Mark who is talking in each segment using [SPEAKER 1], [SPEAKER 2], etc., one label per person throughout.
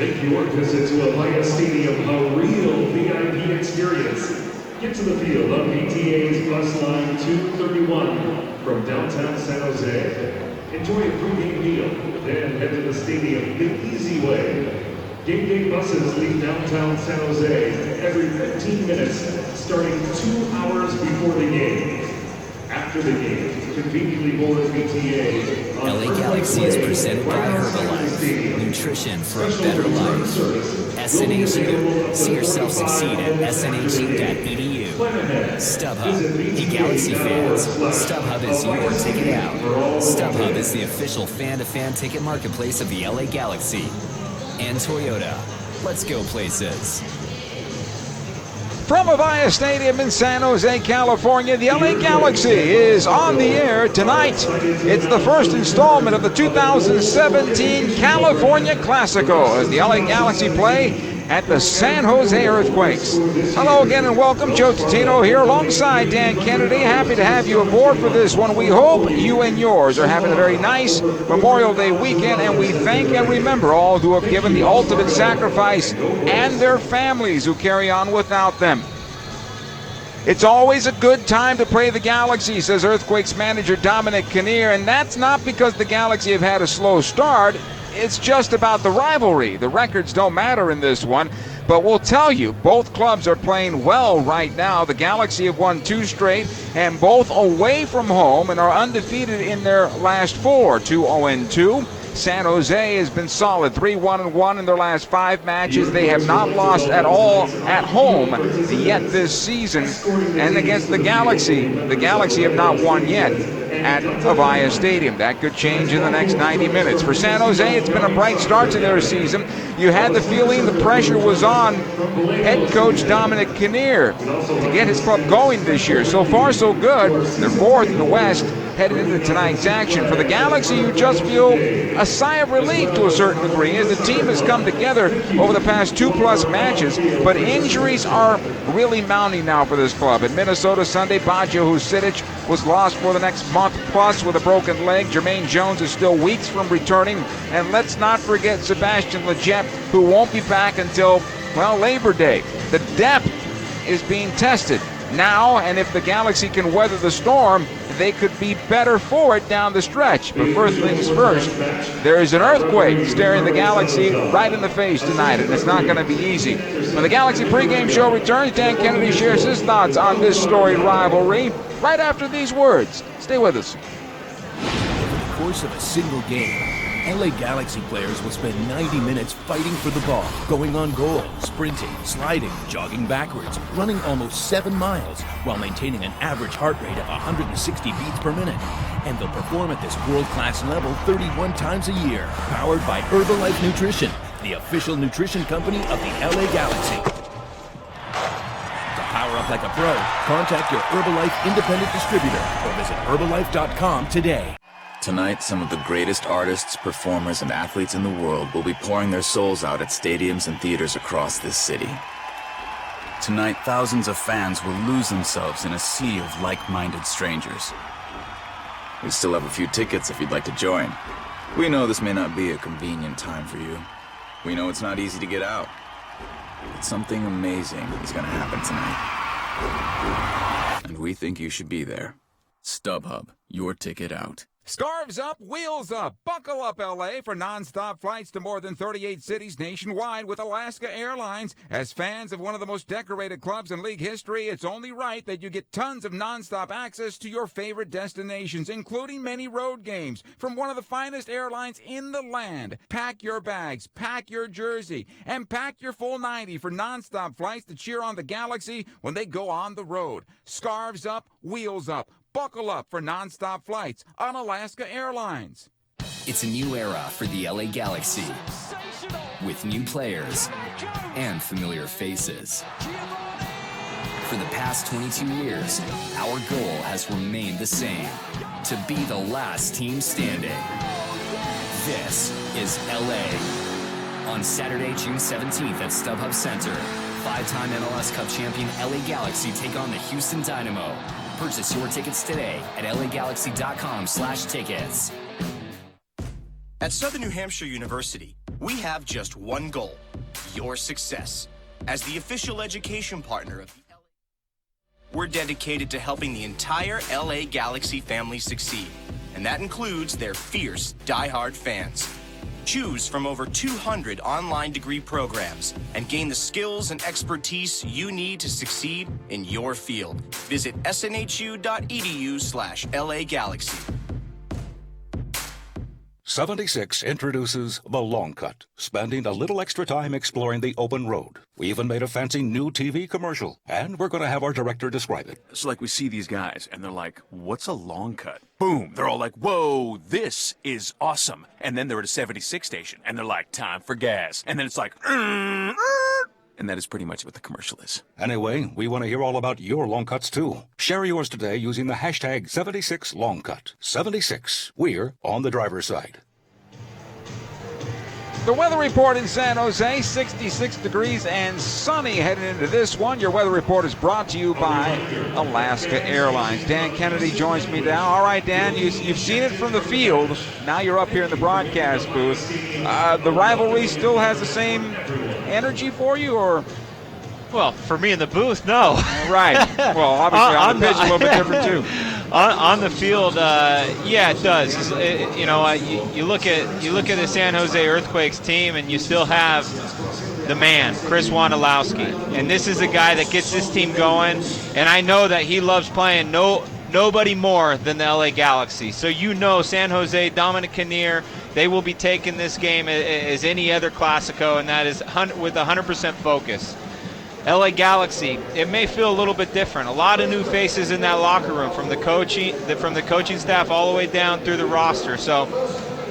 [SPEAKER 1] Make your visit to Alliance Stadium a real VIP experience. Get to the field on PTA's bus line 231 from downtown San Jose. Enjoy a pregame meal, then head to the stadium the easy way. Game day buses leave downtown San Jose every 15 minutes, starting 2 hours before the game. After the game, conveniently board PTA.
[SPEAKER 2] LA Galaxy is presented by Herbalife, nutrition for a better life. SNHU, see yourself succeed at snhu.edu. StubHub, hey Galaxy fans, StubHub is your ticket out. StubHub is the official fan-to-fan ticket marketplace of the LA Galaxy. And Toyota, let's go places.
[SPEAKER 3] From Avaya Stadium in San Jose, California, the LA Galaxy is on the air tonight. It's the first installment of the 2017 California Classico as the LA Galaxy play at the San Jose Earthquakes. Hello again and welcome. Joe Totino here alongside Dan Kennedy. Happy to have you aboard for this one. We hope you and yours are having a very nice Memorial Day weekend, and we thank and remember all who have given the ultimate sacrifice and their families who carry on without them. It's always a good time to play the Galaxy, says Earthquakes manager Dominic Kinnear, and that's not because the Galaxy have had a slow start. It's just about the rivalry. The records don't matter in this one, but we'll tell you, both clubs are playing well right now. The Galaxy have won 2 straight, and both away from home, and are undefeated in their last 4, 2-0-2. San Jose has been solid, 3-1-1 in their last 5 matches. They have not lost at all at home yet this season. And against the Galaxy have not won yet at Avaya Stadium. That could change in the next 90 minutes. For San Jose, it's been a bright start to their season. You had the feeling the pressure was on head coach Dominic Kinnear to get his club going this year. So far, so good. They're 4th in the West, headed into tonight's action. For the Galaxy, you just feel a sigh of relief to a certain degree as the team has come together over the past 2+ matches, but injuries are really mounting now for this club. In Minnesota Sunday, Baggio Husidic was lost for the next month plus with a broken leg. Jermaine Jones is still weeks from returning, and let's not forget Sebastian Lletget, who won't be back until, well, Labor Day. The depth is being tested now, and if the Galaxy can weather the storm, they could be better for it down the stretch. But first things first, there is an earthquake staring the Galaxy right in the face tonight, and it's not going to be easy. When the Galaxy pregame show returns, Dan Kennedy shares his thoughts on this storied rivalry right after these words. Stay with us.
[SPEAKER 4] Over the course of a single game, LA Galaxy players will spend 90 minutes fighting for the ball, going on goal, sprinting, sliding, jogging backwards, running almost 7 miles, while maintaining an average heart rate of 160 beats per minute. And they'll perform at this world-class level 31 times a year, powered by Herbalife Nutrition, the official nutrition company of the LA Galaxy. To power up like a pro, contact your Herbalife independent distributor or visit Herbalife.com today.
[SPEAKER 5] Tonight, some of the greatest artists, performers, and athletes in the world will be pouring their souls out at stadiums and theaters across this city. Tonight, thousands of fans will lose themselves in a sea of like-minded strangers. We still have a few tickets if you'd like to join. We know this may not be a convenient time for you. We know it's not easy to get out. But something amazing is going to happen tonight. And we think you should be there. StubHub, your ticket out.
[SPEAKER 3] Scarves up, wheels up. Buckle up, LA, for nonstop flights to more than 38 cities nationwide with Alaska Airlines. As fans of one of the most decorated clubs in league history, it's only right that you get tons of nonstop access to your favorite destinations, including many road games from one of the finest airlines in the land. Pack your bags, pack your jersey, and pack your full 90 for nonstop flights to cheer on the Galaxy when they go on the road. Scarves up, wheels up. Buckle up for nonstop flights on Alaska Airlines.
[SPEAKER 2] It's a new era for the LA Galaxy, with new players and familiar faces. For the past 22 years, our goal has remained the same: to be the last team standing. This is LA. On Saturday, June 17th at StubHub Center, 5-time MLS Cup champion LA Galaxy take on the Houston Dynamo. Purchase your tickets today at lagalaxy.com/tickets.
[SPEAKER 6] At Southern New Hampshire University, we have just one goal: your success. As the official education partner of the LA, we're dedicated to helping the entire LA Galaxy family succeed, and that includes their fierce, die-hard fans. Choose from over 200 online degree programs and gain the skills and expertise you need to succeed in your field. Visit snhu.edu/LA Galaxy.
[SPEAKER 7] 76 introduces The Long Cut, spending a little extra time exploring the open road. We even made a fancy new TV commercial, and we're going to have our director describe it.
[SPEAKER 4] It's like we see these guys, and they're like, what's a long cut? Boom! They're all like, whoa, this is awesome. And then they're at a 76 station, and they're like, time for gas. And then it's like, and that is pretty much what the commercial is.
[SPEAKER 7] Anyway, we want to hear all about your long cuts, too. Share yours today using the hashtag 76longcut. 76. We're on the driver's side.
[SPEAKER 3] The weather report in San Jose, 66 degrees and sunny heading into this one. Your weather report is brought to you by Alaska Airlines. Dan Kennedy joins me now. All right, Dan, you've seen it from the field. Now you're up here in the broadcast booth. The rivalry still has the same energy for you, or?
[SPEAKER 8] Well, for me in the booth, no.
[SPEAKER 3] Right. Well, obviously on the pitch, a little bit different too.
[SPEAKER 8] On the field, yeah, it does. You look at the San Jose Earthquakes team, and you still have the man, Chris Wondolowski, and this is a guy that gets this team going. And I know that he loves playing nobody more than the LA Galaxy. So San Jose, Dominic Kinnear, they will be taking this game as any other Classico, and that is with 100% focus. LA Galaxy, it may feel a little bit different. A lot of new faces in that locker room, from the coaching staff all the way down through the roster. So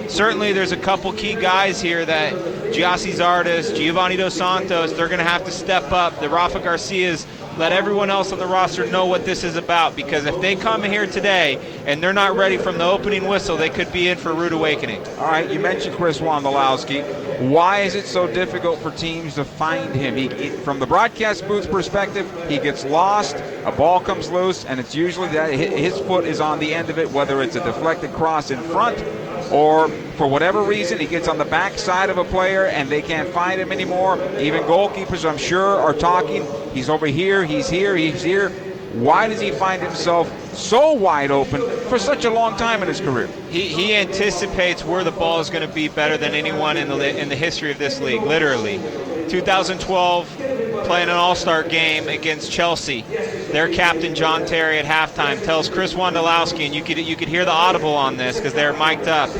[SPEAKER 8] certainly there's a couple key guys here that Giassi Zardes, Giovanni Dos Santos, they're going to have to step up. The Rafa Garcias, let everyone else on the roster know what this is about, because if they come here today and they're not ready from the opening whistle, they could be in for a rude awakening.
[SPEAKER 3] All right, you mentioned Chris Wondolowski. Why is it so difficult for teams to find him? From the broadcast booth's perspective, he gets lost, a ball comes loose, and it's usually that his foot is on the end of it, whether it's a deflected cross in front or for whatever reason he gets on the back side of a player and they can't find him anymore. Even goalkeepers, I'm sure, are talking. He's over here, he's here, he's here. Why does he find himself so wide open for such a long time in his career?
[SPEAKER 8] He anticipates where the ball is going to be better than anyone in the history of this league, literally. 2012, playing an all-star game against Chelsea. Their captain, John Terry, at halftime tells Chris Wondolowski, and you could hear the audible on this because they're mic'd up.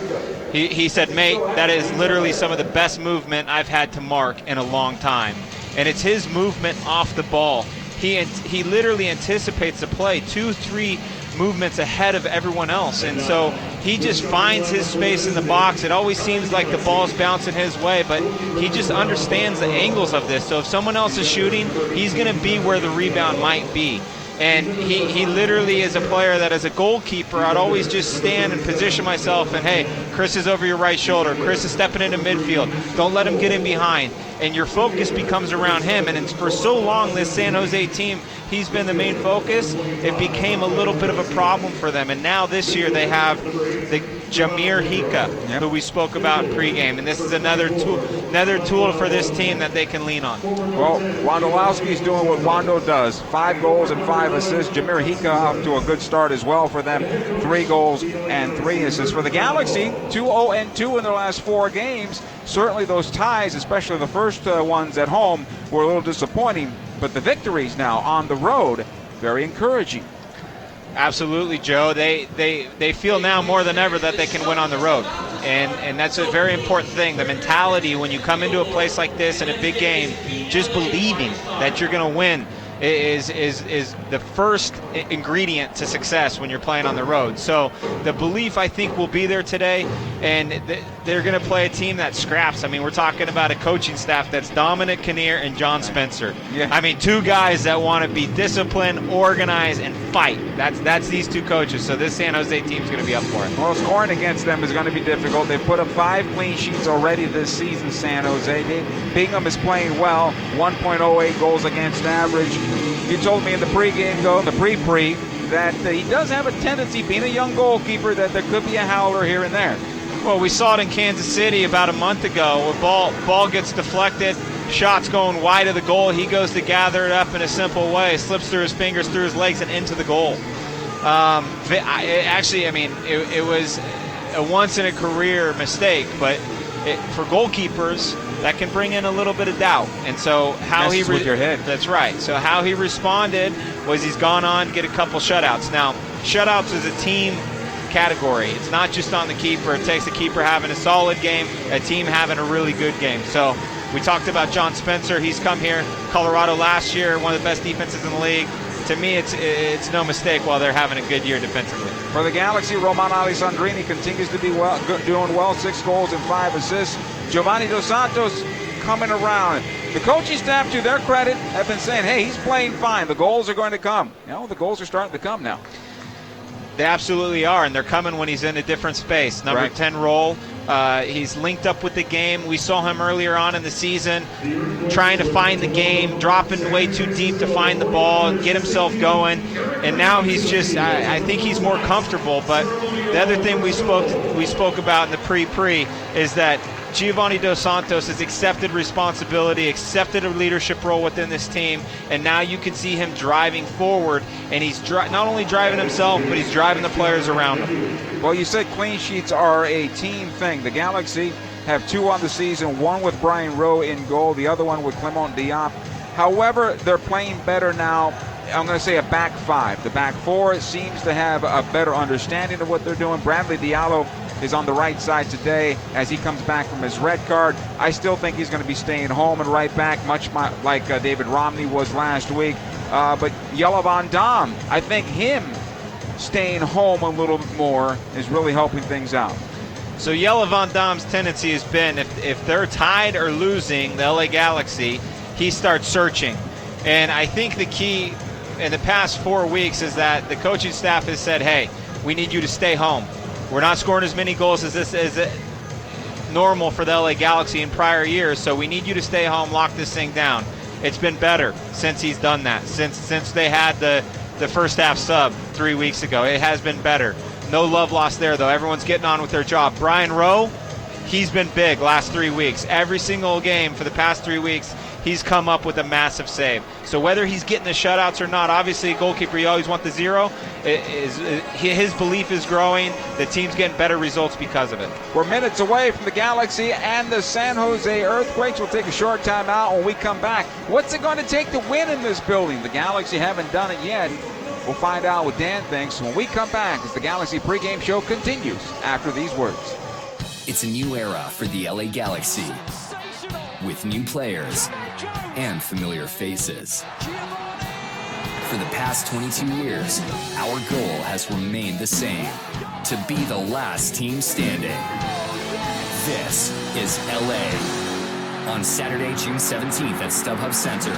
[SPEAKER 8] He said, mate, that is literally some of the best movement I've had to mark in a long time. And it's his movement off the ball. He literally anticipates the play 2-3 movements ahead of everyone else, and so he just finds his space in the box. It always seems like the ball's bouncing his way, but he just understands the angles of this. So if someone else is shooting, he's going to be where the rebound might be. And he literally is a player that, as a goalkeeper, I'd always just stand and position myself and, hey, Chris is over your right shoulder. Chris is stepping into midfield. Don't let him get in behind. And your focus becomes around him. And it's for so long, this San Jose team, he's been the main focus. It became a little bit of a problem for them. And now this year they have the Jamir Hika, who we spoke about in pregame. And this is another tool for this team that they can lean on.
[SPEAKER 3] Well, Wondolowski's doing what Wondo does. 5 goals and 5 assists. Jamir Hika off to a good start as well for them. 3 goals and 3 assists. For the Galaxy, 2-0-2 in their last 4 games. Certainly those ties, especially the first ones at home, were a little disappointing. But the victories now on the road, very encouraging.
[SPEAKER 8] Absolutely, Joe. They feel now more than ever that they can win on the road. And that's a very important thing. The mentality when you come into a place like this in a big game, just believing that you're going to win is the first ingredient to success when you're playing on the road. So the belief, I think, will be there today, and they're going to play a team that scraps. I mean, we're talking about a coaching staff that's Dominic Kinnear and John Spencer. Yeah. I mean, 2 guys that want to be disciplined, organized, and fight. That's these 2 coaches. So this San Jose team is going to be up for it.
[SPEAKER 3] Well, scoring against them is going to be difficult. They've put up 5 clean sheets already this season, San Jose. Bingham is playing well, 1.08 goals against average. You told me in the pregame, the pre-pre, that he does have a tendency, being a young goalkeeper, that there could be a howler here and there.
[SPEAKER 8] Well, we saw it in Kansas City about a month ago. A ball gets deflected, shots going wide of the goal. He goes to gather it up in a simple way, slips through his fingers, through his legs, and into the goal. It was a once-in-a-career mistake, but for goalkeepers, that can bring in a little bit of doubt. And so how he
[SPEAKER 3] with your head.
[SPEAKER 8] That's right. So how he responded was he's gone on to get a couple shutouts. Now, shutouts is a team category. It's not just on the keeper. It takes the keeper having a solid game, a team having a really good game. So we talked about John Spencer. He's come here, Colorado last year, one of the best defenses in the league. To me, it's no mistake while they're having a good year defensively.
[SPEAKER 3] For the Galaxy, Roman Alessandrini continues to be doing well, 6 goals and 5 assists. Giovanni Dos Santos coming around. The coaching staff, to their credit, have been saying, hey, he's playing fine. The goals are going to come. The goals are starting to come now.
[SPEAKER 8] They absolutely are, and they're coming when he's in a different space. Number 10 role. He's linked up with the game. We saw him earlier on in the season trying to find the game, dropping way too deep to find the ball, get himself going. And now he's just, I think he's more comfortable. But the other thing we spoke about in the pre is that Giovanni Dos Santos has accepted responsibility, accepted a leadership role within this team, and now you can see him driving forward, and he's not only driving himself, but he's driving the players around him.
[SPEAKER 3] Well, you said clean sheets are a team thing. The Galaxy have 2 on the season, one with Brian Rowe in goal, the other one with Clement Diop. However, they're playing better now. I'm going to say a back 5. The back 4 seems to have a better understanding of what they're doing. Bradley Diallo is on the right side today as he comes back from his red card. I still think he's going to be staying home and right back, much like David Romney was last week. But Jelle Van Dam, I think him staying home a little bit more is really helping things out.
[SPEAKER 8] So Jelle Van Dam's tendency has been, if they're tied or losing, the LA Galaxy, he starts searching. And I think the key in the past 4 weeks is that the coaching staff has said, hey, we need you to stay home. We're not scoring as many goals as this is normal for the LA Galaxy in prior years, so we need you to stay home, lock this thing down. It's been better since he's done that, since they had the first half sub 3 weeks ago. It has been better. No love lost there, though. Everyone's getting on with their job. Brian Rowe, he's been big last 3 weeks. Every single game for the past 3 weeks, he's come up with a massive save. So whether he's getting the shutouts or not, obviously, goalkeeper, you always want the 0. His belief is growing. The team's getting better results because of it.
[SPEAKER 3] We're minutes away from the Galaxy and the San Jose Earthquakes. We'll take a short time out. When we come back, what's it going to take to win in this building? The Galaxy haven't done it yet. We'll find out what Dan thinks when we come back as the Galaxy pregame show continues after these words.
[SPEAKER 2] It's a new era for the LA Galaxy, with new players and familiar faces. For the past 22 years, our goal has remained the same: to be the last team standing. This is LA. On Saturday, June 17th at StubHub Center,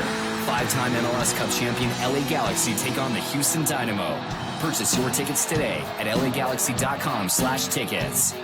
[SPEAKER 2] 5-time MLS Cup champion LA Galaxy take on the Houston Dynamo. Purchase your tickets today at lagalaxy.com/tickets.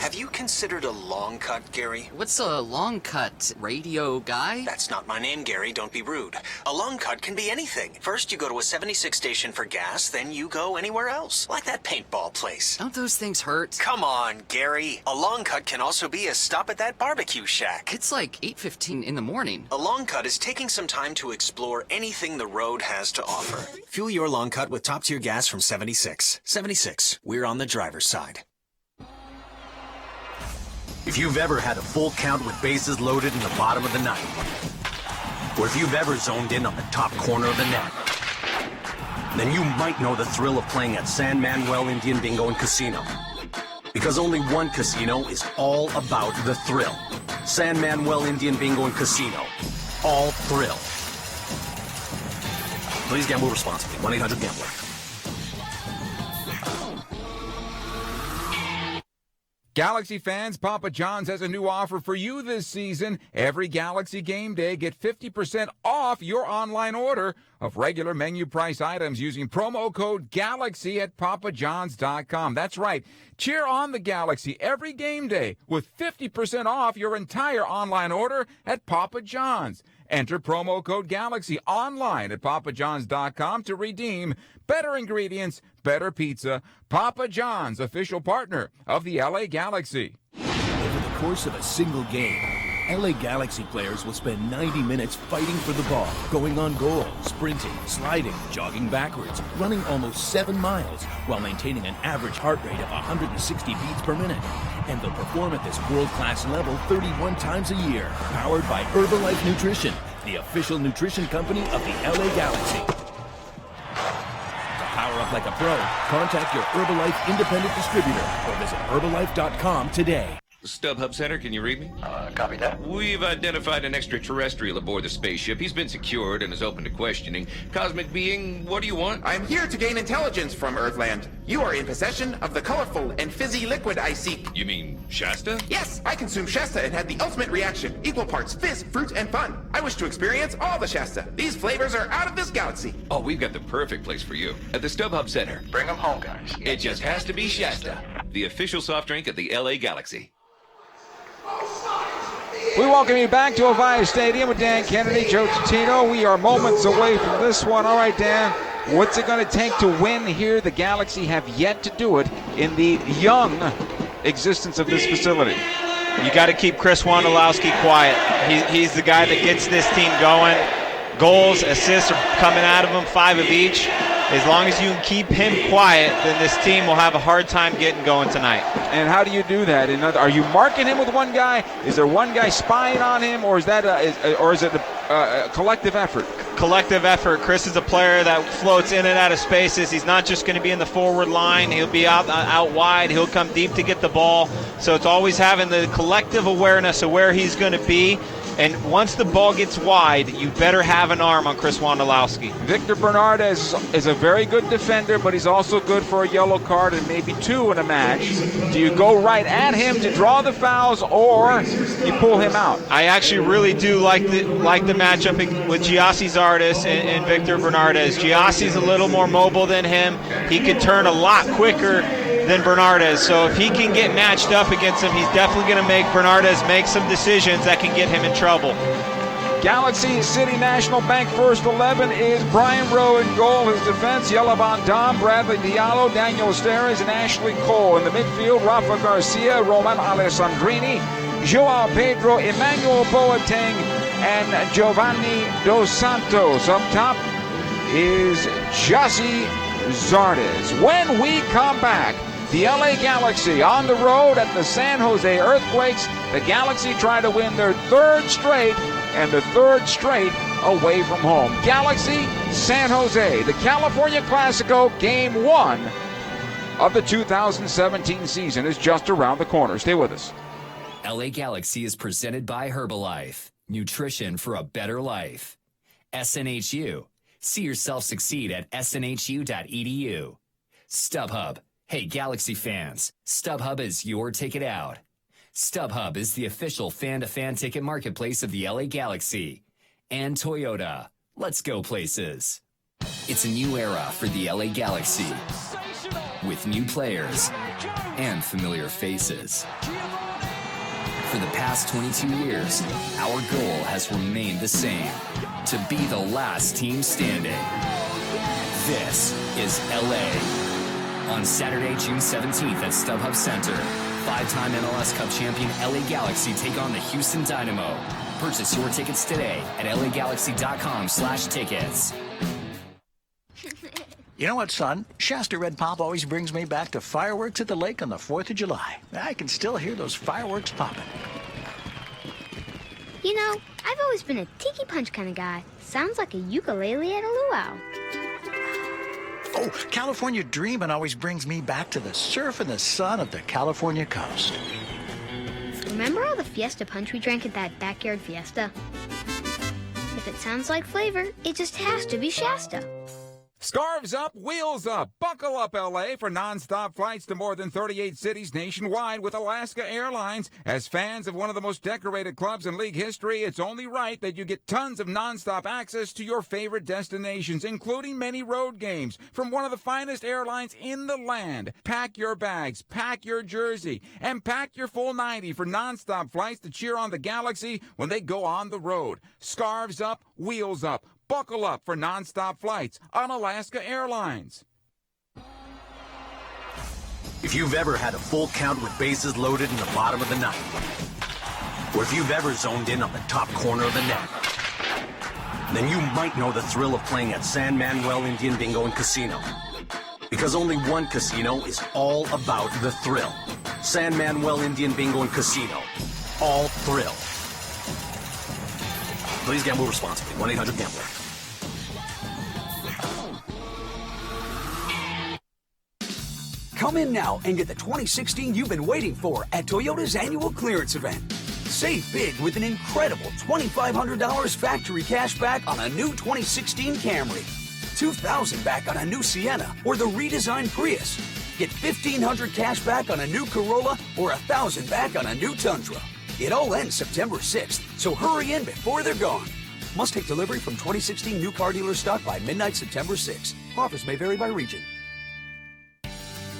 [SPEAKER 9] Have you considered a long cut, Gary?
[SPEAKER 10] What's a long cut, radio guy?
[SPEAKER 9] That's not my name, Gary. Don't be rude. A long cut can be anything. First, you go to a 76 station for gas, then you go anywhere else. Like that paintball place.
[SPEAKER 10] Don't those things hurt?
[SPEAKER 9] Come on, Gary. A long cut can also be a stop at that barbecue shack.
[SPEAKER 10] It's like 8:15 in the morning.
[SPEAKER 9] A long cut is taking some time to explore anything the road has to offer. Fuel your long cut with top-tier gas from 76. 76. We're on the driver's side.
[SPEAKER 11] If you've ever had a full count with bases loaded in the bottom of the ninth, or if you've ever zoned in on the top corner of the net, then you might know the thrill of playing at San Manuel Indian Bingo and Casino. Because only one casino is all about the thrill. San Manuel Indian Bingo and Casino. All thrill. Please gamble responsibly. 1-800-GAMBLER.
[SPEAKER 3] Galaxy fans, Papa John's has a new offer for you this season. Every Galaxy game day, get 50% off your online order of regular menu price items using promo code GALAXY at papajohns.com. That's right. Cheer on the Galaxy every game day with 50% off your entire online order at Papa John's. Enter promo code GALAXY online at papajohns.com to redeem better ingredients, better pizza. Papa John's, official partner of the LA Galaxy.
[SPEAKER 4] Over the course of a single game, LA Galaxy players will spend 90 minutes fighting for the ball, going on goal, sprinting, sliding, jogging backwards, running almost 7 miles, while maintaining an average heart rate of 160 beats per minute. And they'll perform at this world-class level 31 times a year, powered by Herbalife Nutrition, the official nutrition company of the LA Galaxy. To power up like a pro, contact your Herbalife independent distributor or visit Herbalife.com today.
[SPEAKER 12] StubHub Center, can you read me?
[SPEAKER 11] Copy that.
[SPEAKER 12] We've identified an extraterrestrial aboard the spaceship. He's been secured and is open to questioning. Cosmic being, what do you want?
[SPEAKER 13] I'm here to gain intelligence from Earthland. You are in possession of the colorful and fizzy liquid I seek.
[SPEAKER 12] You mean Shasta?
[SPEAKER 13] Yes, I consumed Shasta and had the ultimate reaction. Equal parts fizz, fruit, and fun. I wish to experience all the Shasta. These flavors are out of this galaxy.
[SPEAKER 12] Oh, we've got the perfect place for you. At the StubHub Center.
[SPEAKER 11] Bring them home, guys.
[SPEAKER 12] It just has to be Shasta, the official soft drink of the LA Galaxy.
[SPEAKER 3] We welcome you back to Avaya Stadium with Dan Kennedy, Joe Tutino. We are moments away from this one. All right, Dan, what's it going to take to win here? The Galaxy have yet to do it in the young existence of this facility.
[SPEAKER 8] You got to keep Chris Wondolowski quiet. He's the guy that gets this team going. Goals, assists are coming out of him, 5 of each. As long as you can keep him quiet, then this team will have a hard time getting going tonight.
[SPEAKER 3] And how do you do that? Are you marking him with one guy? Is there one guy spying on him, or is it a collective effort?
[SPEAKER 8] Collective effort. Chris is a player that floats in and out of spaces. He's not just going to be in the forward line. He'll be out wide. He'll come deep to get the ball. So it's always having the collective awareness of where he's going to be. And once the ball gets wide, you better have an arm on Chris Wondolowski.
[SPEAKER 3] Victor Bernardez is a very good defender, but he's also good for a yellow card and maybe 2 in a match. Do you go right at him to draw the fouls, or you pull him out?
[SPEAKER 8] I actually really do like the matchup with Giassi Zardes and Victor Bernardez. Giassi's a little more mobile than him. He can turn a lot quicker than Bernardez. So if he can get matched up against him, he's definitely going to make Bernardez make some decisions that can get him in trouble.
[SPEAKER 3] Galaxy City National Bank first 11 is Brian Rowe in goal. His defense, Yelaban Dom, Bradley Diallo, Daniel Esteres, and Ashley Cole. In the midfield, Rafa Garcia, Roman Alessandrini, Joao Pedro, Emmanuel Boateng, and Giovanni Dos Santos. Up top is Giassi Zardes. When we come back, the LA Galaxy on the road at the San Jose Earthquakes. The Galaxy try to win their 3rd straight, and the 3rd straight away from home. Galaxy, San Jose, the California Classico, Game 1 of the 2017 season is just around the corner. Stay with us.
[SPEAKER 2] LA Galaxy is presented by Herbalife, nutrition for a better life. SNHU, see yourself succeed at snhu.edu. StubHub, hey Galaxy fans, StubHub is your ticket out. StubHub is the official fan-to-fan ticket marketplace of the LA Galaxy. And Toyota, let's go places. It's a new era for the LA Galaxy, with new players and familiar faces. For the past 22 years, our goal has remained the same, to be the last team standing. This is LA. On Saturday, June 17th at StubHub Center, 5-time MLS Cup champion LA Galaxy take on the Houston Dynamo. Purchase your tickets today at lagalaxy.com/tickets.
[SPEAKER 14] You know what, son? Shasta Red Pop always brings me back to fireworks at the lake on the 4th of July. I can still hear those fireworks popping.
[SPEAKER 15] You know, I've always been a tiki punch kind of guy. Sounds like a ukulele at a luau.
[SPEAKER 14] Oh, California Dreamin' always brings me back to the surf and the sun of the California coast.
[SPEAKER 15] Remember all the Fiesta punch we drank at that backyard fiesta? If it sounds like flavor, it just has to be Shasta.
[SPEAKER 3] Scarves up, wheels up. Buckle up, LA, for nonstop flights to more than 38 cities nationwide with Alaska Airlines. As fans of one of the most decorated clubs in league history, it's only right that you get tons of nonstop access to your favorite destinations, including many road games from one of the finest airlines in the land. Pack your bags, pack your jersey, and pack your full 90 for nonstop flights to cheer on the Galaxy when they go on the road. Scarves up, wheels up. Buckle up for nonstop flights on Alaska Airlines.
[SPEAKER 11] If you've ever had a full count with bases loaded in the bottom of the ninth, or if you've ever zoned in on the top corner of the net, then you might know the thrill of playing at San Manuel Indian Bingo and Casino. Because only one casino is all about the thrill. San Manuel Indian Bingo and Casino. All thrill. Please gamble responsibly. 1-800-GAMBLER.
[SPEAKER 16] Come in now and get the 2016 you've been waiting for at Toyota's annual clearance event. Save big with an incredible $2,500 factory cash back on a new 2016 Camry, $2,000 back on a new Sienna or the redesigned Prius. Get $1,500 cash back on a new Corolla or $1,000 back on a new Tundra. It all ends September 6th, so hurry in before they're gone. Must take delivery from 2016 new car dealer stock by midnight September 6th. Offers may vary by region.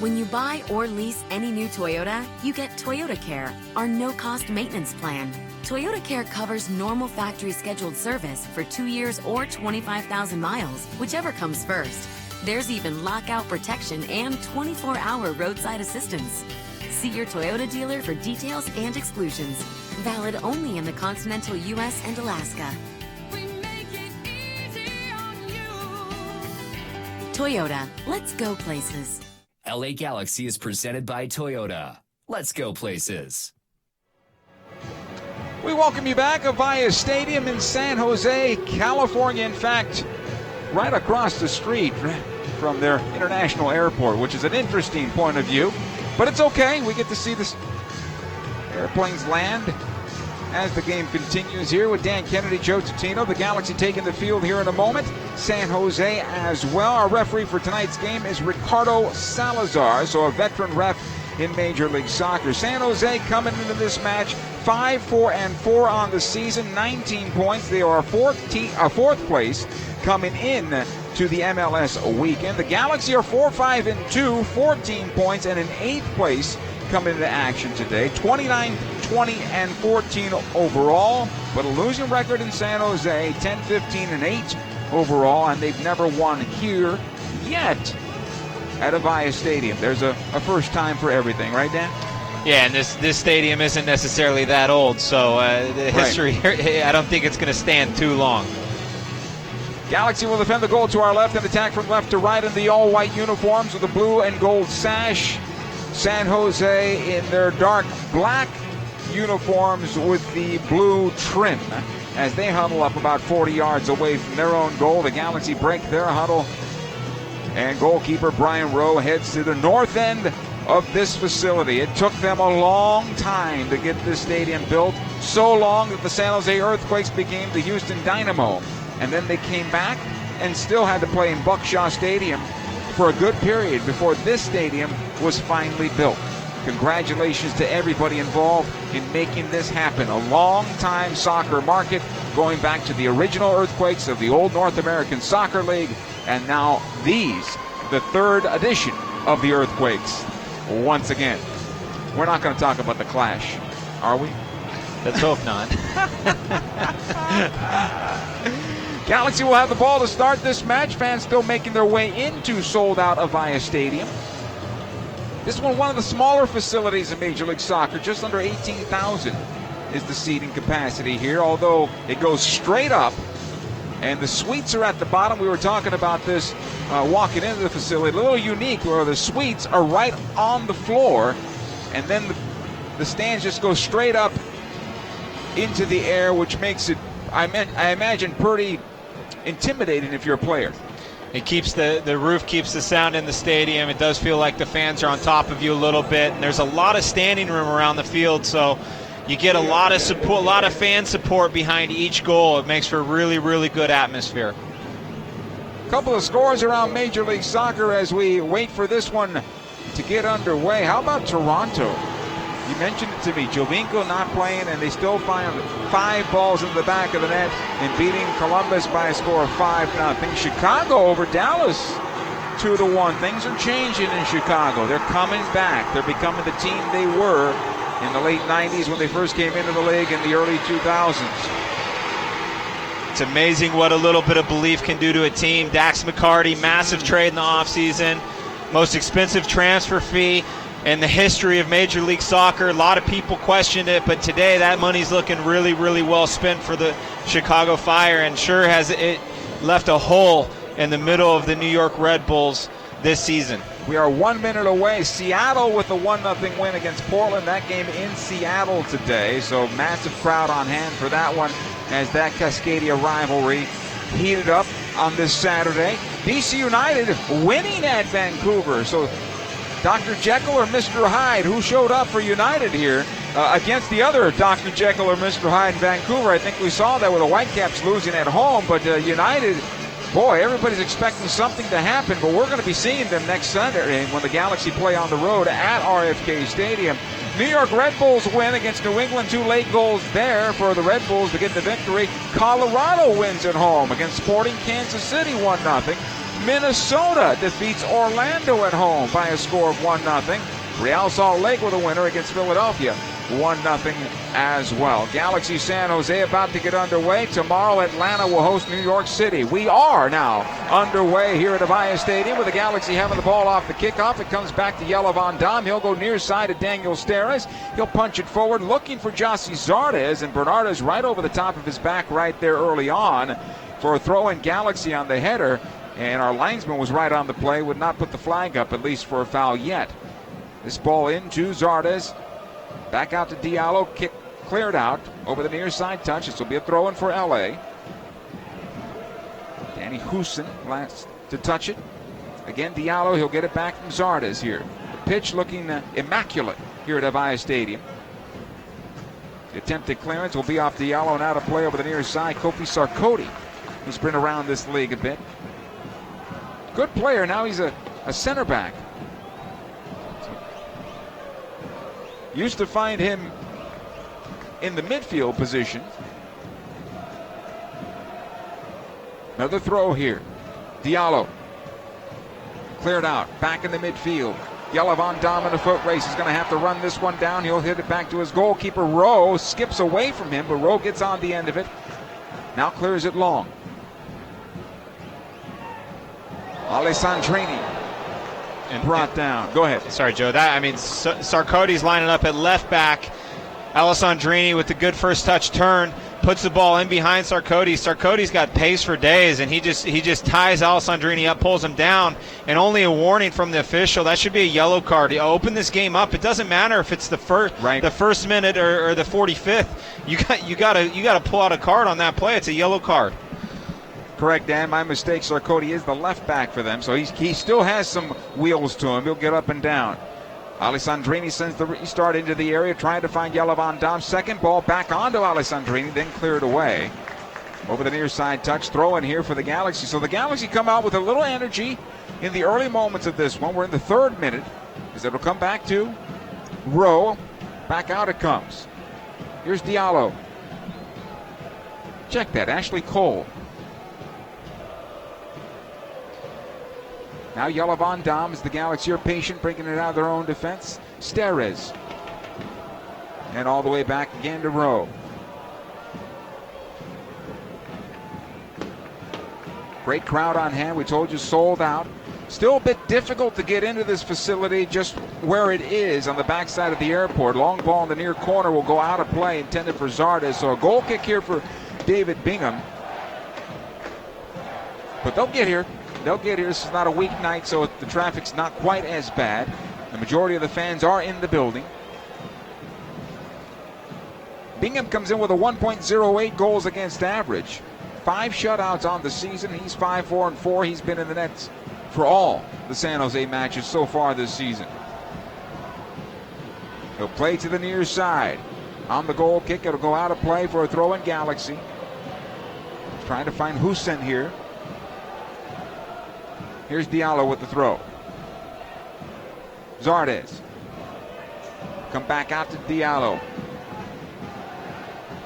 [SPEAKER 17] When you buy or lease any new Toyota, you get Toyota Care, our no-cost maintenance plan. Toyota Care covers normal factory scheduled service for 2 years or 25,000 miles, whichever comes first. There's even lockout protection and 24-hour roadside assistance. See your Toyota dealer for details and exclusions. Valid only in the continental U.S. and Alaska. Toyota, let's go places.
[SPEAKER 2] LA Galaxy is presented by Toyota. Let's go places.
[SPEAKER 3] We welcome you back at Avaya Stadium in San Jose, California. In fact, right across the street from their international airport, which is an interesting point of view. But it's okay. We get to see the airplanes land as the game continues here with Dan Kennedy, Joe Tutino. The Galaxy taking the field here in a moment. San Jose as well. Our referee for tonight's game is Ricardo Salazar, so a veteran ref in Major League Soccer. San Jose coming into this match 5-4-4 on the season, 19 points. They are fourth place coming in to the MLS weekend. The Galaxy are 4-5-2, 14 points, and in 8th place coming into action today. 29-20-14 overall, but a losing record in San Jose, 10-15-8 overall, and they've never won here yet at Avaya Stadium. There's a first time for everything, right, Dan?
[SPEAKER 8] Yeah, and this stadium isn't necessarily that old, so the history here, I don't think it's going to stand too long.
[SPEAKER 3] Galaxy will defend the goal to our left and attack from left to right in the all-white uniforms with a blue and gold sash. San Jose in their dark black uniforms with the blue trim as they huddle up about 40 yards away from their own goal. The Galaxy break their huddle, and goalkeeper Brian Rowe heads to the north end of this facility. It took them a long time to get this stadium built, so long that the San Jose Earthquakes became the Houston Dynamo, and then they came back and still had to play in Buckshaw Stadium for a good period before this stadium was finally built. Congratulations to everybody involved in making this happen. A long-time soccer market going back to the original Earthquakes of the old North American Soccer League, and now these, the third edition of the Earthquakes. Once again, we're not going to talk about the Clash, are we?
[SPEAKER 8] Let's hope not.
[SPEAKER 3] Galaxy will have the ball to start this match. Fans still making their way into sold-out Avaya Stadium. This is one of the smaller facilities in Major League Soccer. Just under 18,000 is the seating capacity here, although it goes straight up, and the suites are at the bottom. We were talking about this walking into the facility. A little unique where the suites are right on the floor, and then the stands just go straight up into the air, which makes it, I imagine, pretty intimidating if you're a player.
[SPEAKER 8] It keeps the roof keeps the sound in the stadium. It does feel like the fans are on top of you a little bit, and there's a lot of standing room around the field, so you get a lot of support, a lot of fan support behind each goal. It makes for a really, really good atmosphere.
[SPEAKER 3] couple of scores around Major League Soccer as we wait for this one to get underway. How about Toronto? You mentioned it to me. Jovinko not playing, and they still find 5 balls in the back of the net and beating Columbus by a score of 5-0. Chicago over Dallas 2-1. Things are changing in Chicago. They're coming back. They're becoming the team they were in the late 90s when they first came into the league in the early 2000s.
[SPEAKER 8] It's amazing what a little bit of belief can do to a team. Dax McCarty, massive trade in the offseason, most expensive transfer fee in the history of Major League Soccer. A lot of people questioned it, but today that money's looking really, really well spent for the Chicago Fire, and sure has it left a hole in the middle of the New York Red Bulls this season.
[SPEAKER 3] We are 1 minute away. Seattle with a 1-0 win against Portland. That game in Seattle today, so massive crowd on hand for that one as that Cascadia rivalry heated up on this Saturday. DC United winning at Vancouver, so Dr. Jekyll or Mr. Hyde, who showed up for United here against the other Dr. Jekyll or Mr. Hyde in Vancouver? I think we saw that with the Whitecaps losing at home, but United, boy, everybody's expecting something to happen, but we're going to be seeing them next Sunday when the Galaxy play on the road at RFK Stadium. New York Red Bulls win against New England, 2 late goals there for the Red Bulls to get the victory. Colorado wins at home against Sporting Kansas City 1-0. Minnesota defeats Orlando at home by a score of 1-0. Real Salt Lake with a winner against Philadelphia, 1-0 as well. Galaxy San Jose about to get underway. Tomorrow, Atlanta will host New York City. We are now underway here at Avaya Stadium with the Galaxy having the ball off the kickoff. It comes back to Jelle Van Dam. He'll go near side to Daniel Steres. He'll punch it forward, looking for Jossie Zardes, and Bernardes right over the top of his back right there early on for a throw-in. Galaxy on the header. And our linesman was right on the play, would not put the flag up, at least for a foul yet. This ball into Zardes. Back out to Diallo. Kick cleared out over the near side touch. This will be a throw-in for LA. Danny Houston last to touch it. Again, Diallo. He'll get it back from Zardes here. The pitch looking immaculate here at Avaya Stadium. The attempted clearance will be off Diallo and out of play over the near side. Kofi Sarkodie, who's been around this league a bit. Good player. Now he's a center back. Used to find him in the midfield position. Another throw here. Diallo. Cleared out. Back in the midfield. Jelle Van Dam in a foot race. He's going to have to run this one down. He'll hit it back to his goalkeeper. Rowe skips away from him, but Rowe gets on the end of it. Now clears it long. Alessandrini and brought down. Go ahead.
[SPEAKER 8] Sorry, Joe. Sarkodie's lining up at left back. Alessandrini with the good first touch turn puts the ball in behind Sarkodie. Sarkodie's got pace for days, and he just ties Alessandrini up, pulls him down, and only a warning from the official. That should be a yellow card. You open this game up. It doesn't matter if it's the first minute or the 45th. You got to pull out a card on that play. It's a yellow card.
[SPEAKER 3] Correct, Dan. My mistake. Sarkodie is the left back for them, so he still has some wheels to him. He'll get up and down. Alessandrini sends the restart into the area, trying to find Jelle Van Dam. Second ball back onto Alessandrini, then cleared away. Over the near side touch, throw in here for the Galaxy. So the Galaxy come out with a little energy in the early moments of this one. We're in the 3rd minute, as it'll come back to Rowe. Back out it comes. Here's Diallo. Check that, Ashley Cole. Now Jelle Van Dam as the Galaxy are patient, bringing it out of their own defense. Steres. And all the way back again to Rowe. Great crowd on hand. We told you sold out. Still a bit difficult to get into this facility just where it is on the backside of the airport. Long ball in the near corner will go out of play, intended for Zardes. So a goal kick here for David Bingham. But they'll get here. They'll get here. This is not a weeknight, so the traffic's not quite as bad. The majority of the fans are in the building. Bingham comes in with a 1.08 goals against average. 5 shutouts on the season. He's 5-4-4. He's been in the nets for all the San Jose matches so far this season. He'll play to the near side. On the goal kick, it'll go out of play for a throw in Galaxy. Trying to find Houston here. Here's Diallo with the throw. Zardes. Come back out to Diallo.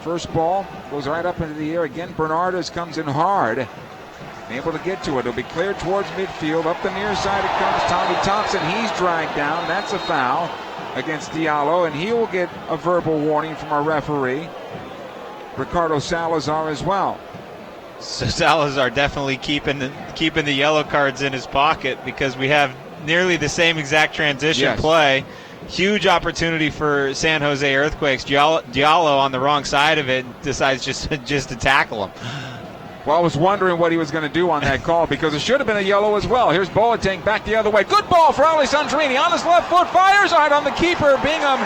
[SPEAKER 3] First ball goes right up into the air again. Bernardes comes in hard. Able to get to it. It'll be cleared towards midfield. Up the near side it comes. Tommy Thompson. He's dragged down. That's a foul against Diallo, and he will get a verbal warning from our referee, Ricardo Salazar, as well.
[SPEAKER 8] So Salazar definitely keeping the yellow cards in his pocket, because we have nearly the same exact transition play. Huge opportunity for San Jose Earthquakes. Diallo on the wrong side of it decides just to tackle him.
[SPEAKER 3] Well, I was wondering what he was going to do on that call, because it should have been a yellow as well. Here's Boateng back the other way. Good ball for Alessandrini. On his left foot, fires hard on the keeper, Bingham.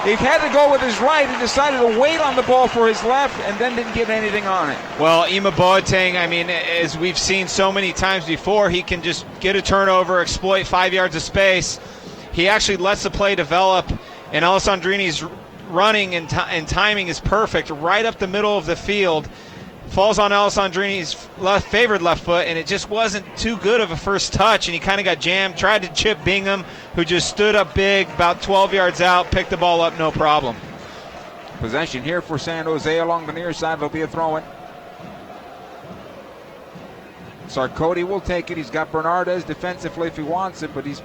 [SPEAKER 3] He had to go with his right. He decided to wait on the ball for his left and then didn't get anything on it.
[SPEAKER 8] Well, Ima Boateng, I mean, as we've seen so many times before, he can just get a turnover, exploit 5 yards of space. He actually lets the play develop, and Alessandrini's running and timing is perfect right up the middle of the field. Falls on Alessandrini's favored left foot, and it just wasn't too good of a first touch, and he kind of got jammed. Tried to chip Bingham, who just stood up big, about 12 yards out, picked the ball up, no problem.
[SPEAKER 3] Possession here for San Jose along the near side. There'll be a throw-in. Sarkoty will take it. He's got Bernardes defensively if he wants it, but he's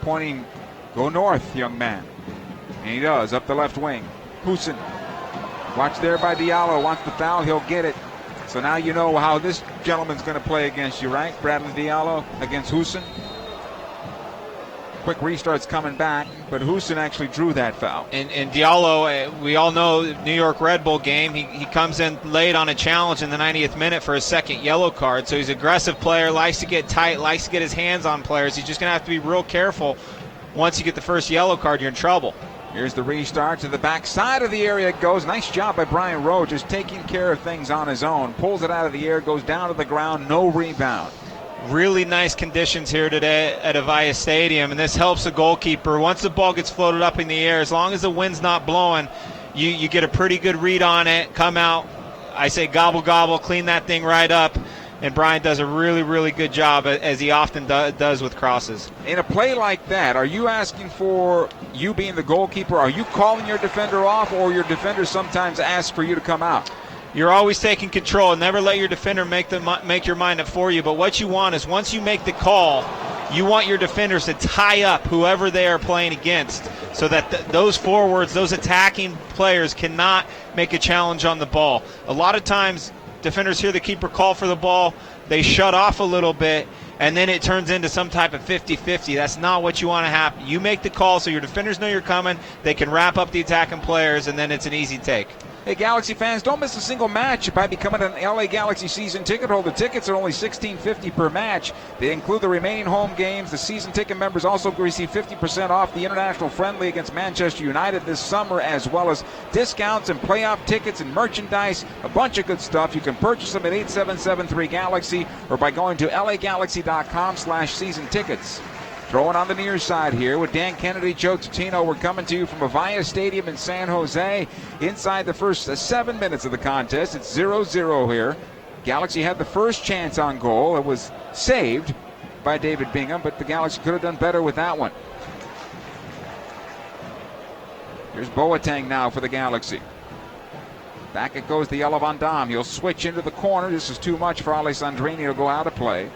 [SPEAKER 3] pointing, go north, young man. And he does, up the left wing. Husin. Watch there by Diallo. Wants the foul. He'll get it. So now you know how this gentleman's going to play against you, right? Bradley Diallo against Husin. Quick restart's coming back, but Husin actually drew that foul.
[SPEAKER 8] And Diallo, we all know New York Red Bull game. He comes in late on a challenge in the 90th minute for his second yellow card. So he's an aggressive player, likes to get tight, likes to get his hands on players. He's just going to have to be real careful. Once you get the first yellow card, you're in trouble.
[SPEAKER 3] Here's the restart. To the back side of the area it goes. Nice job by Brian Rowe, just taking care of things on his own. Pulls it out of the air, goes down to the ground, no rebound.
[SPEAKER 8] Really nice conditions here today at Avaya Stadium, and this helps the goalkeeper. Once the ball gets floated up in the air, as long as the wind's not blowing, you get a pretty good read on it, come out, I say gobble, gobble, clean that thing right up. And Brian does a really, really good job, as he often does with crosses.
[SPEAKER 3] In a play like that, are you asking for, you being the goalkeeper, are you calling your defender off, or your defender sometimes asks for you to come out?
[SPEAKER 8] You're always taking control. Never let your defender make your mind up for you. But what you want is, once you make the call, you want your defenders to tie up whoever they are playing against, so that those forwards, those attacking players, cannot make a challenge on the ball. A lot of times, defenders hear the keeper call for the ball, they shut off a little bit, and then it turns into some type of 50-50. That's not what you want to happen. You make the call so your defenders know you're coming, they can wrap up the attacking players, and then it's an easy take.
[SPEAKER 3] Hey, Galaxy fans, don't miss a single match by becoming an LA Galaxy season ticket holder. Tickets are only $16.50 per match. They include the remaining home games. The season ticket members also receive 50% off the international friendly against Manchester United this summer, as well as discounts and playoff tickets and merchandise. A bunch of good stuff. You can purchase them at 8773-GALAXY or by going to lagalaxy.com/season tickets. Throwing on the near side here with Dan Kennedy, Joe Tutino. We're coming to you from Avaya Stadium in San Jose. Inside the first 7 minutes of the contest, it's 0-0 here. Galaxy had the first chance on goal. It was saved by David Bingham, but the Galaxy could have done better with that one. Here's Boateng now for the Galaxy. Back it goes to Yellow Van Dam. He'll switch into the corner. This is too much for Alessandrini to go out of play.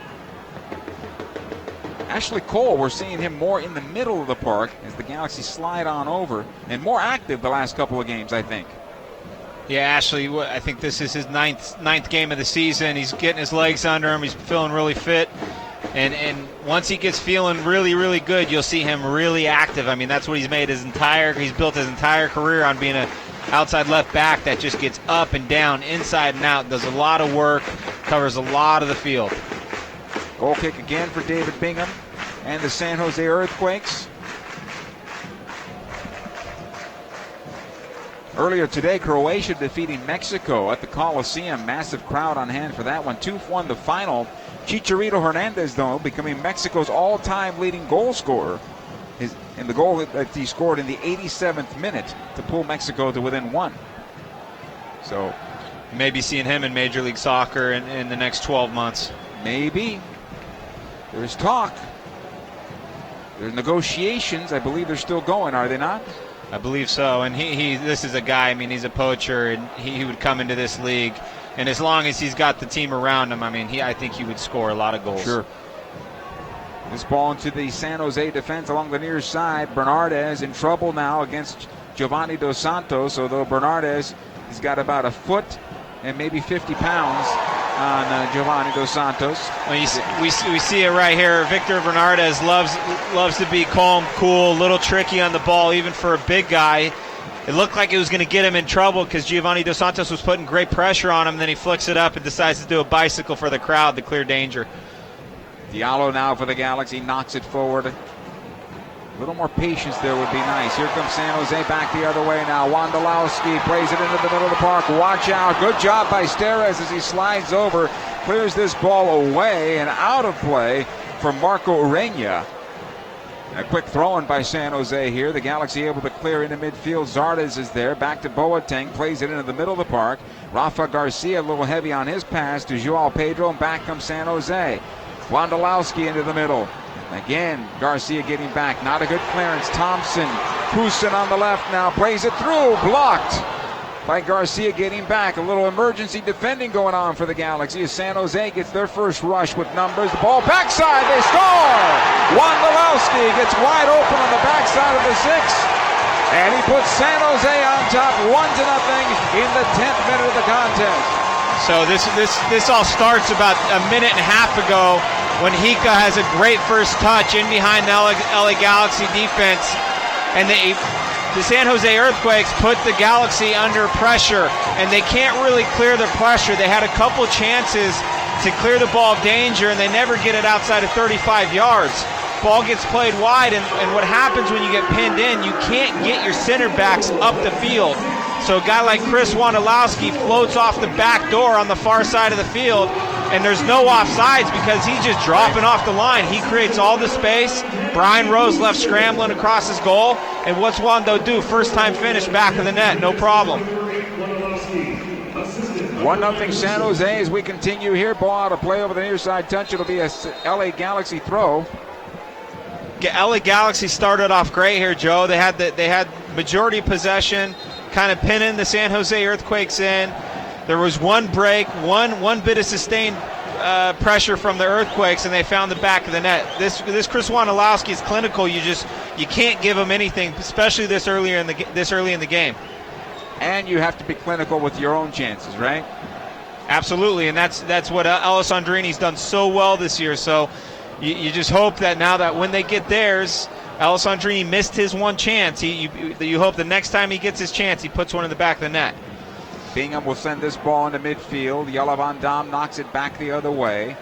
[SPEAKER 3] Ashley Cole, we're seeing him more in the middle of the park as the Galaxy slide on over, and more active the last couple of games, I think.
[SPEAKER 8] Yeah, Ashley, I think this is his ninth game of the season. He's getting his legs under him. He's feeling really fit. And once he gets feeling really, really good, you'll see him really active. I mean, that's what he's built his entire career on, being an outside left back that just gets up and down, inside and out, does a lot of work, covers a lot of the field.
[SPEAKER 3] Goal kick again for David Bingham and the San Jose Earthquakes. Earlier today, Croatia defeating Mexico at the Coliseum. Massive crowd on hand for that one. 2-1 the final. Chicharito Hernandez, though, becoming Mexico's all-time leading goal scorer. In the goal that he scored in the 87th minute to pull Mexico to within one. So,
[SPEAKER 8] maybe seeing him in Major League Soccer in the next 12 months.
[SPEAKER 3] Maybe. There's talk. There's negotiations. I believe they're still going, are they not?
[SPEAKER 8] I believe so. And this is a guy, I mean, he's a poacher, and he would come into this league. And as long as he's got the team around him, I mean, I think he would score a lot of goals.
[SPEAKER 3] Sure. This ball into the San Jose defense along the near side. Bernardez in trouble now against Giovanni Dos Santos, although Bernardez has got about a foot and maybe 50 pounds on Giovanni Dos Santos.
[SPEAKER 8] Well, we see it right here. Victor Bernardez loves to be calm, cool, a little tricky on the ball, even for a big guy. It looked like it was going to get him in trouble because Giovanni Dos Santos was putting great pressure on him. Then he flicks it up and decides to do a bicycle for the crowd to clear danger.
[SPEAKER 3] Diallo now for the Galaxy, knocks it forward. A little more patience there would be nice. Here comes San Jose back the other way now. Wondolowski plays it into the middle of the park. Watch out. Good job by Steres as he slides over. Clears this ball away and out of play from Marco Ureña. A quick throw-in by San Jose here. The Galaxy able to clear into midfield. Zardes is there. Back to Boateng. Plays it into the middle of the park. Rafa Garcia a little heavy on his pass to Joao Pedro. And back comes San Jose. Wondolowski into the middle. Again, Garcia getting back. Not a good clearance. Thompson. Huson on the left now. Plays it through. Blocked by Garcia getting back. A little emergency defending going on for the Galaxy as San Jose gets their first rush with numbers. The ball backside. They score! Wondolowski gets wide open on the backside of the 6. And he puts San Jose on top 1-0 in the 10th minute of the contest.
[SPEAKER 8] So this all starts about a minute and a half ago when Hika has a great first touch in behind the LA Galaxy defense, and the San Jose Earthquakes put the Galaxy under pressure, and they can't really clear the pressure. They had a couple chances to clear the ball of danger, and they never get it outside of 35 yards. Ball gets played wide, and what happens when you get pinned in, you can't get your center backs up the field. So a guy like Chris Wondolowski floats off the back door on the far side of the field, and there's no offsides because he's just dropping off the line. He creates all the space. Brian Rose left scrambling across his goal, and what's Wondo do? First time finish, back of the net, no problem.
[SPEAKER 3] 1-0 San Jose as we continue here. Ball out of play over the near side touch. It'll be a LA Galaxy throw.
[SPEAKER 8] LA Galaxy started off great here, Joe. They had majority possession, kind of pinning the San Jose Earthquakes in. There was one break, one bit of sustained pressure from the Earthquakes, and they found the back of the net. This Chris Wondolowski is clinical. You can't give him anything, especially this early in the game.
[SPEAKER 3] And you have to be clinical with your own chances, right?
[SPEAKER 8] Absolutely, and that's what Alessandrini's done so well this year. So you just hope that now that when they get theirs, Alessandrini missed his one chance. You hope the next time he gets his chance, he puts one in the back of the net.
[SPEAKER 3] Bingham will send this ball into midfield. Jelle Van Dam knocks it back the other way.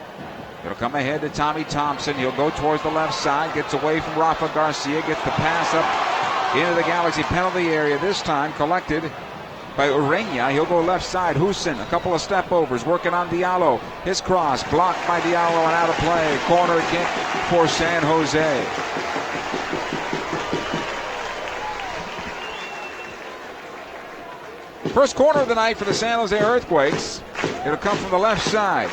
[SPEAKER 3] It'll come ahead to Tommy Thompson. He'll go towards the left side, gets away from Rafa Garcia, gets the pass up into the Galaxy penalty area. This time collected by Ureña. He'll go left side. Huson, a couple of step overs, working on Diallo. His cross blocked by Diallo and out of play. Corner kick for San Jose. First corner of the night for the San Jose Earthquakes. It'll come from the left side.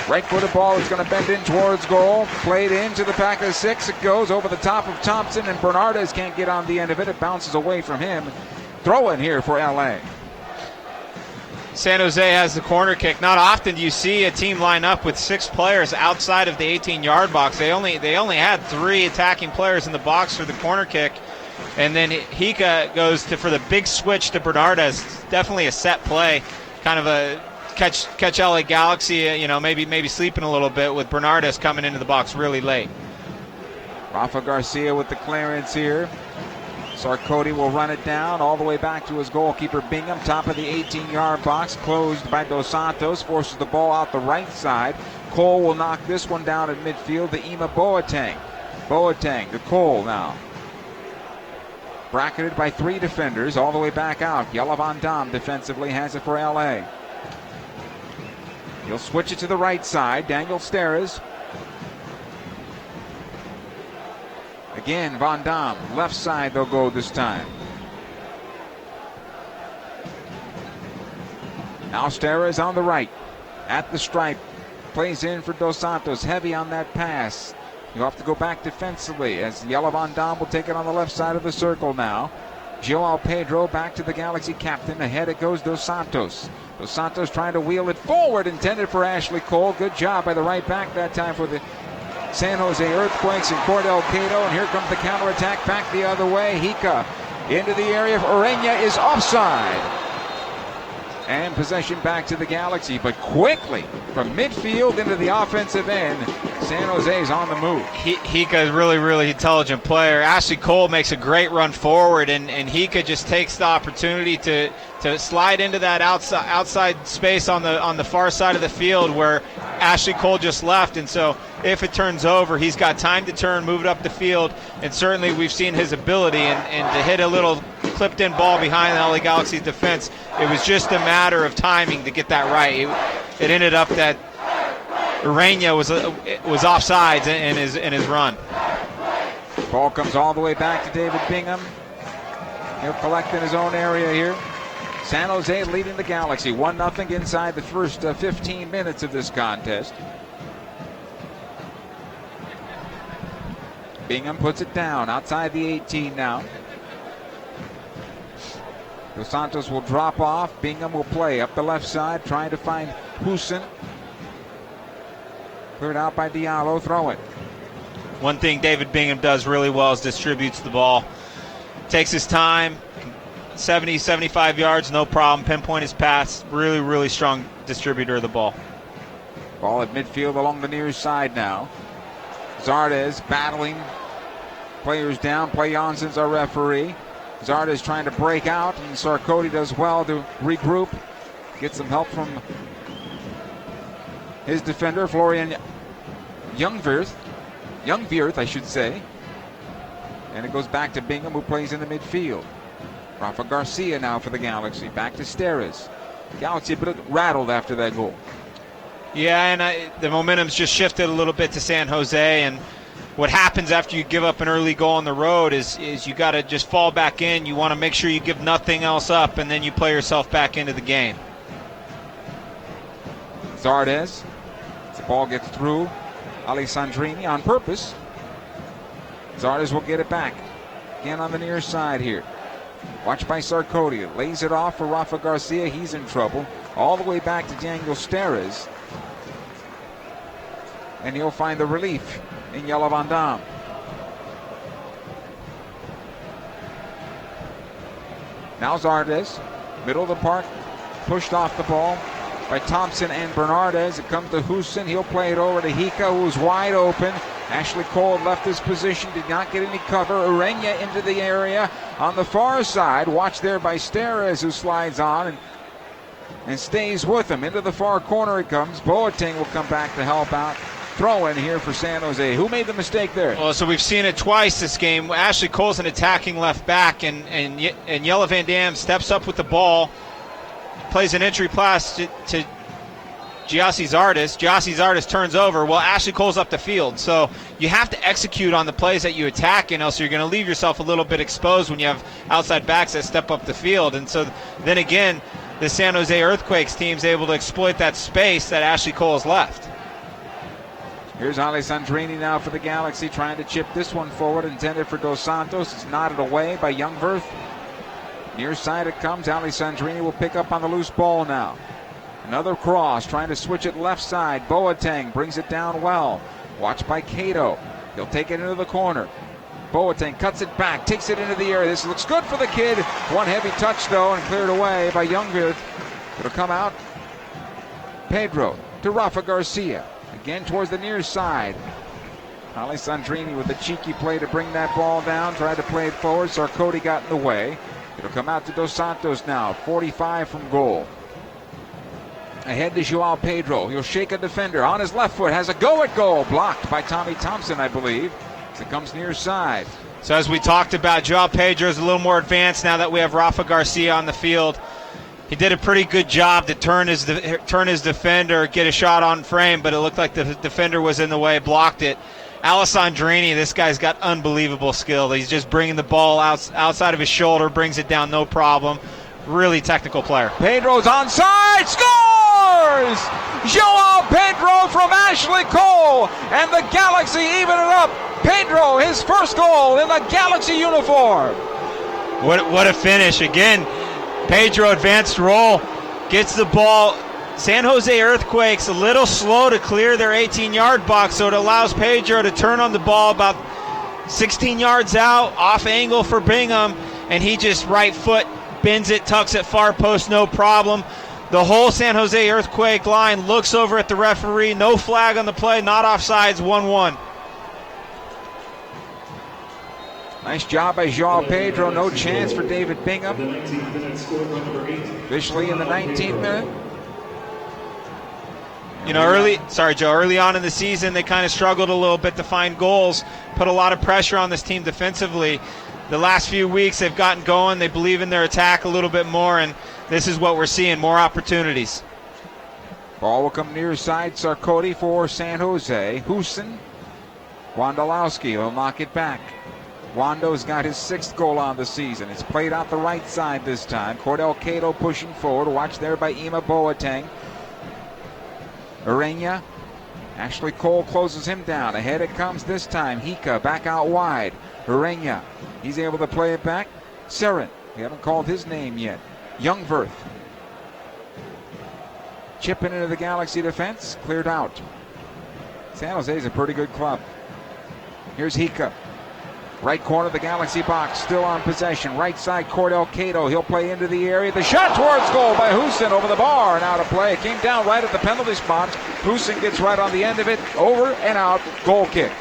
[SPEAKER 3] Right-footed ball is going to bend in towards goal. Played into the back of the 6. It goes over the top of Thompson, and Bernardez can't get on the end of it. It bounces away from him. Throw in here for LA.
[SPEAKER 8] San Jose has the corner kick. Not often do you see a team line up with 6 players outside of the 18-yard box. They only had 3 attacking players in the box for the corner kick, and then Hika goes for the big switch to Bernardez. Definitely a set play, kind of a catch LA Galaxy. Maybe sleeping a little bit with Bernardez coming into the box really late.
[SPEAKER 3] Rafa Garcia with the clearance here. Sarkoti will run it down all the way back to his goalkeeper Bingham, top of the 18-yard box, closed by Dos Santos, forces the ball out the right side. Cole will knock this one down at midfield to Ima Boateng. Boateng to Cole now. Bracketed by 3 defenders all the way back out. Jelle Van Dam defensively has it for LA. He'll switch it to the right side. Daniel Steres. Again, Van Dam, left side they'll go this time. Now Steres on the right, at the stripe, plays in for Dos Santos, heavy on that pass. You have to go back defensively as Jelle Van Dam will take it on the left side of the circle now. Joao Pedro back to the Galaxy captain. Ahead it goes Dos Santos. Dos Santos trying to wheel it forward, intended for Ashley Cole. Good job by the right back that time for the San Jose Earthquakes and Cordell Cato. And here comes the counterattack back the other way. Hika into the area. Ureña is offside. And possession back to the Galaxy, but quickly from midfield into the offensive end. San Jose's on the move.
[SPEAKER 8] Hika is really, really intelligent player. Ashley Cole makes a great run forward, and Hika just takes the opportunity to slide into that outside space on the far side of the field where Ashley Cole just left. And so if it turns over, he's got time to turn, move it up the field, and certainly we've seen his ability and to hit a little clipped-in ball behind the LA Galaxy's defense. It was just a matter of timing to get that right. It ended up that Ureña was offsides in his run.
[SPEAKER 3] Ball comes all the way back to David Bingham. He'll collect in his own area here. San Jose leading the Galaxy 1-0 inside the first 15 minutes of this contest. Bingham puts it down outside the 18 now. Dos Santos will drop off. Bingham will play up the left side, trying to find Huson. Cleared out by Diallo. Throw it.
[SPEAKER 8] One thing David Bingham does really well is distributes the ball. Takes his time. 70, 75 yards, no problem. Pinpoint his pass. Really, really strong distributor of the ball.
[SPEAKER 3] Ball at midfield along the near side now. Zardes battling. Players down. Play Jansen's our referee. Zardes trying to break out, and Sarkodie does well to regroup. Get some help from his defender, Florian Youngvirth, I should say. And it goes back to Bingham, who plays in the midfield. Rafa Garcia now for the Galaxy. Back to Steres. Galaxy a bit rattled after that goal.
[SPEAKER 8] Yeah, and the momentum's just shifted a little bit to San Jose, and what happens after you give up an early goal on the road is you got to just fall back in. You want to make sure you give nothing else up, and then you play yourself back into the game.
[SPEAKER 3] Zardes. The ball gets through. Alessandrini on purpose. Zardes will get it back. Again on the near side here. Watched by Sarkodie. Lays it off for Rafa Garcia. He's in trouble. All the way back to Daniel Steres. And he'll find the relief in Jelle Van Dam. Now Zardes, middle of the park, pushed off the ball by Thompson and Bernardes. It comes to Huson. He'll play it over to Hika, who's wide open. Ashley Cole left his position, did not get any cover. Ureña into the area on the far side. Watched there by Steres, who slides on and stays with him. Into the far corner it comes. Boateng will come back to help out. Throw in here for San Jose. Who made the mistake there?
[SPEAKER 8] Well, so we've seen it twice this game. Ashley Cole's an attacking left back, and Jelle Van Dam steps up with the ball, plays an entry pass to Gyasi Zardes. Gyasi Zardes turns over. Well, Ashley Cole's up the field. So you have to execute on the plays that you attack, and else you're going to leave yourself a little bit exposed when you have outside backs that step up the field. And so then again, the San Jose Earthquakes team's able to exploit that space that Ashley Cole has left.
[SPEAKER 3] Here's Alessandrini now for the Galaxy, trying to chip this one forward, intended for Dos Santos. It's nodded away by Youngvirth. Near side it comes. Alessandrini will pick up on the loose ball now. Another cross, trying to switch it left side. Boateng brings it down well. Watched by Cato. He'll take it into the corner. Boateng cuts it back, takes it into the area. This looks good for the kid. One heavy touch, though, and cleared away by Youngvirth. It'll come out. Pedro to Rafa Garcia. Again towards the near side. Alessandrini with a cheeky play to bring that ball down. Tried to play it forward. Sarkodie got in the way. It'll come out to Dos Santos now. 45 from goal. Ahead to Joao Pedro. He'll shake a defender on his left foot. Has a go at goal. Blocked by Tommy Thompson, I believe. As it comes near side.
[SPEAKER 8] So as we talked about, Joao Pedro is a little more advanced now that we have Rafa Garcia on the field. He did a pretty good job to turn his defender, get a shot on frame, but it looked like the defender was in the way, blocked it. Alessandrini, this guy's got unbelievable skill. He's just bringing the ball outside of his shoulder, brings it down no problem. really technical player.
[SPEAKER 3] Pedro's onside, scores! Joao Pedro from Ashley Cole, and the Galaxy even it up. Pedro, his first goal in the Galaxy uniform.
[SPEAKER 8] What a finish. Again, Pedro advanced roll, gets the ball. San Jose Earthquakes a little slow to clear their 18-yard box, so it allows Pedro to turn on the ball about 16 yards out, off angle for Bingham, and he just right foot bends it, tucks it far post, no problem. The whole San Jose Earthquake line looks over at the referee, no flag on the play, not offsides, 1-1.
[SPEAKER 3] Nice job by Joao Pedro, no chance for David Bingham. Officially in the 19th minute.
[SPEAKER 8] You know, early on in the season, they kind of struggled a little bit to find goals, put a lot of pressure on this team defensively. The last few weeks, they've gotten going. They believe in their attack a little bit more, and this is what we're seeing, more opportunities.
[SPEAKER 3] Ball will come near side, Sarkoty for San Jose. Houston, Wondolowski will knock it back. Wando's got his 6th goal on the season. It's played out the right side this time. Cordell Cato pushing forward. Watched there by Ima Boateng. Urena. Ashley Cole closes him down. Ahead it comes this time. Hika back out wide. Urena. He's able to play it back. Seren. We haven't called his name yet. Youngverth. Chipping into the Galaxy defense. Cleared out. San Jose's a pretty good club. Here's Hika. Right corner of the Galaxy box, still on possession. Right side, Cordell Cato. He'll play into the area. The shot towards goal by Houston over the bar and out of play. It came down right at the penalty spot. Houston gets right on the end of it. Over and out. Goal kick.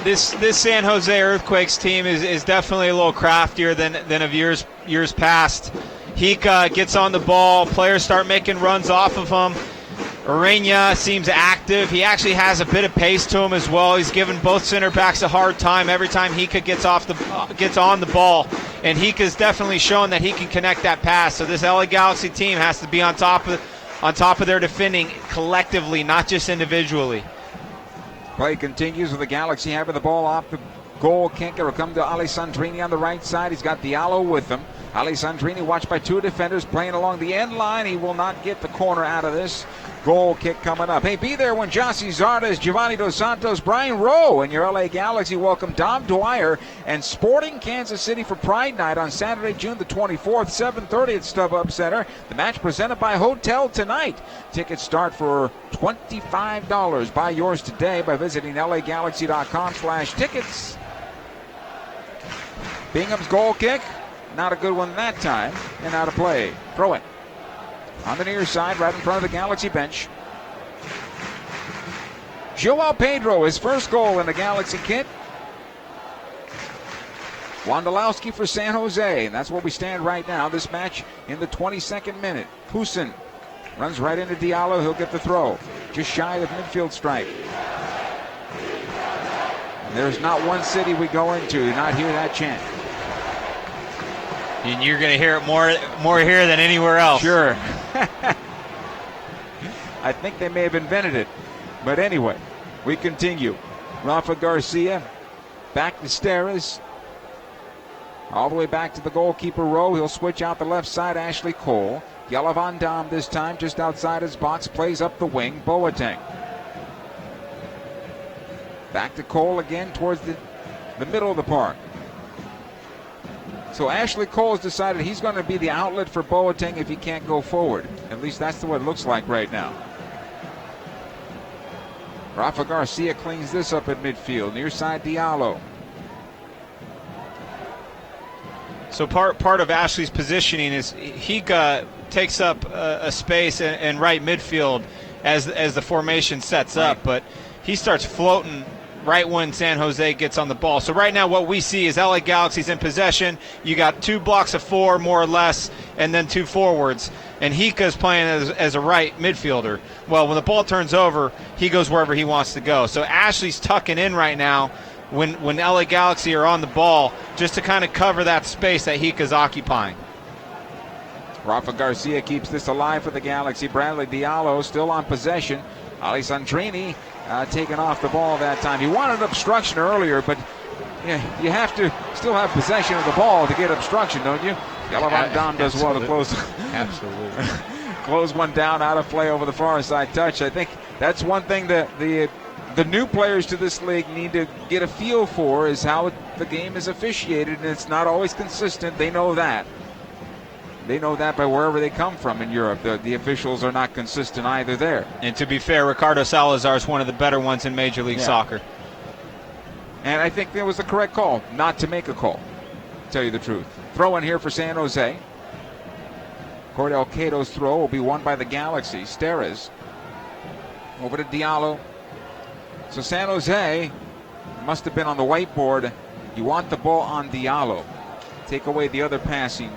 [SPEAKER 8] This San Jose Earthquakes team is definitely a little craftier than of years past. Hika gets on the ball. Players start making runs off of him. Urena seems active. He actually has a bit of pace to him as well. He's given both center backs a hard time every time Hika gets on the ball, and Hika's definitely shown that he can connect that pass. So this LA Galaxy team has to be on top of their defending collectively, not just individually.
[SPEAKER 3] Play continues with the Galaxy having the ball off the goal kick. It'll come to Alessandrini on the right side. He's got Diallo with him. Alessandrini watched by 2 defenders playing along the end line. He will not get the corner out of this. Goal kick coming up. Hey, be there when Jossie Zardes, Giovanni Dos Santos, Brian Rowe, and your LA Galaxy welcome Dom Dwyer and Sporting Kansas City for Pride Night on Saturday, June the 24th, 7:30 at StubHub Center. The match presented by Hotel Tonight. Tickets start for $25. Buy yours today by visiting LAGalaxy.com/tickets. Bingham's goal kick. Not a good one that time, and out of play. Throw it. On the near side, right in front of the Galaxy bench. Joao Pedro, his first goal in the Galaxy kit. Wondolowski for San Jose, and that's where we stand right now. This match in the 22nd minute. Houston runs right into Diallo. He'll get the throw. Just shy of midfield stripe. And there's not one city we go into to not hear that chant.
[SPEAKER 8] And you're going to hear it more here than anywhere else.
[SPEAKER 3] Sure. I think they may have invented it. But anyway, we continue. Rafa Garcia back to Steres. All the way back to the goalkeeper row. He'll switch out the left side. Ashley Cole. Jelle Van Dam this time just outside his box. Plays up the wing. Boateng. Back to Cole again towards the middle of the park. So Ashley Cole has decided he's going to be the outlet for Boateng if he can't go forward. At least that's what it looks like right now. Rafa Garcia cleans this up at midfield. Near side Diallo.
[SPEAKER 8] So part of Ashley's positioning is Hika takes up a space in right midfield as the formation sets up, but he starts floating right when San Jose gets on the ball. So right now what we see is LA Galaxy's in possession. You got 2 blocks of 4 more or less, and then 2 forwards. And Hika's playing as a right midfielder. Well, when the ball turns over, he goes wherever he wants to go. So Ashley's tucking in right now when LA Galaxy are on the ball just to kind of cover that space that Hika's occupying.
[SPEAKER 3] Rafa Garcia keeps this alive for the Galaxy. Bradley Diallo still on possession. Alessandrini taken off the ball that time. He wanted obstruction earlier, but you have to still have possession of the ball to get obstruction, don't you? Yellow Van Dam does well to close.
[SPEAKER 8] Absolutely.
[SPEAKER 3] Close one down, out of play over the far side touch. I think that's one thing that the new players to this league need to get a feel for, is how the game is officiated, and it's not always consistent. They know that. They know that by wherever they come from in Europe. The officials are not consistent either there.
[SPEAKER 8] And to be fair, Ricardo Salazar is one of the better ones in Major League Soccer.
[SPEAKER 3] And I think that was the correct call, not to make a call, to tell you the truth. Throw in here for San Jose. Cordell Cato's throw will be won by the Galaxy. Steres over to Diallo. So San Jose must have been on the whiteboard. You want the ball on Diallo. Take away the other passing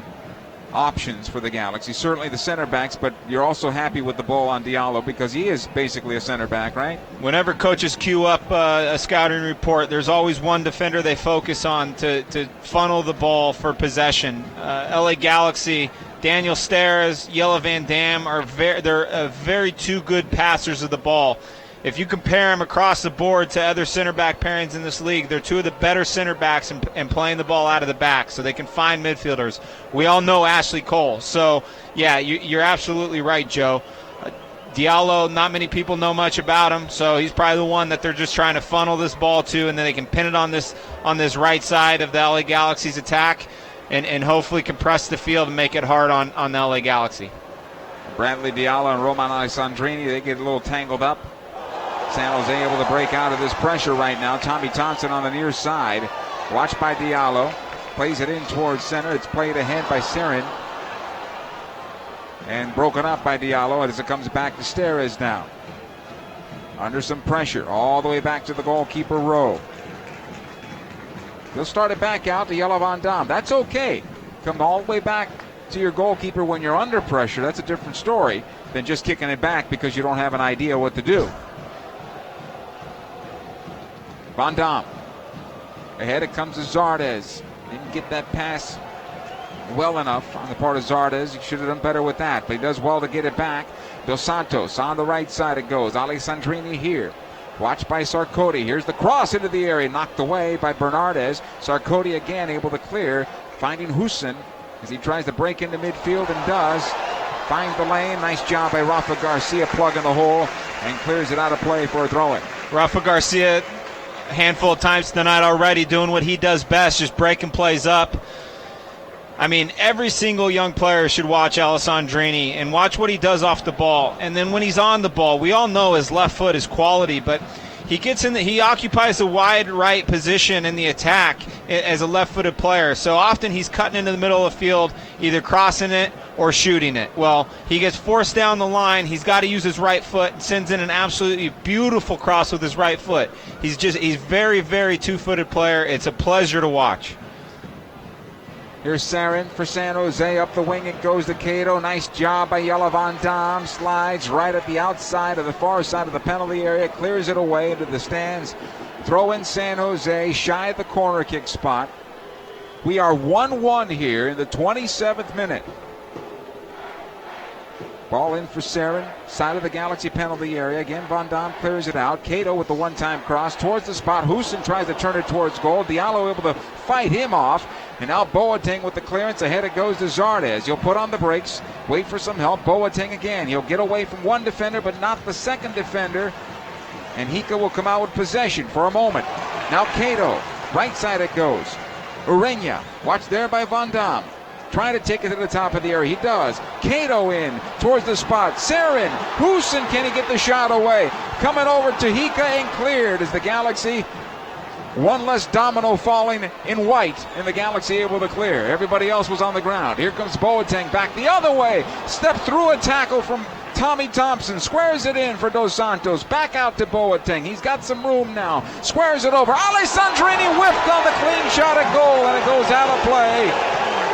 [SPEAKER 3] options for the Galaxy. Certainly the center backs, but you're also happy with the ball on Diallo because he is basically a center back, right?
[SPEAKER 8] Whenever coaches queue up a scouting report, there's always one defender they focus on to funnel the ball for possession. LA Galaxy, Daniel Steres, Yella Van Dam are very two good passers of the ball. If you compare them across the board to other center back pairings in this league, they're two of the better center backs in playing the ball out of the back, so they can find midfielders. We all know Ashley Cole. So, yeah, you're absolutely right, Joe. Diallo, not many people know much about him, so he's probably the one that they're just trying to funnel this ball to, and then they can pin it on this right side of the LA Galaxy's attack and hopefully compress the field and make it hard on the LA Galaxy.
[SPEAKER 3] Bradley Diallo and Roman Alessandrini, they get a little tangled up. San Jose able to break out of this pressure right now. Tommy Thompson on the near side. Watched by Diallo. Plays it in towards center. It's played ahead by Serin. And broken up by Diallo as it comes back to Steres now. Under some pressure. All the way back to the goalkeeper row. He'll start it back out to Yella Van Dam. That's okay. Come all the way back to your goalkeeper when you're under pressure. That's a different story than just kicking it back because you don't have an idea what to do. Van Dam. Ahead it comes to Zardes. Didn't get that pass well enough on the part of Zardes. He should have done better with that, but he does well to get it back. Dos Santos on the right side it goes. Alessandrini here. Watched by Sarkoti. Here's the cross into the area. Knocked away by Bernardes. Sarkoti again able to clear. Finding Hussein as he tries to break into midfield and does. Finds the lane. Nice job by Rafa Garcia plugging the hole and clears it out of play for a throw-in.
[SPEAKER 8] Rafa Garcia, a handful of times tonight already, doing what he does best, just breaking plays up. I mean, every single young player should watch Alessandrini and watch what he does off the ball. And then when he's on the ball, we all know his left foot is quality, but he occupies a wide right position in the attack as a left-footed player. So often he's cutting into the middle of the field, either crossing it or shooting it. Well, he gets forced down the line. He's got to use his right foot and sends in an absolutely beautiful cross with his right foot. He's very, very two-footed player. It's a pleasure to watch.
[SPEAKER 3] Here's Sarin for San Jose. Up the wing it goes to Cato. Nice job by Yella Van Dam. Slides right at the outside of the far side of the penalty area. Clears it away into the stands. Throw in San Jose. Shy of the corner kick spot. We are 1-1 here in the 27th minute. Ball in for Sarin. Side of the Galaxy penalty area. Again, Van Dam clears it out. Cato with the one-time cross towards the spot. Hussein tries to turn it towards goal. Diallo able to fight him off. And now Boateng with the clearance. Ahead it goes to Zardes. He'll put on the brakes. Wait for some help. Boateng again. He'll get away from one defender, but not the second defender. And Hika will come out with possession for a moment. Now Cato. Right side it goes. Urena. Watched there by Van Dam. Trying to take it to the top of the area. He does. Cato in towards the spot. Sarin. Hussein, can he get the shot away? Coming over to Hika and cleared as the Galaxy. One less domino falling in white, and the Galaxy able to clear. Everybody else was on the ground. Here comes Boateng back the other way. Step through a tackle from Tommy Thompson. Squares it in for Dos Santos. Back out to Boateng. He's got some room now. Squares it over. Alessandrini whiffed on the clean shot at goal, and it goes out of play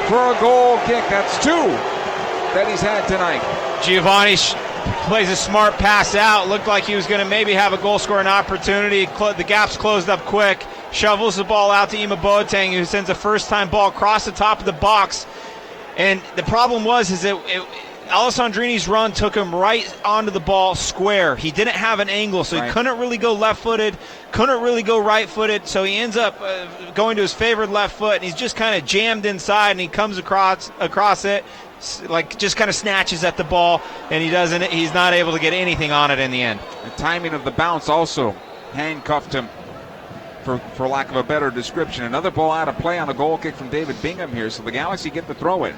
[SPEAKER 3] for a goal kick. That's two that he's had tonight.
[SPEAKER 8] Giovanni plays a smart pass out. Looked like he was going to maybe have a goal-scoring opportunity. The gap's closed up quick. Shovels the ball out to Ima Boateng, who sends a first-time ball across the top of the box. And the problem was Alessandrini's run took him right onto the ball square. He didn't have an angle, so he couldn't really go left-footed, couldn't really go right-footed, so he ends up going to his favored left foot, and he's just kind of jammed inside, and he comes across it, like just kind of snatches at the ball, and he's not able to get anything on it in the end.
[SPEAKER 3] The timing of the bounce also handcuffed him, for lack of a better description. Another ball out of play on a goal kick from David Bingham here, so the Galaxy get the throw in.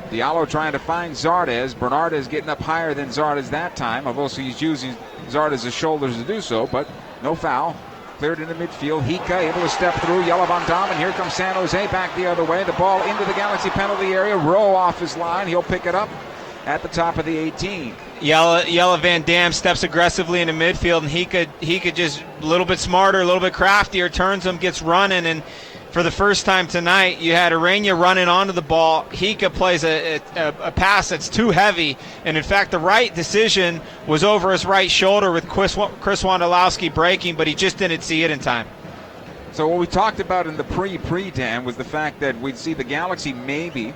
[SPEAKER 3] Diallo trying to find Zardes. Bernardes getting up higher than Zardes that time, although he's using Zardes' shoulders to do so, but no foul. Cleared into midfield. Hika able to step through. Jelle Van Damme, and here comes San Jose back the other way. The ball into the Galaxy penalty area. Rowe off his line. He'll pick it up at the top of the 18.
[SPEAKER 8] Jelle Van Damme steps aggressively into midfield, and he could just a little bit smarter, a little bit craftier, turns him, gets running, and for the first time tonight, you had Urena running onto the ball. Hika plays a pass that's too heavy, and in fact, the right decision was over his right shoulder with Chris Wondolowski breaking, but he just didn't see it in time.
[SPEAKER 3] So what we talked about in the pre-Dan was the fact that we'd see the Galaxy maybe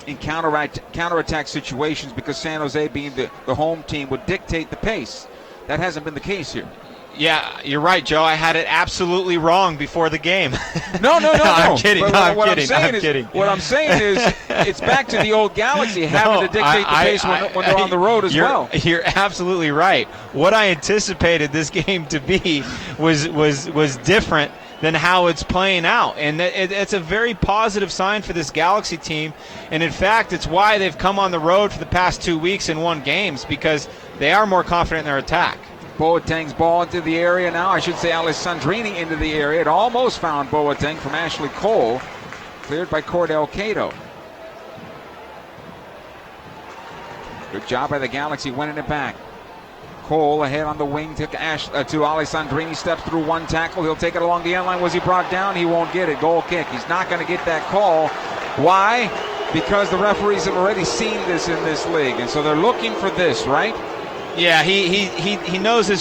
[SPEAKER 3] in counterattack situations because San Jose, being the home team, would dictate the pace. That hasn't been the case here.
[SPEAKER 8] Yeah, you're right, Joe. I had it absolutely wrong before the game.
[SPEAKER 3] No.
[SPEAKER 8] I'm kidding.
[SPEAKER 3] I'm kidding. What I'm saying is it's back to the old Galaxy having to dictate the pace when they're on the road as well.
[SPEAKER 8] You're absolutely right. What I anticipated this game to be was different than how it's playing out. And it's a very positive sign for this Galaxy team. And in fact, it's why they've come on the road for the past 2 weeks and won games, because they are more confident in their attack.
[SPEAKER 3] Boateng's ball into the area now. I should say Alessandrini into the area. It almost found Boateng from Ashley Cole. Cleared by Cordell Cato. Good job by the Galaxy winning it back. Cole ahead on the wing to Alessandrini. Steps through one tackle. He'll take it along the end line. Was he brought down? He won't get it. Goal kick. He's not going to get that call. Why? Because the referees have already seen this in this league, and so they're looking for this, right?
[SPEAKER 8] Yeah, he knows his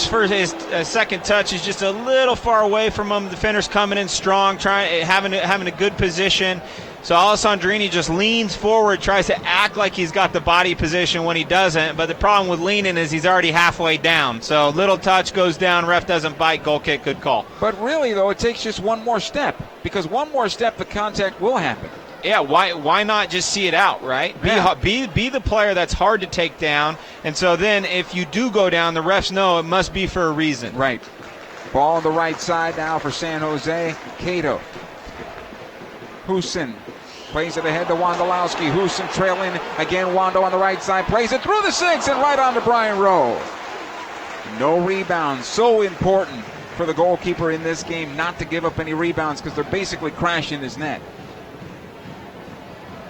[SPEAKER 8] second touch is just a little far away from him. The defender's coming in strong, having a good position. So Alessandrini just leans forward, tries to act like he's got the body position when he doesn't. But the problem with leaning is he's already halfway down. So little touch goes down, ref doesn't bite, goal kick, good call.
[SPEAKER 3] But really, though, it takes just one more step, because one more step, the contact will happen.
[SPEAKER 8] Yeah, why not just see it out, right?
[SPEAKER 3] Yeah.
[SPEAKER 8] Be the player that's hard to take down, and so then if you do go down, the refs know it must be for a reason.
[SPEAKER 3] Right. Ball on the right side now for San Jose. Cato. Husin plays it ahead to Wondolowski. Husin trailing again. Wondo on the right side. Plays it through the six and right on to Brian Rowe. No rebounds. So important for the goalkeeper in this game not to give up any rebounds, because they're basically crashing his net.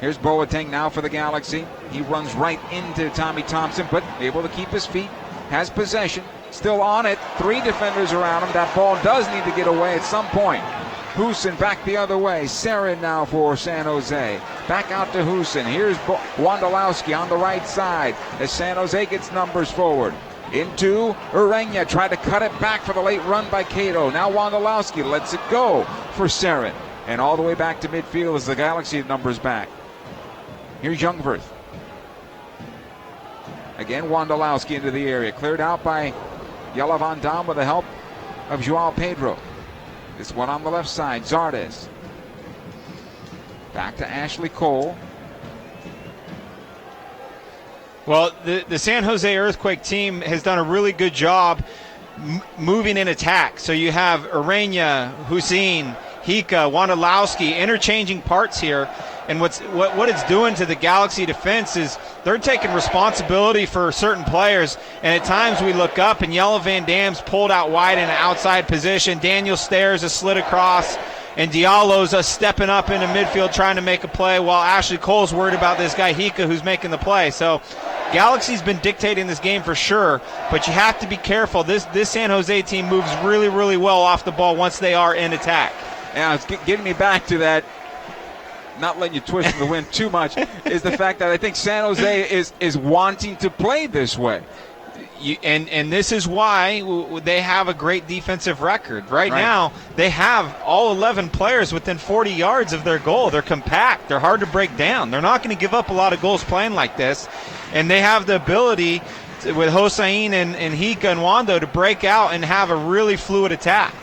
[SPEAKER 3] Here's Boateng now for the Galaxy. He runs right into Tommy Thompson, but able to keep his feet. Has possession. Still on it. 3 defenders around him. That ball does need to get away at some point. Husin back the other way. Sarin now for San Jose. Back out to Husin. Here's Wondolowski on the right side as San Jose gets numbers forward. Into Urena. Tried to cut it back for the late run by Cato. Now Wondolowski lets it go for Sarin. And all the way back to midfield as the Galaxy numbers back. Here's Youngworth. Again, Wondolowski into the area. Cleared out by Jelle Van Damme with the help of Joao Pedro. This one on the left side, Zardes. Back to Ashley Cole.
[SPEAKER 8] Well, the San Jose Earthquake team has done a really good job moving in attack. So you have Urena, Husin, Hika, Wondolowski interchanging parts here. And what it's doing to the Galaxy defense is they're taking responsibility for certain players. And at times we look up and Jelle Van Damme's pulled out wide in an outside position. Daniel Stairs has slid across. And Diallo's stepping up into midfield trying to make a play while Ashley Cole's worried about this guy Hika who's making the play. So Galaxy's been dictating this game for sure, but you have to be careful. This San Jose team moves really, really well off the ball once they are in attack.
[SPEAKER 3] Yeah, it's getting me back to that, not letting you twist in the wind too much, is the fact that I think San Jose is wanting to play this way.
[SPEAKER 8] And this is why they have a great defensive record. Right now, they have all 11 players within 40 yards of their goal. They're compact. They're hard to break down. They're not going to give up a lot of goals playing like this. And they have the ability with Hossein and Hika and Wando to break out and have a really fluid attack.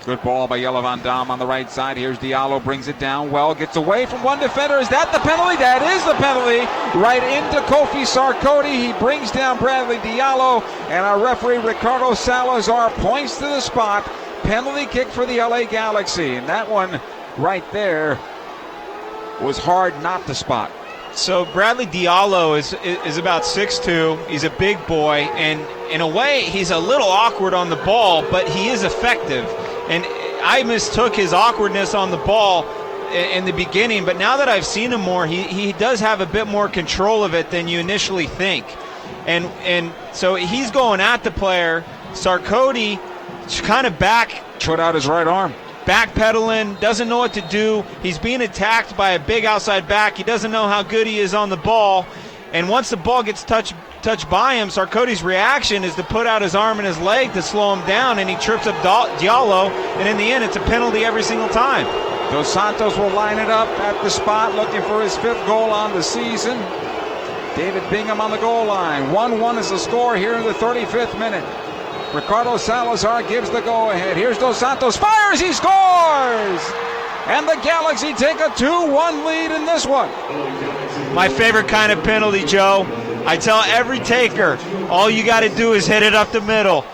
[SPEAKER 3] Good ball by Jelle Van Dam on the right side. Here's Diallo, brings it down well, gets away from one defender. Is that the penalty? That is the penalty. Right into Kofi Sarkodie. He brings down Bradley Diallo, and our referee, Ricardo Salazar, points to the spot. Penalty kick for the LA Galaxy, and that one right there was hard not to spot.
[SPEAKER 8] So Bradley Diallo is about 6'2". He's a big boy, and in a way, he's a little awkward on the ball, but he is effective. And I mistook his awkwardness on the ball in the beginning, but now that I've seen him more, he does have a bit more control of it than you initially think. And so he's going at the player. Sarkodie kind of
[SPEAKER 3] put out his right arm.
[SPEAKER 8] Backpedaling, doesn't know what to do. He's being attacked by a big outside back. He doesn't know how good he is on the ball. And once the ball gets touched by him, Sarkodie's reaction is to put out his arm and his leg to slow him down, and he trips up Diallo, and in the end, it's a penalty every single time.
[SPEAKER 3] Dos Santos will line it up at the spot, looking for his 5th goal on the season. David Bingham on the goal line. 1-1 is the score here in the 35th minute. Ricardo Salazar gives the go-ahead. Here's Dos Santos, fires, he scores! And the Galaxy take a 2-1 lead in this one.
[SPEAKER 8] My favorite kind of penalty, Joe. I tell every taker, all you got to do is hit it up the middle.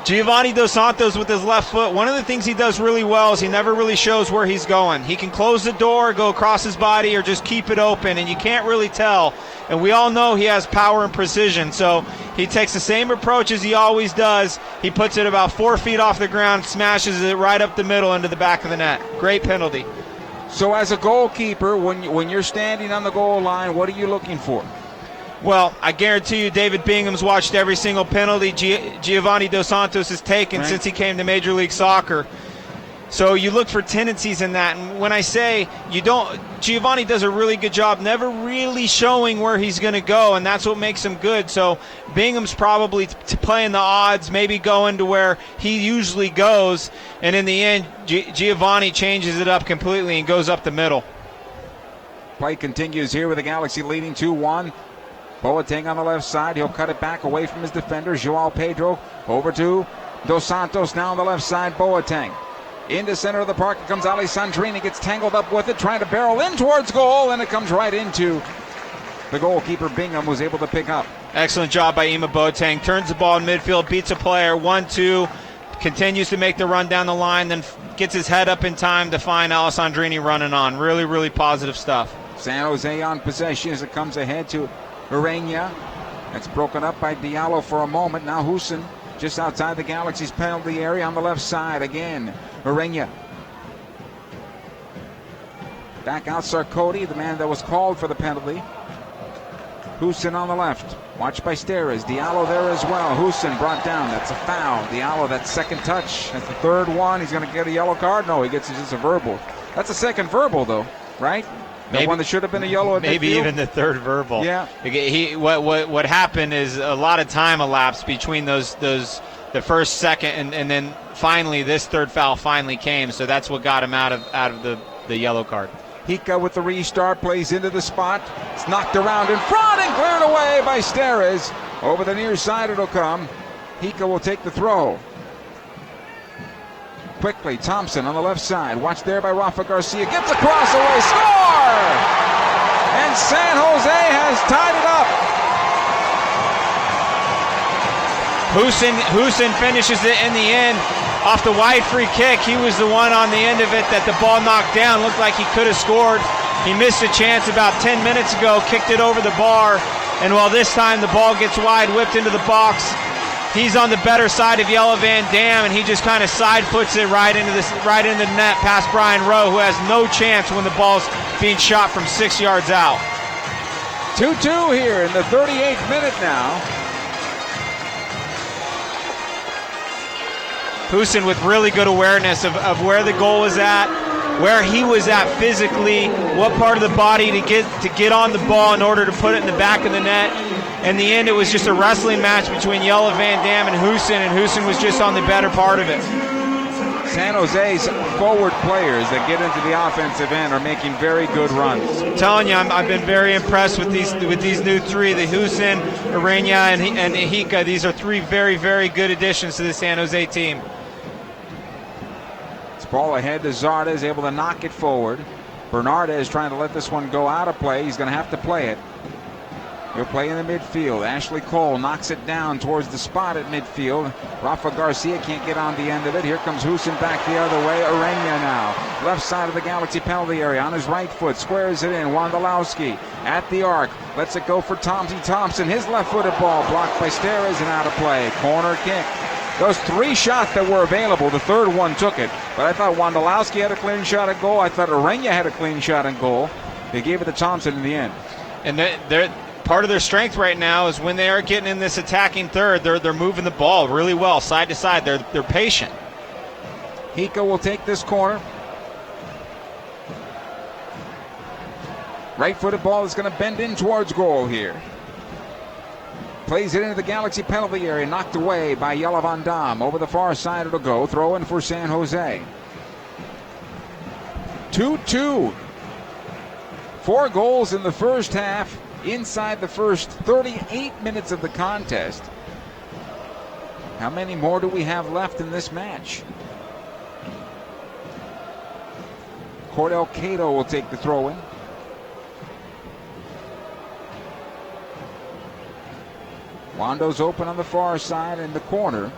[SPEAKER 8] Giovanni Dos Santos with his left foot, one of the things he does really well is he never really shows where he's going. He can close the door, go across his body, or just keep it open, and you can't really tell. And we all know he has power and precision, so he takes the same approach as he always does. He puts it about 4 feet off the ground, smashes it right up the middle into the back of the net. Great penalty.
[SPEAKER 3] So as a goalkeeper, when you're standing on the goal line, what are you looking for?
[SPEAKER 8] Well, I guarantee you David Bingham's watched every single penalty Giovanni Dos Santos has taken since he came to Major League Soccer. So you look for tendencies in that. And when I say Giovanni does a really good job never really showing where he's going to go, and that's what makes him good. So Bingham's probably playing the odds, maybe going to where he usually goes, and in the end, Giovanni changes it up completely and goes up the middle.
[SPEAKER 3] Play continues here with the Galaxy leading 2-1. Boateng on the left side. He'll cut it back away from his defender. Joao Pedro over to Dos Santos now on the left side. Boateng into center of the park. It comes Alessandrini. Gets tangled up with it, trying to barrel in towards goal, and it comes right into the goalkeeper. Bingham was able to pick up.
[SPEAKER 8] Excellent job by Ima Boateng. Turns the ball in midfield, beats a player. 1-2. Continues to make the run down the line, then gets his head up in time to find Alessandrini running on. Really, really positive stuff.
[SPEAKER 3] San Jose on possession as it comes ahead to Ureña. That's broken up by Diallo for a moment. Now Husin just outside the Galaxy's penalty area on the left side again. Ureña. Back out Sarkodie, the man that was called for the penalty. Husin on the left. Watched by Steres. Diallo there as well. Husin brought down. That's a foul. Diallo, that's second touch. That's the third one. He's going to get a yellow card. No, he gets just a verbal. That's a second verbal, though, right? The one that should have been a yellow at
[SPEAKER 8] maybe
[SPEAKER 3] midfield?
[SPEAKER 8] Even the third verbal.
[SPEAKER 3] Yeah.
[SPEAKER 8] What happened is a lot of time elapsed between the first, second, and then finally this third foul finally came. So that's what got him out of the yellow card.
[SPEAKER 3] Hika with the restart, plays into the spot. It's knocked around in front and cleared away by Steres. Over the near side it'll come. Hika will take the throw. Quickly, Thompson on the left side. Watched there by Rafa Garcia. Gets a cross away. Score! And San Jose has tied it up.
[SPEAKER 8] Husin finishes it in the end off the wide free kick. He was the one on the end of it that the ball knocked down. Looked like he could have scored. He missed a chance about 10 minutes ago, kicked it over the bar, and while this time the ball gets wide, whipped into the box, he's on the better side of Jelle Van Dam, and he just kind of side puts it right into the net past Brian Rowe, who has no chance when the ball's being shot from 6 yards out.
[SPEAKER 3] 2-2 here in the 38th minute now.
[SPEAKER 8] Husin with really good awareness of where the goal was at, where he was at physically, what part of the body to get on the ball in order to put it in the back of the net. In the end, it was just a wrestling match between Yella Van Dam and Houston was just on the better part of it.
[SPEAKER 3] San Jose's forward players that get into the offensive end are making very good runs.
[SPEAKER 8] I'm telling you, I've been very impressed with these new three, the Houston, Arena, and Hika. These are three very, very good additions to the San Jose team.
[SPEAKER 3] It's ball ahead to Zardes, able to knock it forward. Bernardez trying to let this one go out of play. He's going to have to play it. He'll play in the midfield. Ashley Cole knocks it down towards the spot at midfield. Rafa Garcia can't get on the end of it. Here comes Houston back the other way. Arena now. Left side of the Galaxy penalty area on his right foot. Squares it in. Wondolowski at the arc. Lets it go for Thompson. His left-footed ball blocked by Steres and out of play. Corner kick. Those three shots that were available, the third one took it. But I thought Wondolowski had a clean shot at goal. I thought Arena had a clean shot at goal. They gave it to Thompson in the end.
[SPEAKER 8] And they're part of their strength right now is when they are getting in this attacking third, they're moving the ball really well, side to side. They're patient.
[SPEAKER 3] Hika will take this corner. Right-footed ball is going to bend in towards goal here. Plays it into the Galaxy penalty area, knocked away by Yella Van Dam. Over the far side it'll go. Throw in for San Jose. 2-2. 4 goals in the first half. Inside the first 38 minutes of the contest. How many more do we have left in this match? Cordell Cato will take the throw in. Wando's open on the far side in the corner.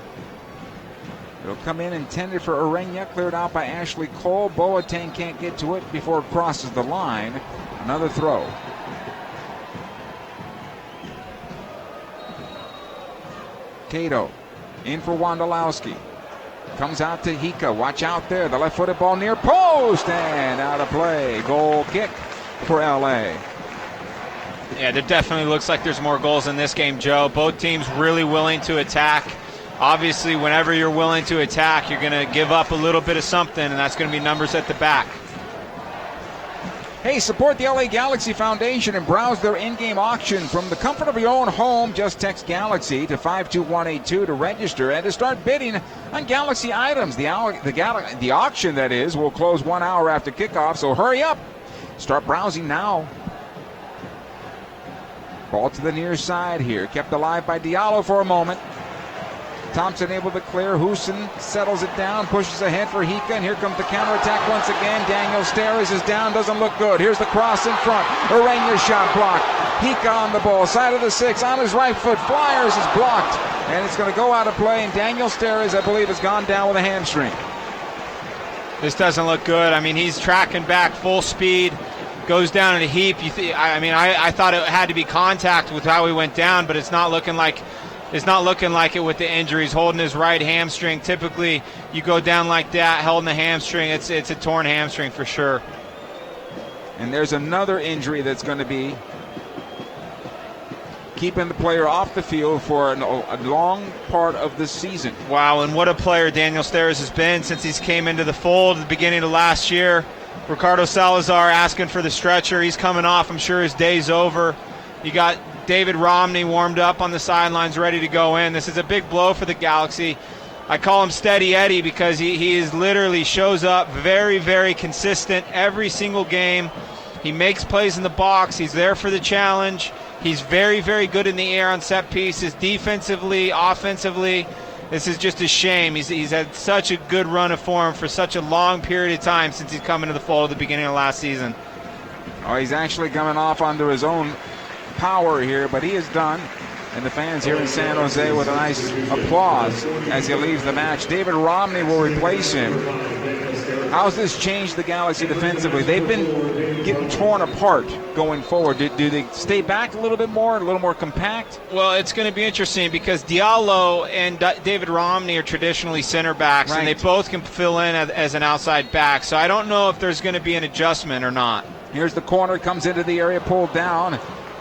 [SPEAKER 3] It'll come in intended for Arena, cleared out by Ashley Cole. Boateng can't get to it before it crosses the line. Another throw. Cato in for Wondolowski. Comes out to Hika. Watch out there. The left-footed ball near post and out of play. Goal kick for LA.
[SPEAKER 8] Yeah, there definitely looks like there's more goals in this game, Joe. Both teams really willing to attack. Obviously, whenever you're willing to attack, you're going to give up a little bit of something, and that's going to be numbers at the back.
[SPEAKER 3] Hey, support the LA Galaxy Foundation and browse their in-game auction from the comfort of your own home. Just text Galaxy to 52182 to register and to start bidding on Galaxy items. The auction, that is, will close 1 hour after kickoff, so hurry up. Start browsing now. Ball to the near side here. Kept alive by Diallo for a moment. Thompson able to clear. Houston settles it down, pushes ahead for Hika, and here comes the counterattack once again. Daniel Steres is down, doesn't look good. Here's the cross in front. Arena's shot blocked. Hika on the ball, side of the 6, on his right foot. Flyers is blocked, and it's going to go out of play, and Daniel Steres, I believe, has gone down with a hamstring.
[SPEAKER 8] This doesn't look good. I mean, he's tracking back full speed, goes down in a heap. I thought it had to be contact with how he went down, but it's not looking like it with the injuries. Holding his right hamstring. Typically, you go down like that, holding the hamstring, it's a torn hamstring for sure.
[SPEAKER 3] And there's another injury that's going to be keeping the player off the field for a long part of the season.
[SPEAKER 8] Wow, and what a player Daniel Steres has been since he's came into the fold at the beginning of last year. Ricardo Salazar asking for the stretcher. He's coming off. I'm sure his day's over. You got David Romney warmed up on the sidelines, ready to go in. This is a big blow for the Galaxy. I call him Steady Eddie because he is literally shows up very, very consistent every single game. He makes plays in the box. He's there for the challenge. He's very, very good in the air on set pieces, defensively, offensively. This is just a shame. He's had such a good run of form for such a long period of time since he's come into the fold at the beginning of last season.
[SPEAKER 3] Oh, he's actually coming off onto his own power here, but he is done. And the fans here in San Jose with a nice applause as he leaves the match. David Romney will replace him. How's this changed the Galaxy defensively? They've been getting torn apart going forward. Do they stay back a little bit more, a little more compact?
[SPEAKER 8] Well, it's going to be interesting because Diallo and David Romney are traditionally center backs, right, and they both can fill in as an outside back. So I don't know if there's going to be an adjustment or not.
[SPEAKER 3] Here's the corner, comes into the area, pulled down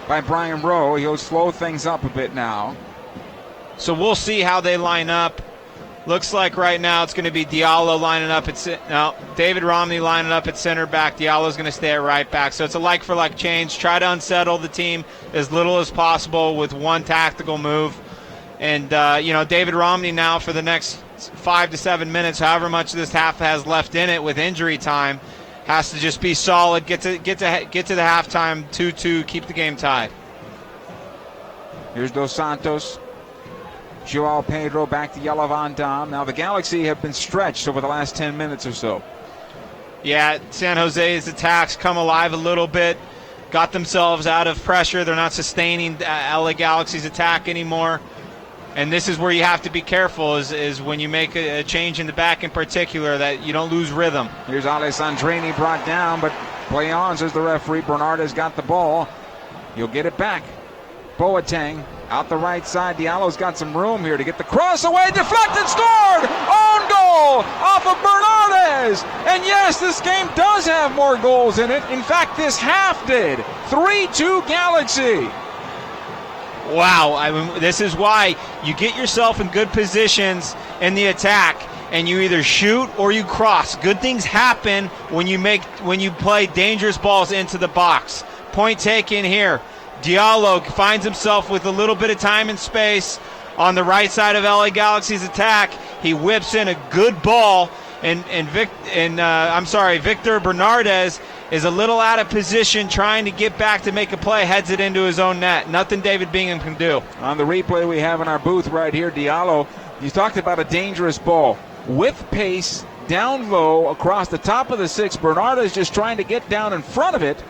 [SPEAKER 3] by Brian Rowe. He'll slow things up a bit now.
[SPEAKER 8] So we'll see how they line up. Looks like right now it's going to be Diallo lining up at David Romney lining up at center back. Diallo's going to stay at right back. So it's a like-for-like change. Try to unsettle the team as little as possible with one tactical move. And, David Romney now for the next 5 to 7 minutes, however much this half has left in it with injury time, has to just be solid, get to the halftime 2-2, keep the game tied.
[SPEAKER 3] Here's Dos Santos. Joao Pedro back to Yella Van Dam. Now the Galaxy have been stretched over the last 10 minutes or so.
[SPEAKER 8] Yeah, San Jose's attacks come alive a little bit. Got themselves out of pressure. They're not sustaining LA Galaxy's attack anymore. And this is where you have to be careful is when you make a change in the back in particular, that you don't lose rhythm.
[SPEAKER 3] Here's Alessandrini brought down, but play on, says the referee. Bernard has got the ball. He'll get it back. Boateng out the right side. Diallo's got some room here to get the cross away. Deflected, scored! Own goal off of Bernardes! And yes, this game does have more goals in it. In fact, this half did. 3-2 Galaxy.
[SPEAKER 8] Wow, this is why you get yourself in good positions in the attack, and you either shoot or you cross. Good things happen when you play dangerous balls into the box. Point taken here. Diallo finds himself with a little bit of time and space on the right side of LA Galaxy's attack. He whips in a good ball, and Victor Bernardes is a little out of position trying to get back to make a play, heads it into his own net. Nothing David Bingham can do.
[SPEAKER 3] On the replay we have in our booth right here, Diallo, you talked about a dangerous ball. With pace, down low, across the top of the six. Bernardes just trying to get down in front of it,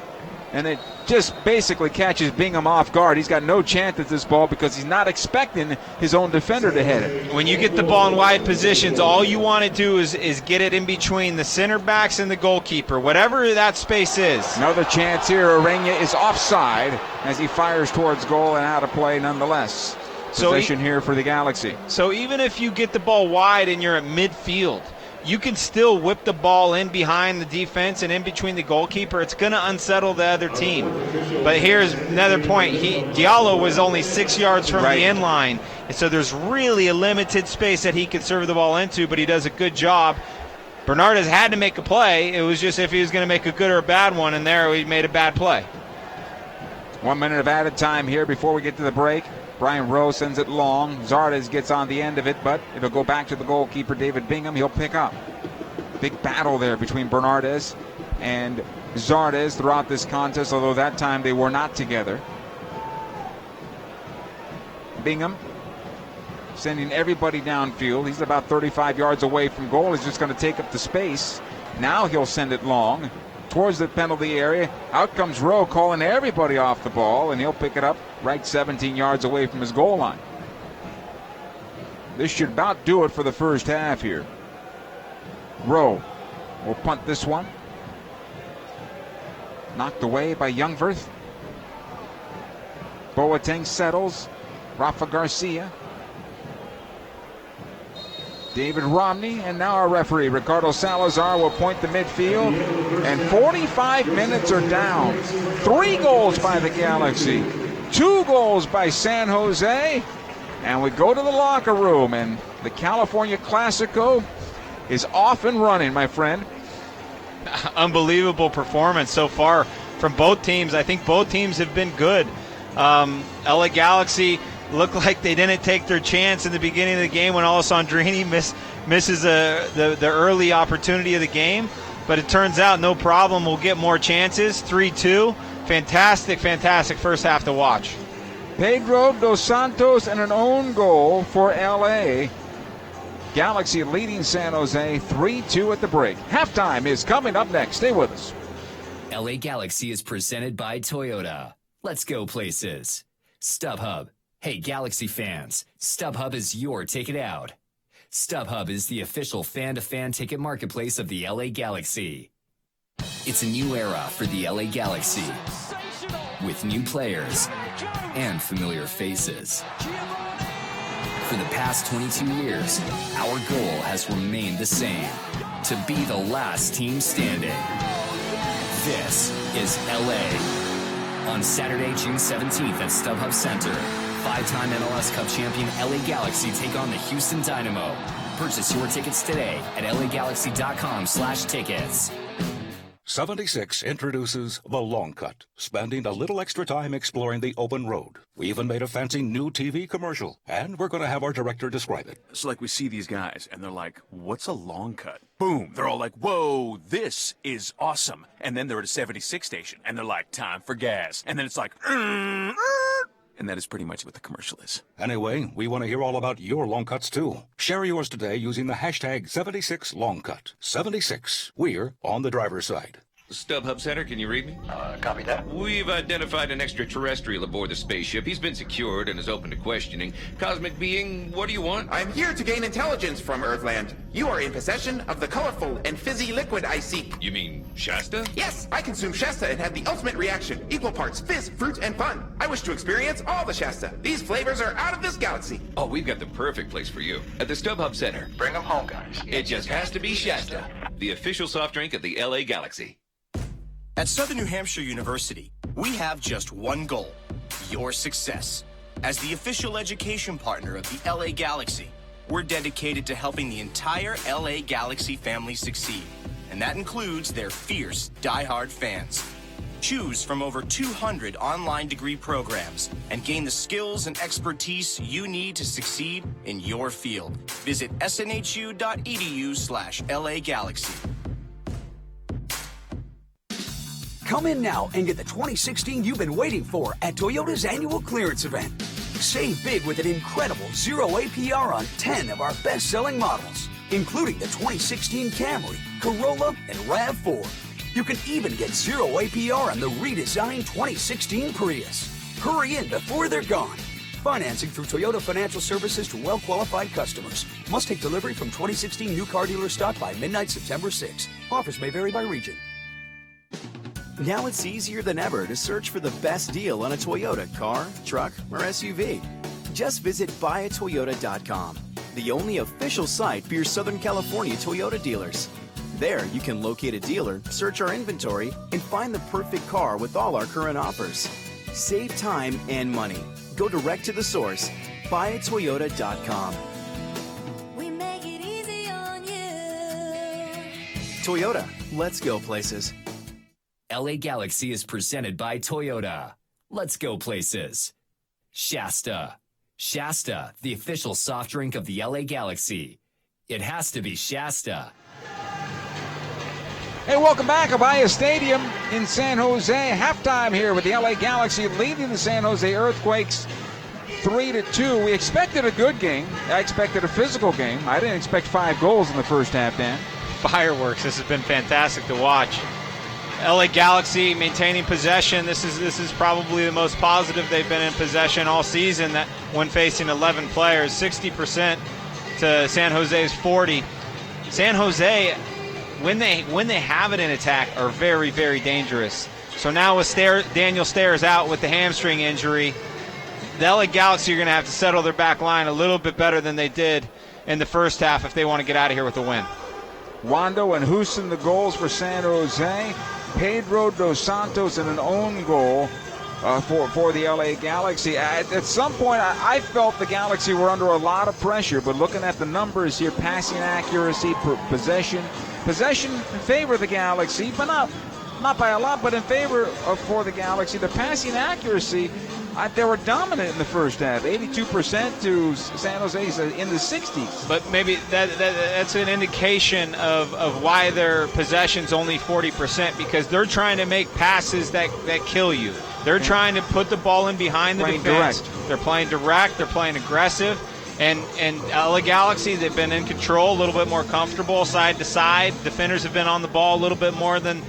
[SPEAKER 3] and it just basically catches Bingham off guard. He's got no chance at this ball because he's not expecting his own defender to hit it.
[SPEAKER 8] When you get the ball in wide positions, all you want to do is get it in between the center backs and the goalkeeper, whatever that space is.
[SPEAKER 3] Another chance here. Arena is offside as he fires towards goal and out of play nonetheless. Possession here for the Galaxy.
[SPEAKER 8] So even if you get the ball wide and you're at midfield, you can still whip the ball in behind the defense and in between the goalkeeper. It's going to unsettle the other team. But here's another point. Diallo was only 6 yards from the end line, and so there's really a limited space that he could serve the ball into, but he does a good job. Bernardes had to make a play. It was just if he was going to make a good or a bad one, and there he made a bad play.
[SPEAKER 3] 1 minute of added time here before we get to the break. Brian Rowe sends it long. Zardes gets on the end of it, but it'll go back to the goalkeeper, David Bingham. He'll pick up. Big battle there between Bernardes and Zardes throughout this contest, although that time they were not together. Bingham sending everybody downfield. He's about 35 yards away from goal. He's just going to take up the space. Now he'll send it long towards the penalty area. Out comes Rowe calling everybody off the ball, and he'll pick it up right 17 yards away from his goal line. This should about do it for the first half here. Rowe will punt this one. Knocked away by Youngworth. Boateng settles. Rafa Garcia. David Romney, and now our referee, Ricardo Salazar, will point the midfield. And 45 minutes are down. 3 goals by the Galaxy. 2 goals by San Jose. And we go to the locker room, and the California Classico is off and running, my friend.
[SPEAKER 8] Unbelievable performance so far from both teams. I think both teams have been good. LA Galaxy looked like they didn't take their chance in the beginning of the game when Alessandrini misses the early opportunity of the game. But it turns out no problem. We'll get more chances. 3-2. Fantastic first half to watch.
[SPEAKER 3] Pedro Dos Santos and an own goal for LA. Galaxy leading San Jose 3-2 at the break. Halftime is coming up next. Stay with us.
[SPEAKER 2] LA Galaxy is presented by Toyota. Let's go places. StubHub. Hey, Galaxy fans, StubHub is your ticket out. StubHub is the official fan-to-fan ticket marketplace of the LA Galaxy. It's a new era for the LA Galaxy, with new players and familiar faces. For the past 22 years, our goal has remained the same, to be the last team standing. This is LA. On Saturday, June 17th at StubHub Center, 5-time MLS Cup champion LA Galaxy take on the Houston Dynamo. Purchase your tickets today at lagalaxy.com/tickets.
[SPEAKER 7] 76 introduces the long cut, spending a little extra time exploring the open road. We even made a fancy new TV commercial, and we're going to have our director describe it.
[SPEAKER 4] It's like we see these guys, and they're like, what's a long cut? Boom, they're all like, whoa, this is awesome. And then they're at a 76 station, and they're like, time for gas. And then it's like, and that is pretty much what the commercial is.
[SPEAKER 7] Anyway, we want to hear all about your long cuts, too. Share yours today using the hashtag 76longcut. 76. We're on the driver's side.
[SPEAKER 12] StubHub Center, can you read me?
[SPEAKER 11] Copy that.
[SPEAKER 12] We've identified an extraterrestrial aboard the spaceship. He's been secured and is open to questioning. Cosmic being, what do you want?
[SPEAKER 13] I'm here to gain intelligence from Earthland. You are in possession of the colorful and fizzy liquid I seek.
[SPEAKER 12] You mean Shasta?
[SPEAKER 13] Yes, I consumed Shasta and had the ultimate reaction. Equal parts fizz, fruit, and fun. I wish to experience all the Shasta. These flavors are out of this galaxy.
[SPEAKER 12] Oh, we've got the perfect place for you. At the StubHub Center.
[SPEAKER 11] Bring them home, guys.
[SPEAKER 12] It just has to be Shasta, the official soft drink of the LA Galaxy.
[SPEAKER 6] At Southern New Hampshire University, we have just one goal: your success. As the official education partner of the LA Galaxy, we're dedicated to helping the entire LA Galaxy family succeed, and that includes their fierce, diehard fans. Choose from over 200 online degree programs and gain the skills and expertise you need to succeed in your field. Visit snhu.edu/LA Galaxy.
[SPEAKER 16] Come in now and get the 2016 you've been waiting for at Toyota's annual clearance event. Save big with an incredible 0 APR on 10 of our best-selling models, including the 2016 Camry, Corolla, and RAV4. You can even get 0 APR on the redesigned 2016 Prius. Hurry in before they're gone. Financing through Toyota Financial Services to well-qualified customers. Must take delivery from 2016 new car dealer stock by midnight September 6. Offers may vary by region.
[SPEAKER 18] Now it's easier than ever to search for the best deal on a Toyota car, truck, or SUV. Just visit buyatoyota.com, the only official site for your Southern California Toyota dealers. There, you can locate a dealer, search our inventory, and find the perfect car with all our current offers. Save time and money. Go direct to the source. Buyatoyota.com.
[SPEAKER 19] We make it easy on you.
[SPEAKER 18] Toyota, let's go places.
[SPEAKER 2] LA Galaxy is presented by Toyota. Let's go places. Shasta. Shasta, the official soft drink of the LA Galaxy. It has to be Shasta.
[SPEAKER 3] Hey, welcome back. Avaya Stadium in San Jose. Halftime here with the LA Galaxy leading the San Jose Earthquakes 3-2. We expected a good game. I expected a physical game. I didn't expect 5 goals in the first half, Dan.
[SPEAKER 8] Fireworks. This has been fantastic to watch. LA Galaxy maintaining possession. This is probably the most positive they've been in possession all season. That when facing 11 players, 60% to San Jose's 40. San Jose, when they have it in attack, are very, very dangerous. So now with Daniel Stairs out with the hamstring injury, the LA Galaxy are going to have to settle their back line a little bit better than they did in the first half if they want to get out of here with a win.
[SPEAKER 3] Rondo and Houston the goals for San Jose. Pedro Dos Santos and an own goal for the LA Galaxy. At some point, I felt the Galaxy were under a lot of pressure, but looking at the numbers here, passing accuracy, possession in favor of the Galaxy, but not by a lot, but in favor for the Galaxy. The passing accuracy, they were dominant in the first half, 82% to San Jose's in the 60s.
[SPEAKER 8] But maybe that's an indication of why their possession's only 40%, because they're trying to make passes that kill you. They're trying to put the ball in behind the defense.
[SPEAKER 3] Direct.
[SPEAKER 8] They're playing direct. They're playing aggressive. And LA Galaxy, they've been in control, a little bit more comfortable side to side. Defenders have been on the ball a little bit more than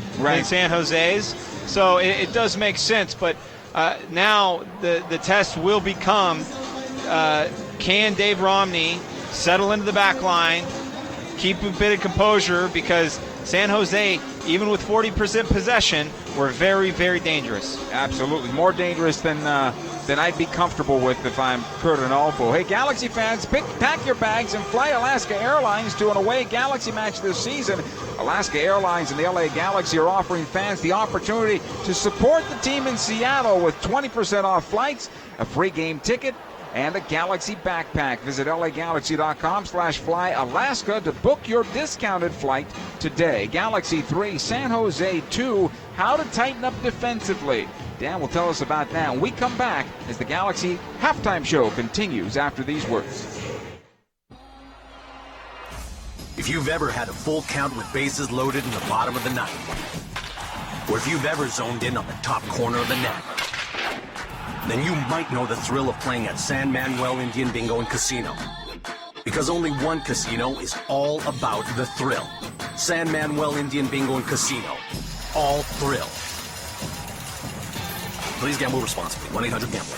[SPEAKER 8] San Jose's. So it does make sense, but now the test will become, can Dave Romney settle into the back line, keep a bit of composure, because San Jose, even with 40% possession, were very, very dangerous.
[SPEAKER 3] Absolutely. More dangerous than I'd be comfortable with if I'm Kurt Arnolfo. Hey, Galaxy fans, pack your bags and fly Alaska Airlines to an away Galaxy match this season. Alaska Airlines and the LA Galaxy are offering fans the opportunity to support the team in Seattle with 20% off flights, a free game ticket, and a Galaxy backpack. Visit LAGalaxy.com/flyalaska to book your discounted flight today. Galaxy 3, San Jose 2, how to tighten up defensively. Dan will tell us about that when we come back as the Galaxy halftime show continues after these words.
[SPEAKER 11] If you've ever had a full count with bases loaded in the bottom of the ninth, or if you've ever zoned in on the top corner of the net, then you might know the thrill of playing at San Manuel Indian Bingo and Casino. Because only one casino is all about the thrill. San Manuel Indian Bingo and Casino. All thrill. Please gamble responsibly. 1-800-GAMBLER.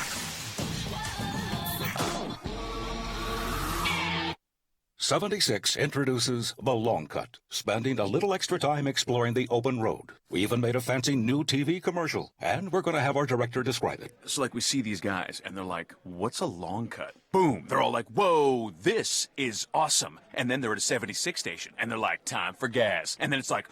[SPEAKER 7] 76 introduces the long cut, spending a little extra time exploring the open road. We even made a fancy new TV commercial, and we're going to have our director describe it.
[SPEAKER 4] It's like we see these guys, and they're like, what's a long cut? Boom, they're all like, whoa, this is awesome. And then they're at a 76 station, and they're like, time for gas. And then it's like,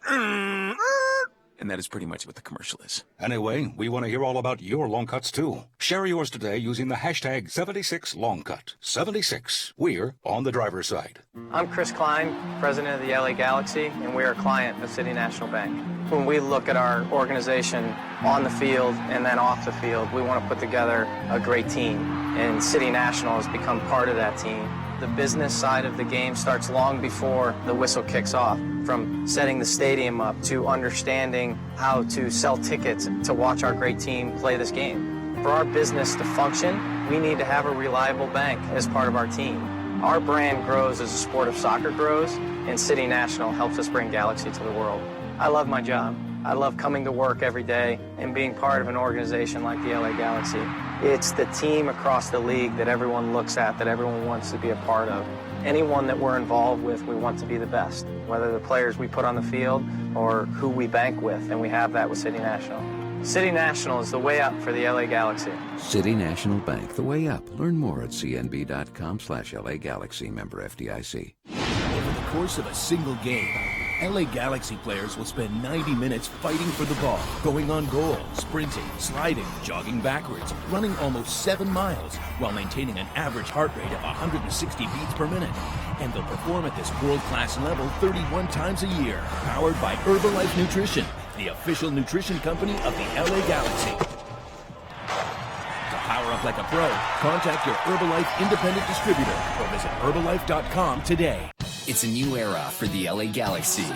[SPEAKER 4] and that is pretty much what the commercial is.
[SPEAKER 7] Anyway, we want to hear all about your long cuts too. Share yours today using the hashtag 76longcut. 76. We're on the driver's side.
[SPEAKER 20] I'm Chris Klein, president of the LA Galaxy, and we're a client of City National Bank. When we look at our organization on the field and then off the field, we want to put together a great team, and City National has become part of that team. The business side of the game starts long before the whistle kicks off, from setting the stadium up to understanding how to sell tickets to watch our great team play this game. For our business to function, we need to have a reliable bank as part of our team. Our brand grows as the sport of soccer grows, and City National helps us bring Galaxy to the world. I love my job. I love coming to work every day and being part of an organization like the LA Galaxy. It's the team across the league that everyone looks at, that everyone wants to be a part of. Anyone that we're involved with, we want to be the best, whether the players we put on the field or who we bank with, and we have that with City National. City National is the way up for the LA Galaxy.
[SPEAKER 21] City National Bank, the way up. Learn more at cnb.com/LA Galaxy, member FDIC.
[SPEAKER 4] Over the course of a single game, LA Galaxy players will spend 90 minutes fighting for the ball, going on goal, sprinting, sliding, jogging backwards, running almost 7 miles, while maintaining an average heart rate of 160 beats per minute. And they'll perform at this world-class level 31 times a year, powered by Herbalife Nutrition, the official nutrition company of the LA Galaxy. To power up like a pro, contact your Herbalife independent distributor or visit Herbalife.com today.
[SPEAKER 2] It's a new era for the LA Galaxy,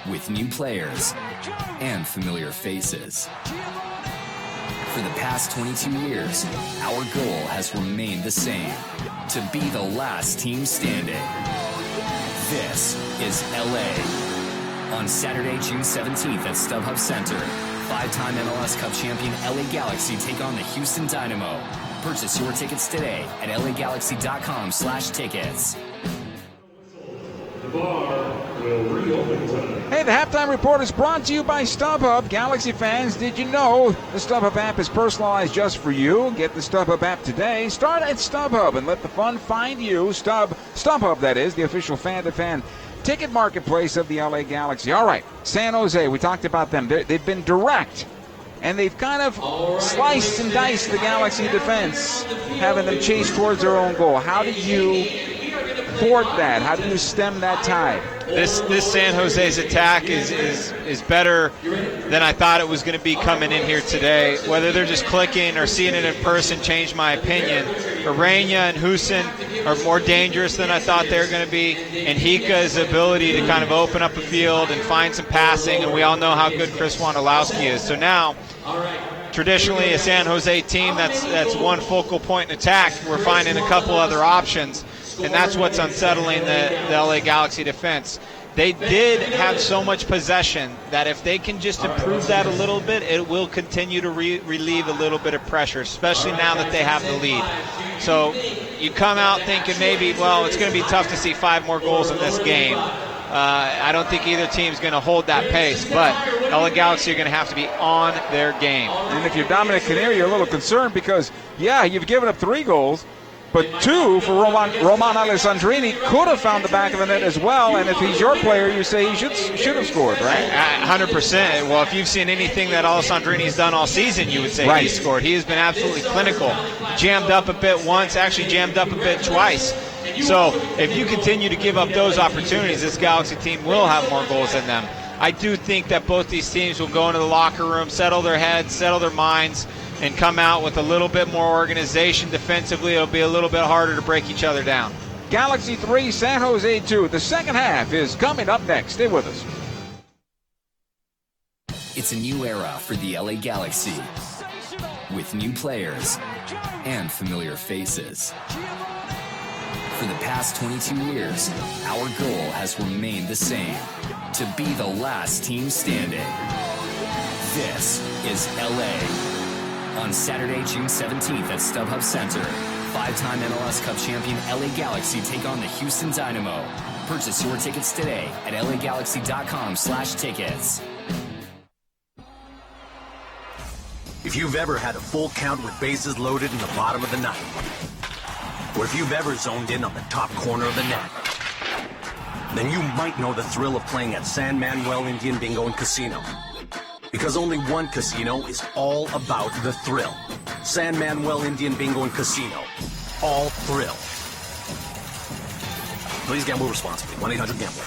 [SPEAKER 2] with new players and familiar faces. For the past 22 years, our goal has remained the same: to be the last team standing. This is LA. On Saturday, June 17th at StubHub Center, 5-time MLS Cup champion LA Galaxy take on the Houston Dynamo. Purchase your tickets today at LAGalaxy.com/tickets.
[SPEAKER 3] Hey, the halftime report is brought to you by StubHub. Galaxy fans, did you know the StubHub app is personalized just for you? Get the StubHub app today. Start at StubHub and let the fun find you. StubHub, that is, the official fan-to-fan ticket marketplace of the LA Galaxy. All right, San Jose, we talked about them. They've been direct, and they've kind of sliced and diced the Galaxy defense, having them chase towards their own goal. How do you thwart that? How do you stem that tide?
[SPEAKER 8] This San Jose's attack is better than I thought it was going to be coming in here today. Whether they're just clicking or seeing it in person changed my opinion. Arena and Houston are more dangerous than I thought they were going to be. And Hika's ability to kind of open up a field and find some passing, and we all know how good Chris Wondolowski is. So now, traditionally a San Jose team that's one focal point in attack, we're finding a couple other options. And that's what's unsettling the LA Galaxy defense. They did have so much possession that if they can just improve that a little bit, it will continue to relieve a little bit of pressure, especially now that they have the lead. So you come out thinking maybe, well, it's going to be tough to see 5 more goals in this game. I don't think either team's going to hold that pace, but LA Galaxy are going to have to be on their game.
[SPEAKER 3] And if you're Dominic Canary, you're a little concerned because, yeah, you've given up 3 goals, but 2 for Roman Alessandrini. Could have found the back of the net as well, and if he's your player, you say he should have scored, right?
[SPEAKER 8] 100%. Well, if you've seen anything that Alessandrini's done all season, you would say he scored. He has been absolutely clinical. Jammed up a bit once, actually jammed up a bit twice. So if you continue to give up those opportunities, this Galaxy team will have more goals than them. I do think that both these teams will go into the locker room, settle their heads, settle their minds, and come out with a little bit more organization defensively. It'll be a little bit harder to break each other down.
[SPEAKER 3] Galaxy 3, San Jose 2. The second half is coming up next. Stay with us.
[SPEAKER 2] It's a new era for the LA Galaxy, with new players and familiar faces. For the past 22 years, our goal has remained the same: to be the last team standing. This is LA. On Saturday, June 17th at StubHub Center, 5-time MLS Cup champion LA Galaxy take on the Houston Dynamo. Purchase your tickets today at lagalaxy.com/tickets.
[SPEAKER 11] If you've ever had a full count with bases loaded in the bottom of the ninth, or if you've ever zoned in on the top corner of the net, then you might know the thrill of playing at San Manuel Indian Bingo and Casino. Because only one casino is all about the thrill. San Manuel Indian Bingo and Casino. All thrill. Please gamble responsibly. 1-800-GAMBLER.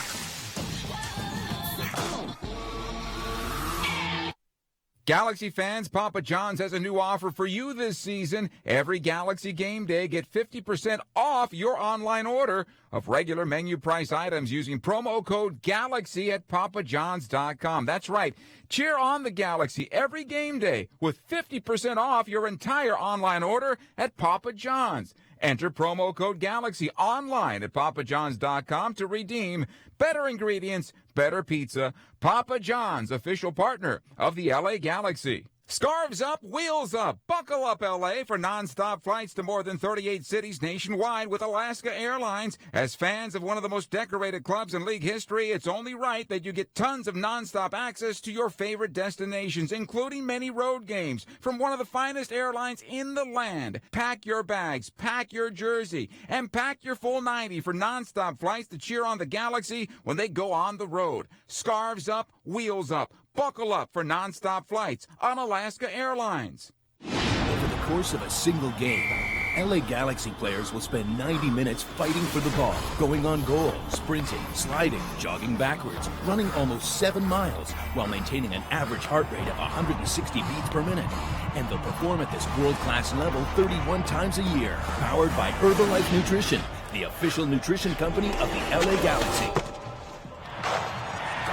[SPEAKER 3] Galaxy fans, Papa John's has a new offer for you this season. Every Galaxy game day, get 50% off your online order of regular menu price items using promo code GALAXY at papajohns.com. That's right. Cheer on the Galaxy every game day with 50% off your entire online order at Papa John's. Enter promo code GALAXY online at papajohns.com to redeem better ingredients, better pizza. Papa John's, official partner of the LA Galaxy. Scarves up, wheels up. Buckle up, LA, for nonstop flights to more than 38 cities nationwide with Alaska Airlines. As fans of one of the most decorated clubs in league history, it's only right that you get tons of nonstop access to your favorite destinations, including many road games from one of the finest airlines in the land. Pack your bags, pack your jersey, and pack your full 90 for nonstop flights to cheer on the Galaxy when they go on the road. Scarves up, wheels up. Buckle up for nonstop flights on Alaska Airlines.
[SPEAKER 4] Over the course of a single game, LA Galaxy players will spend 90 minutes fighting for the ball, going on goal, sprinting, sliding, jogging backwards, running almost 7 miles, while maintaining an average heart rate of 160 beats per minute. And they'll perform at this world-class level 31 times a year, powered by Herbalife Nutrition, the official nutrition company of the LA Galaxy.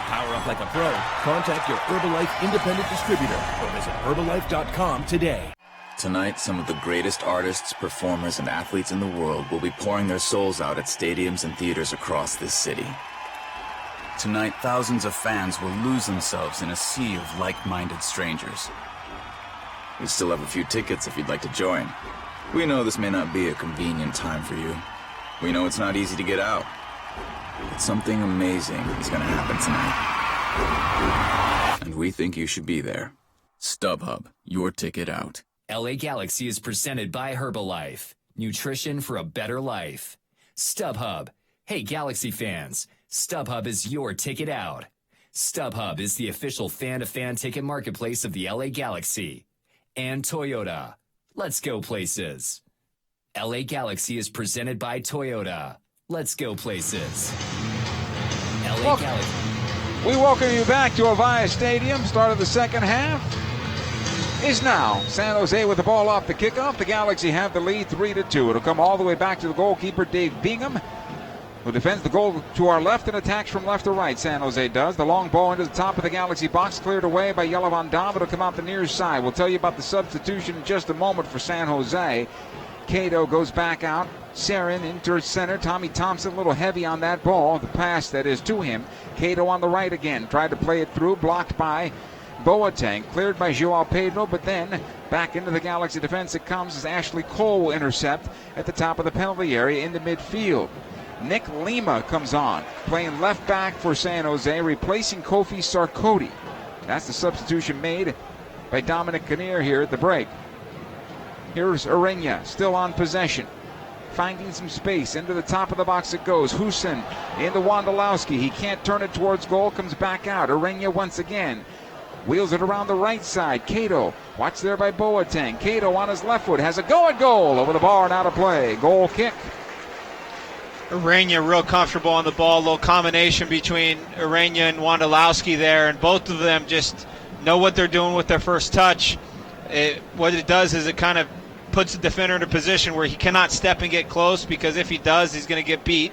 [SPEAKER 4] Power up like a pro. Contact your Herbalife independent distributor or visit Herbalife.com today.
[SPEAKER 5] Tonight, some of the greatest artists, performers, and athletes in the world will be pouring their souls out at stadiums and theaters across this city. Tonight, thousands of fans will lose themselves in a sea of like-minded strangers. We still have a few tickets if you'd like to join. We know this may not be a convenient time for you. We know it's not easy to get out. But something amazing is going to happen tonight. And we think you should be there. StubHub, your ticket out.
[SPEAKER 2] LA Galaxy is presented by Herbalife. Nutrition for a better life. StubHub. Hey, Galaxy fans. StubHub is your ticket out. StubHub is the official fan-to-fan ticket marketplace of the LA Galaxy. And Toyota. Let's go places. LA Galaxy is presented by Toyota. Let's go places. LA Galaxy.
[SPEAKER 3] We welcome you back to Avaya Stadium. Start of the second half is now. San Jose with the ball off the kickoff. The Galaxy have the lead 3-2. It'll come all the way back to the goalkeeper, Dave Bingham, who defends the goal to our left and attacks from left to right. San Jose does. The long ball into the top of the Galaxy box, cleared away by Yelavan Dav. It'll come out the near side. We'll tell you about the substitution in just a moment for San Jose. Cato goes back out. Sarin into center. Tommy Thompson a little heavy on that ball. The pass that is to him. Cato on the right again. Tried to play it through. Blocked by Boateng. Cleared by Joao Pedro. But then back into the Galaxy defense it comes as Ashley Cole will intercept at the top of the penalty area into midfield. Nick Lima comes on. Playing left back for San Jose. Replacing Kofi Sarkodie. That's the substitution made by Dominic Kinnear here at the break. Here's Ureña, still on possession. finding some space. Into the top of the box it goes. Husin into Wondolowski. He can't turn it towards goal. Comes back out. Urena once again. Wheels it around the right side. Cato, watched there by Boateng. Cato on his left foot has a go at goal. Over the bar and out of play. Goal kick.
[SPEAKER 8] Urena real comfortable on the ball. A little combination between Urena and Wondolowski there, and both of them just know what they're doing with their first touch. What it does is it kind of puts the defender in a position where he cannot step and get close, because if he does, he's going to get beat.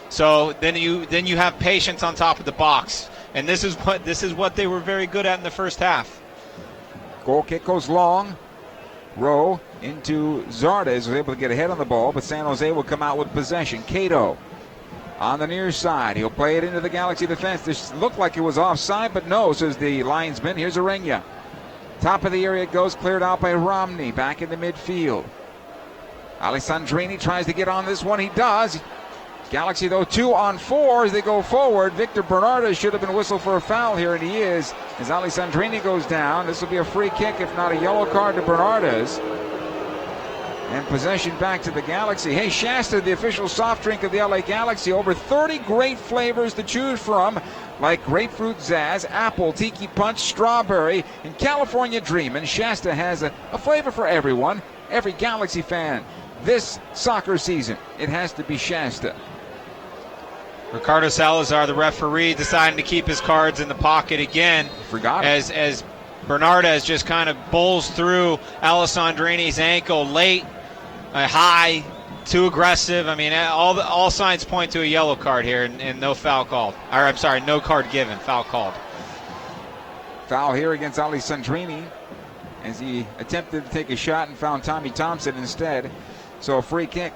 [SPEAKER 8] So then you have patience on top of the box. And this is what they were very good at in the first half.
[SPEAKER 3] Goal kick goes long. Rowe into Zardes, was able to get ahead on the ball, but San Jose will come out with possession. Cato on the near side. He'll play it into the Galaxy defense. This looked like it was offside, but no, says the linesman. Here's Urena. Top of the area it goes, cleared out by Romney. Back in the midfield. Alessandrini tries to get on this one. He does. Galaxy, though, 2 on 4 as they go forward. Victor Bernardes should have been whistled for a foul here, and he is. As Alessandrini goes down, this will be a free kick, if not a yellow card to Bernardes. And possession back to the Galaxy. Hey, Shasta, the official soft drink of the LA Galaxy. Over 30 great flavors to choose from, like grapefruit zazz, apple, tiki punch, strawberry, and California Dream. And Shasta has a flavor for everyone, every Galaxy fan. This soccer season, it has to be Shasta.
[SPEAKER 8] Ricardo Salazar, the referee, deciding to keep his cards in the pocket again.
[SPEAKER 3] Forgot
[SPEAKER 8] as Bernardes just kind of bowls through Alessandrini's ankle late, high, too aggressive. I mean, all signs point to a yellow card here, and no foul called. Or I'm sorry, no card given, foul called.
[SPEAKER 3] Foul here against Alessandrini as he attempted to take a shot and found Tommy Thompson instead. So a free kick.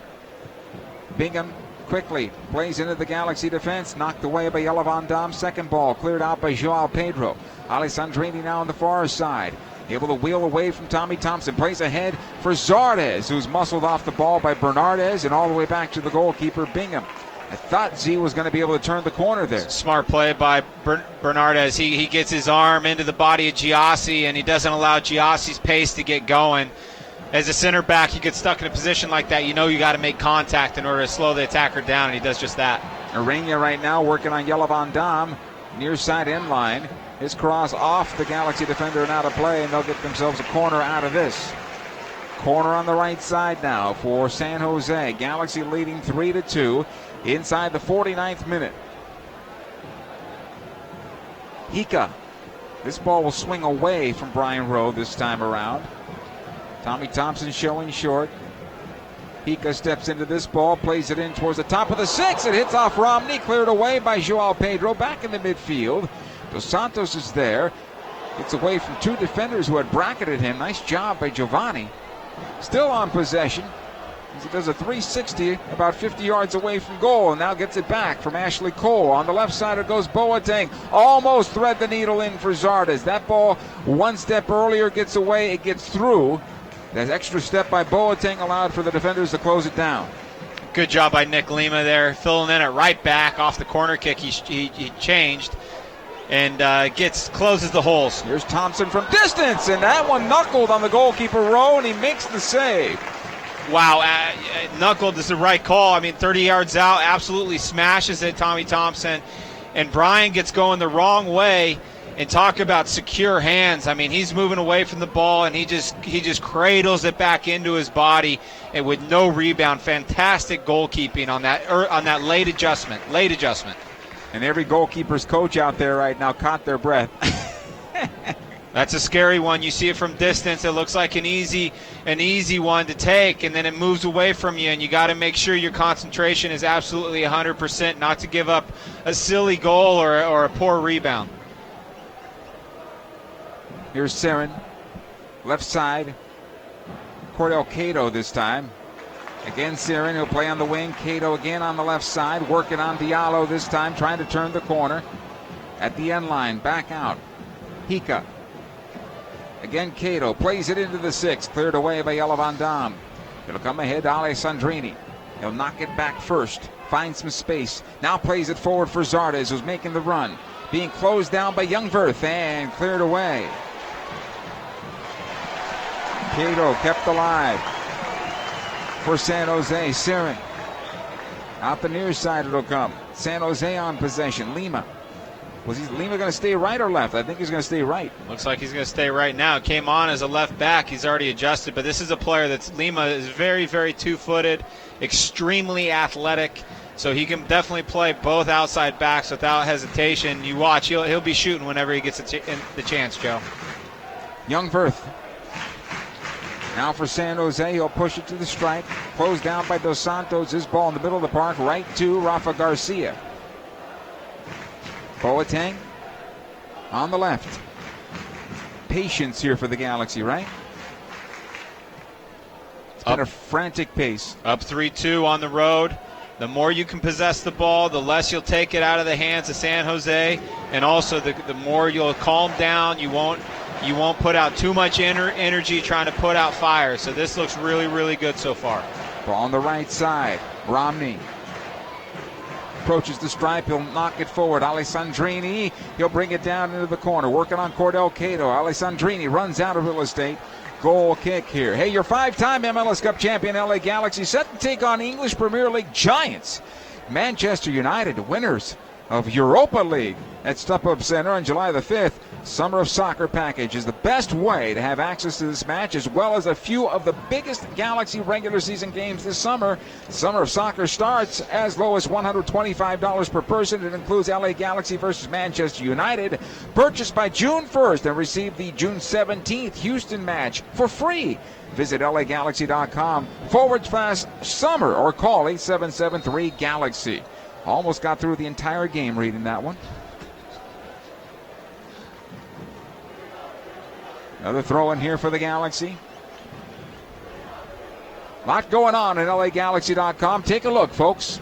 [SPEAKER 3] Bingham quickly plays into the Galaxy defense, knocked away by Van Dam. Second ball cleared out by Joao Pedro. Alessandrini now on the far side, able to wheel away from Tommy Thompson. Plays ahead for Zardes, who's muscled off the ball by Bernardes, and all the way back to the goalkeeper Bingham. I thought Z was going to be able to turn the corner there.
[SPEAKER 8] Smart play by Bernardes. He gets his arm into the body of Giassi, and he doesn't allow Giassi's pace to get going. As a center back, you get stuck in a position like that, you know you got to make contact in order to slow the attacker down, and he does just that.
[SPEAKER 3] Urena right now working on Van Dam, near side end line. His cross off the Galaxy defender and out of play, and they'll get themselves a corner out of this. Corner on the right side now for San Jose. Galaxy leading 3-2 inside the 49th minute. Hika. This ball will swing away from Brian Rowe this time around. Tommy Thompson showing short. Hika steps into this ball, plays it in towards the top of the 6. It hits off Romney, cleared away by Joao Pedro. Back in the midfield. Dos Santos is there. Gets away from 2 defenders who had bracketed him. Nice job by Giovanni. Still on possession. He does a 360 about 50 yards away from goal, and now gets it back from Ashley Cole. On the left side it goes Boateng. Almost thread the needle in for Zardes. That ball one step earlier gets away. It gets through. That extra step by Boateng allowed for the defenders to close it down.
[SPEAKER 8] Good job by Nick Lima there, filling in it right back off the corner kick. He changed and closes the holes.
[SPEAKER 3] Here's Thompson from distance, and that one knuckled on the goalkeeper Rowe, and he makes the save.
[SPEAKER 8] Wow, knuckled is the right call. I mean, 30 yards out, absolutely smashes it, Tommy Thompson. And Brian gets going the wrong way. And talk about secure hands. I mean, he's moving away from the ball, and he just cradles it back into his body, and with no rebound. Fantastic goalkeeping on that late adjustment.
[SPEAKER 3] And every goalkeeper's coach out there right now caught their breath.
[SPEAKER 8] That's a scary one. You see it from distance. It looks like an easy one to take, and then it moves away from you, and you got to make sure your concentration is absolutely 100%, not to give up a silly goal or a poor rebound.
[SPEAKER 3] Here's Seren, left side. Cordell Cato this time. Again, Seren, he'll play on the wing. Cato again on the left side, working on Diallo this time, trying to turn the corner. At the end line, back out. Hika. Again, Cato plays it into the 6, cleared away by Van Dam. It'll come ahead to Alessandrini. He'll knock it back first, find some space. Now plays it forward for Zardes, who's making the run. Being closed down by Youngverth and cleared away. Cato kept alive. for San Jose. Sirin. Out the near side it'll come. San Jose on possession. Lima. Was Lima going to stay right or left? I think he's going to stay right.
[SPEAKER 8] Looks like he's going to stay right now. Came on as a left back. He's already adjusted, but this is a player Lima is very, very two-footed, extremely athletic, so he can definitely play both outside backs without hesitation. You watch, he'll be shooting whenever he gets the chance, Joe.
[SPEAKER 3] Youngworth. Now for San Jose, he'll push it to the stripe. Closed down by Dos Santos. His ball in the middle of the park, right to Rafa Garcia. Boateng on the left. Patience here for the Galaxy, right? It's been a frantic pace.
[SPEAKER 8] Up 3-2 on the road. The more you can possess the ball, the less you'll take it out of the hands of San Jose, and also the more you'll calm down. You won't put out too much energy trying to put out fire. So this looks really, really good so far.
[SPEAKER 3] Ball on the right side. Romney approaches the stripe. He'll knock it forward. Alessandrini, he'll bring it down into the corner. Working on Cordell Cato. Alessandrini runs out of real estate. Goal kick here. Hey, your 5-time MLS Cup champion LA Galaxy set to take on English Premier League giants Manchester United, winners of Europa League at StubHub Center on July the 5th. Summer of Soccer package is the best way to have access to this match, as well as a few of the biggest Galaxy regular season games this summer. Summer of Soccer starts as low as $125 per person. It includes LA Galaxy versus Manchester United. Purchase by June 1st and receive the June 17th Houston match for free. Visit LAGalaxy.com/summer or call 8773-GALAXY. Almost got through the entire game reading that one. Another throw in here for the Galaxy. Lot going on at LAGalaxy.com. Take a look, folks.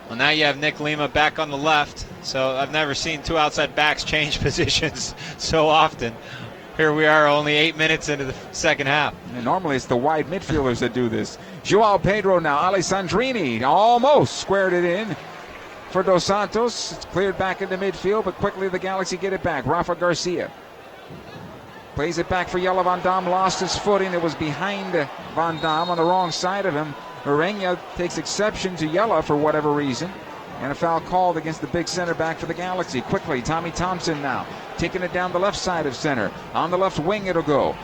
[SPEAKER 8] Well, now you have Nick Lima back on the left. So I've never seen two outside backs change positions so often. Here we are only 8 minutes into the second half.
[SPEAKER 3] And normally it's the wide midfielders that do this. Joao Pedro now. Alessandrini almost squared it in for Dos Santos. It's cleared back into midfield, but quickly the Galaxy get it back. Rafa Garcia plays it back for Jelle Van Damme. Lost his footing. It was behind Van Damme on the wrong side of him. Urena takes exception to Jelle for whatever reason. And a foul called against the big center back for the Galaxy. Quickly, Tommy Thompson now taking it down the left side of center. On the left wing it'll go.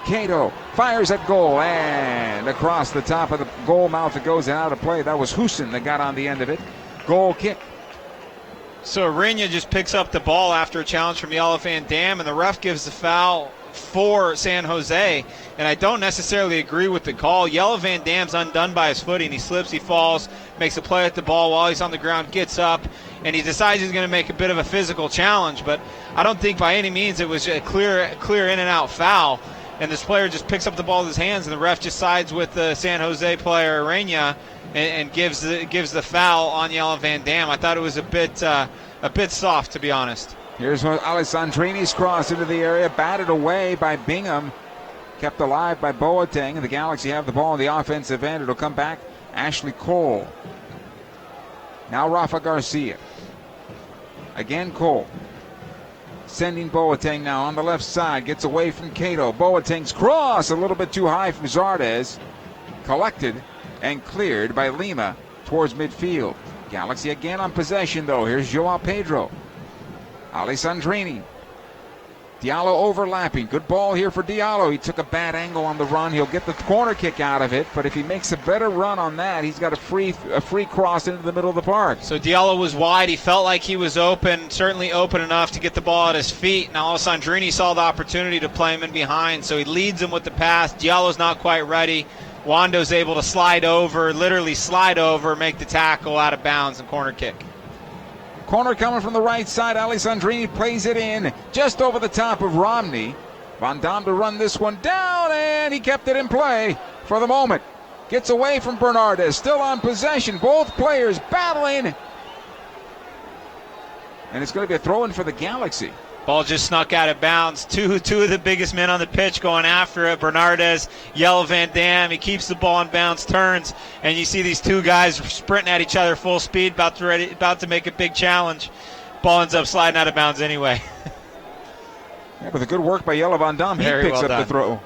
[SPEAKER 3] Cato fires at goal, and across the top of the goal mouth it goes and out of play. That was Houston that got on the end of it. Goal kick.
[SPEAKER 8] So Urena just picks up the ball after a challenge from Jelle Van Damme, and the ref gives the foul for San Jose, and I don't necessarily agree with the call. Jelle Van Damme's undone by his footing. He slips, he falls, makes a play at the ball while he's on the ground, gets up, and he decides he's going to make a bit of a physical challenge, but I don't think by any means it was a clear in and out foul. And this player just picks up the ball with his hands, and the ref just sides with the San Jose player Urena and gives the foul on Jelle Van Damme. I thought it was a bit soft, to be honest.
[SPEAKER 3] Here's Alessandrini's cross into the area, batted away by Bingham, kept alive by Boateng, and the Galaxy have the ball on the offensive end. It'll come back. Ashley Cole. Now Rafa Garcia. Again Cole. Sending Boateng now on the left side. Gets away from Cato. Boateng's cross a little bit too high from Zardes. Collected and cleared by Lima towards midfield. Galaxy again on possession though. Here's Joao Pedro. Alessandrini. Diallo overlapping. Good ball here for Diallo. He took a bad angle on the run. He'll get the corner kick out of it, but if he makes a better run on that, he's got a free cross into the middle of the park.
[SPEAKER 8] So Diallo was wide. He felt like he was open, certainly open enough to get the ball at his feet. Now Alessandrini saw the opportunity to play him in behind, so he leads him with the pass. Diallo's not quite ready. Wando's able to slide over, literally slide over, make the tackle out of bounds and corner kick.
[SPEAKER 3] Corner coming from the right side. Alessandrini plays it in just over the top of Romney. Van Damme to run this one down, and he kept it in play for the moment. Gets away from Bernardes, still on possession. Both players battling. And it's going to be a throw-in for the Galaxy.
[SPEAKER 8] Ball just snuck out of bounds. Two of the biggest men on the pitch going after it. Bernardes, Jelle Van Damme. He keeps the ball in bounds, turns, and you see these two guys sprinting at each other full speed, about to make a big challenge. Ball ends up sliding out of bounds anyway.
[SPEAKER 3] Yeah, but the good work by Jelle Van Damme. He picks up the throw.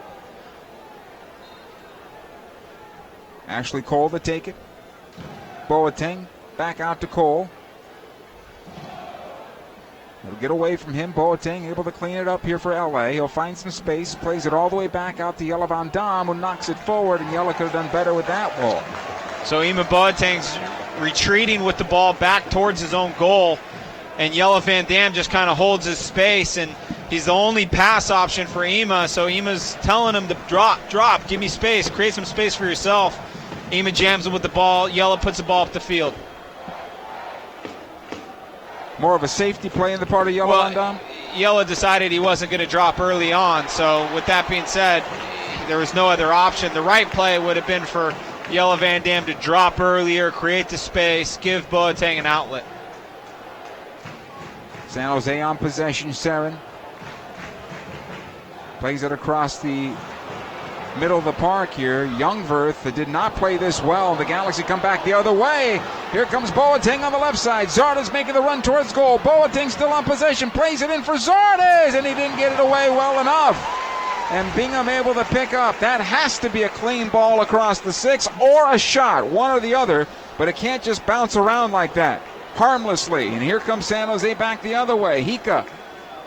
[SPEAKER 3] Ashley Cole to take it. Boateng back out to Cole. He'll get away from him. Boateng able to clean it up here for LA. He'll find some space, plays it all the way back out to Jelle Van Damme, who knocks it forward, and Jelle could have done better with that ball.
[SPEAKER 8] So Ima Boateng's retreating with the ball back towards his own goal, and Jelle Van Damme just kind of holds his space, and he's the only pass option for Ima, so Ima's telling him to drop, give me space, create some space for yourself. Ima jams him with the ball. Jelle puts the ball up the field.
[SPEAKER 3] More of a safety play in the part of Jelle Van Damme?
[SPEAKER 8] Jelle decided he wasn't going to drop early on, so with that being said, there was no other option. The right play would have been for Jelle Van Damme to drop earlier, create the space, give Boateng an outlet.
[SPEAKER 3] San Jose on possession. Saren plays it across the middle of the park here. Youngverth did not play this well. The Galaxy come back the other way. Here comes Boateng on the left side. Zardes making the run towards goal. Boateng still on possession. Plays it in for Zardes, and he didn't get it away well enough. And Bingham able to pick up. That has to be a clean ball across the 6 or a shot, one or the other, but it can't just bounce around like that harmlessly. And here comes San Jose back the other way. Hika,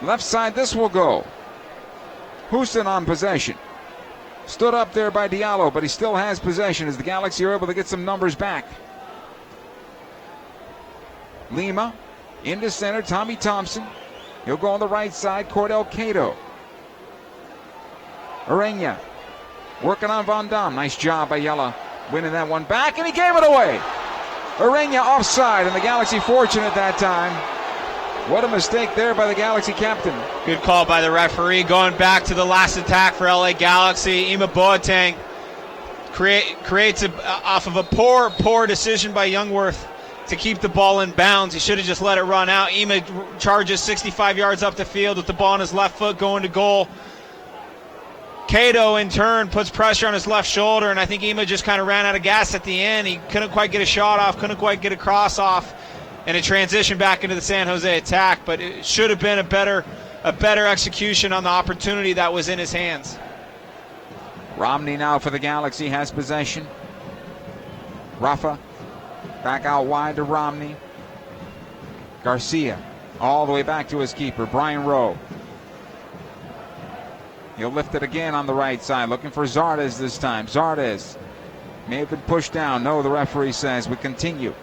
[SPEAKER 3] left side, this will go. Houston on possession. Stood up there by Diallo, but he still has possession as the Galaxy are able to get some numbers back. Lima into center, Tommy Thompson. He'll go on the right side, Cordell Cato. Urena working on Van Damme. Nice job by Jelle, winning that one back, and he gave it away. Urena offside, and the Galaxy fortunate that time. What a mistake there by the Galaxy captain.
[SPEAKER 8] Good call by the referee. Going back to the last attack for LA Galaxy. Ima Boateng creates off of a poor decision by Youngworth to keep the ball in bounds. He should have just let it run out. Ima charges 65 yards up the field with the ball on his left foot going to goal. Cato, in turn, puts pressure on his left shoulder, and I think Ima just kind of ran out of gas at the end. He couldn't quite get a shot off, couldn't quite get a cross off, and a transition back into the San Jose attack, but it should have been a better execution on the opportunity that was in his hands.
[SPEAKER 3] Romney now for the Galaxy has possession. Rafa back out wide to Romney. Garcia all the way back to his keeper, Brian Rowe. He'll lift it again on the right side, looking for Zardes this time. Zardes may have been pushed down. No, the referee says we continue.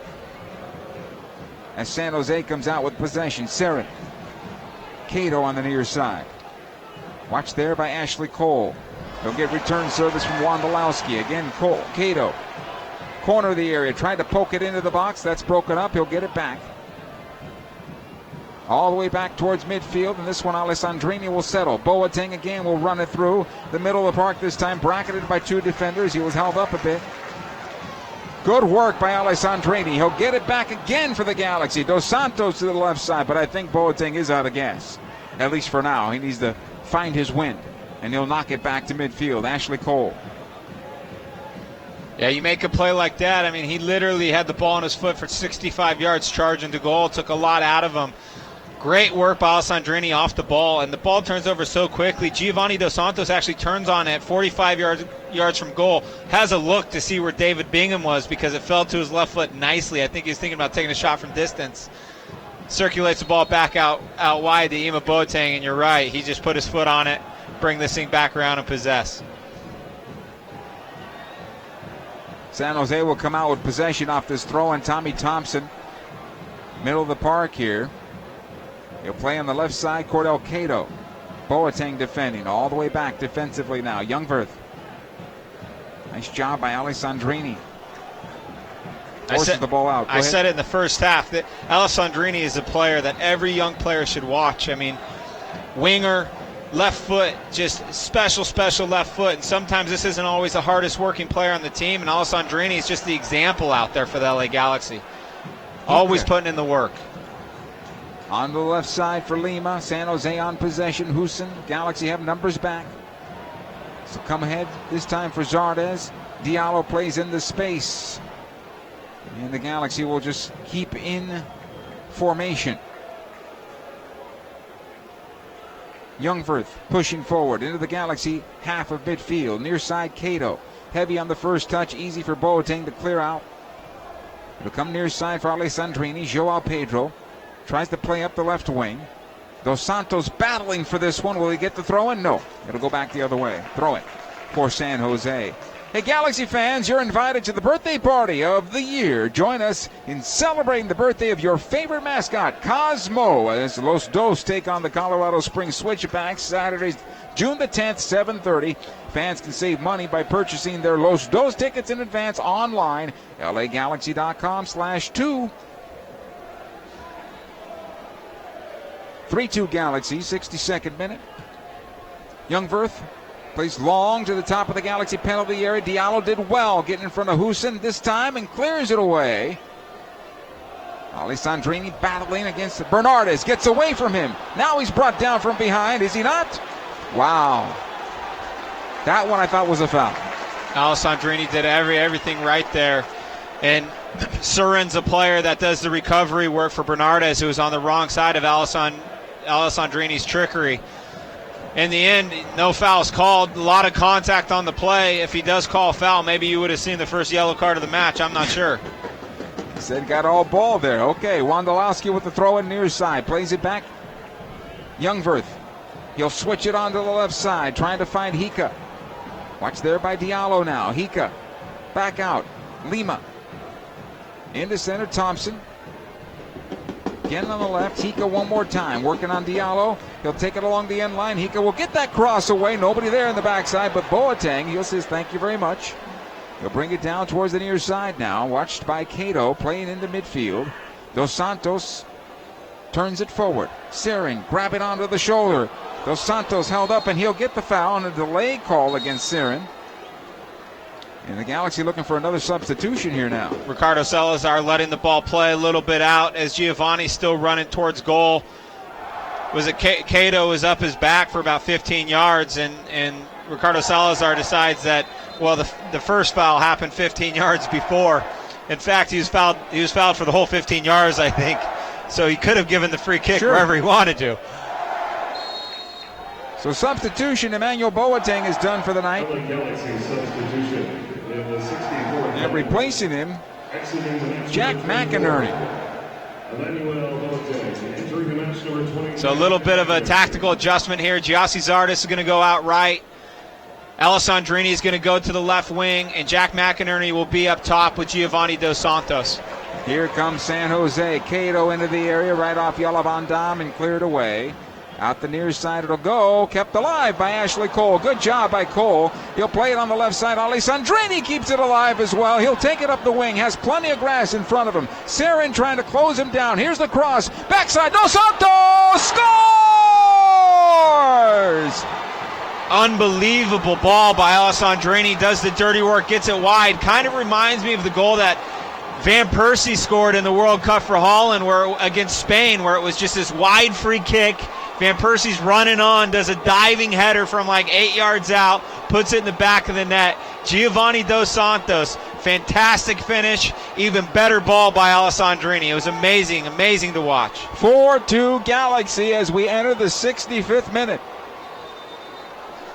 [SPEAKER 3] As San Jose comes out with possession, Saren. Cato on the near side. Watch there by Ashley Cole. He'll get return service from Wondolowski. Again, Cole, Cato. Corner of the area, tried to poke it into the box. That's broken up. He'll get it back. All the way back towards midfield, and this one Alessandrini will settle. Boateng again will run it through the middle of the park this time, bracketed by two defenders. He was held up a bit. Good work by Alessandrini. He'll get it back again for the Galaxy. Dos Santos to the left side, but I think Boateng is out of gas, at least for now. He needs to find his wind, and he'll knock it back to midfield. Ashley Cole.
[SPEAKER 8] Yeah, you make a play like that. I mean, he literally had the ball on his foot for 65 yards charging to goal. Took a lot out of him. Great work by Alessandrini off the ball, and the ball turns over so quickly. Giovanni Dos Santos actually turns on it 45 yards from goal, has a look to see where David Bingham was because it fell to his left foot nicely. I think he's thinking about taking a shot from distance. Circulates the ball back out wide to Ima Boateng, and you're right, he just put his foot on it, bring this thing back around and possess.
[SPEAKER 3] San Jose will come out with possession off this throw, and Tommy Thompson, middle of the park here. He'll play on the left side, Cordell Cato. Boateng defending, all the way back defensively now. Youngverth. Nice job by Alessandrini. Forces the ball out.
[SPEAKER 8] I said it in the first half that Alessandrini is a player that every young player should watch. I mean, winger, left foot, just special left foot. And sometimes this isn't always the hardest working player on the team, and Alessandrini is just the example out there for the LA Galaxy. Always putting in the work.
[SPEAKER 3] On the left side for Lima. San Jose on possession. Houston. Galaxy have numbers back. So come ahead this time for Zardes. Diallo plays in the space. And the Galaxy will just keep in formation. Youngverth pushing forward into the Galaxy half of midfield. Near side Cato. Heavy on the first touch, easy for Boateng to clear out. It'll come near side for Alessandrini. Joao Pedro tries to play up the left wing. Dos Santos battling for this one. Will he get the throw in? No. It'll go back the other way. Throw it for San Jose. Hey, Galaxy fans, you're invited to the birthday party of the year. Join us in celebrating the birthday of your favorite mascot, Cosmo, as Los Dos take on the Colorado Springs Switchbacks Saturday, June the 10th, 7:30. Fans can save money by purchasing their Los Dos tickets in advance online, lagalaxy.com/2. 3-2 Galaxy, 62nd minute. Youngworth plays long to the top of the Galaxy penalty area. Diallo did well getting in front of Husin this time and clears it away. Alessandrini battling against Bernardes. Gets away from him. Now he's brought down from behind. Is he not? Wow. That one I thought was a foul.
[SPEAKER 8] Alessandrini did everything right there. And Surin's a player that does the recovery work for Bernardes, who was on the wrong side of Alessandrini's trickery. In the end, no fouls called. A lot of contact on the play. If he does call a foul, maybe you would have seen the first yellow card of the match. I'm not sure.
[SPEAKER 3] He said got all ball there. Okay, Wondolowski with the throw in near side. Plays it back. Youngworth. He'll switch it onto the left side, trying to find Hika. Watch there by Diallo now. Hika back out. Lima. Into center, Thompson. Again on the left, Hika one more time, working on Diallo. He'll take it along the end line. Hika will get that cross away. Nobody there in the backside, but Boateng, he says thank you very much. He'll bring it down towards the near side now, watched by Cato, playing into midfield. Dos Santos turns it forward. Serin, grab it onto the shoulder. Dos Santos held up, and he'll get the foul on a delay call against Serin. And the Galaxy looking for another substitution here now.
[SPEAKER 8] Ricardo Salazar letting the ball play a little bit out as Giovanni's still running towards goal. Was it Cato was up his back for about 15 yards, and Ricardo Salazar decides that, well, the first foul happened 15 yards before. In fact, he was fouled for the whole 15 yards, I think. So he could have given the free kick wherever he wanted to.
[SPEAKER 3] So substitution, Emmanuel Boateng is done for the night. And replacing him, Jack McInerney.
[SPEAKER 8] So a little bit of a tactical adjustment here. Giassi Zardes is going to go out right. Alessandrini is going to go to the left wing, and Jack McInerney will be up top with Giovanni Dos Santos.
[SPEAKER 3] Here comes San Jose. Cato into the area, right off Yalabandam and cleared away. Out the near side it'll go. Kept alive by Ashley Cole. Good job by Cole. He'll play it on the left side. Alessandrini keeps it alive as well. He'll take it up the wing. Has plenty of grass in front of him. Serin trying to close him down. Here's the cross. Backside. Dos Santos scores!
[SPEAKER 8] Unbelievable ball by Alessandrini. Does the dirty work. Gets it wide. Kind of reminds me of the goal that Van Persie scored in the World Cup for Holland against Spain, where it was just this wide free kick. Van Persie's running on, does a diving header from like 8 yards out, puts it in the back of the net. Giovanni Dos Santos, fantastic finish, even better ball by Alessandrini. It was amazing to watch.
[SPEAKER 3] 4-2 Galaxy as we enter the 65th minute.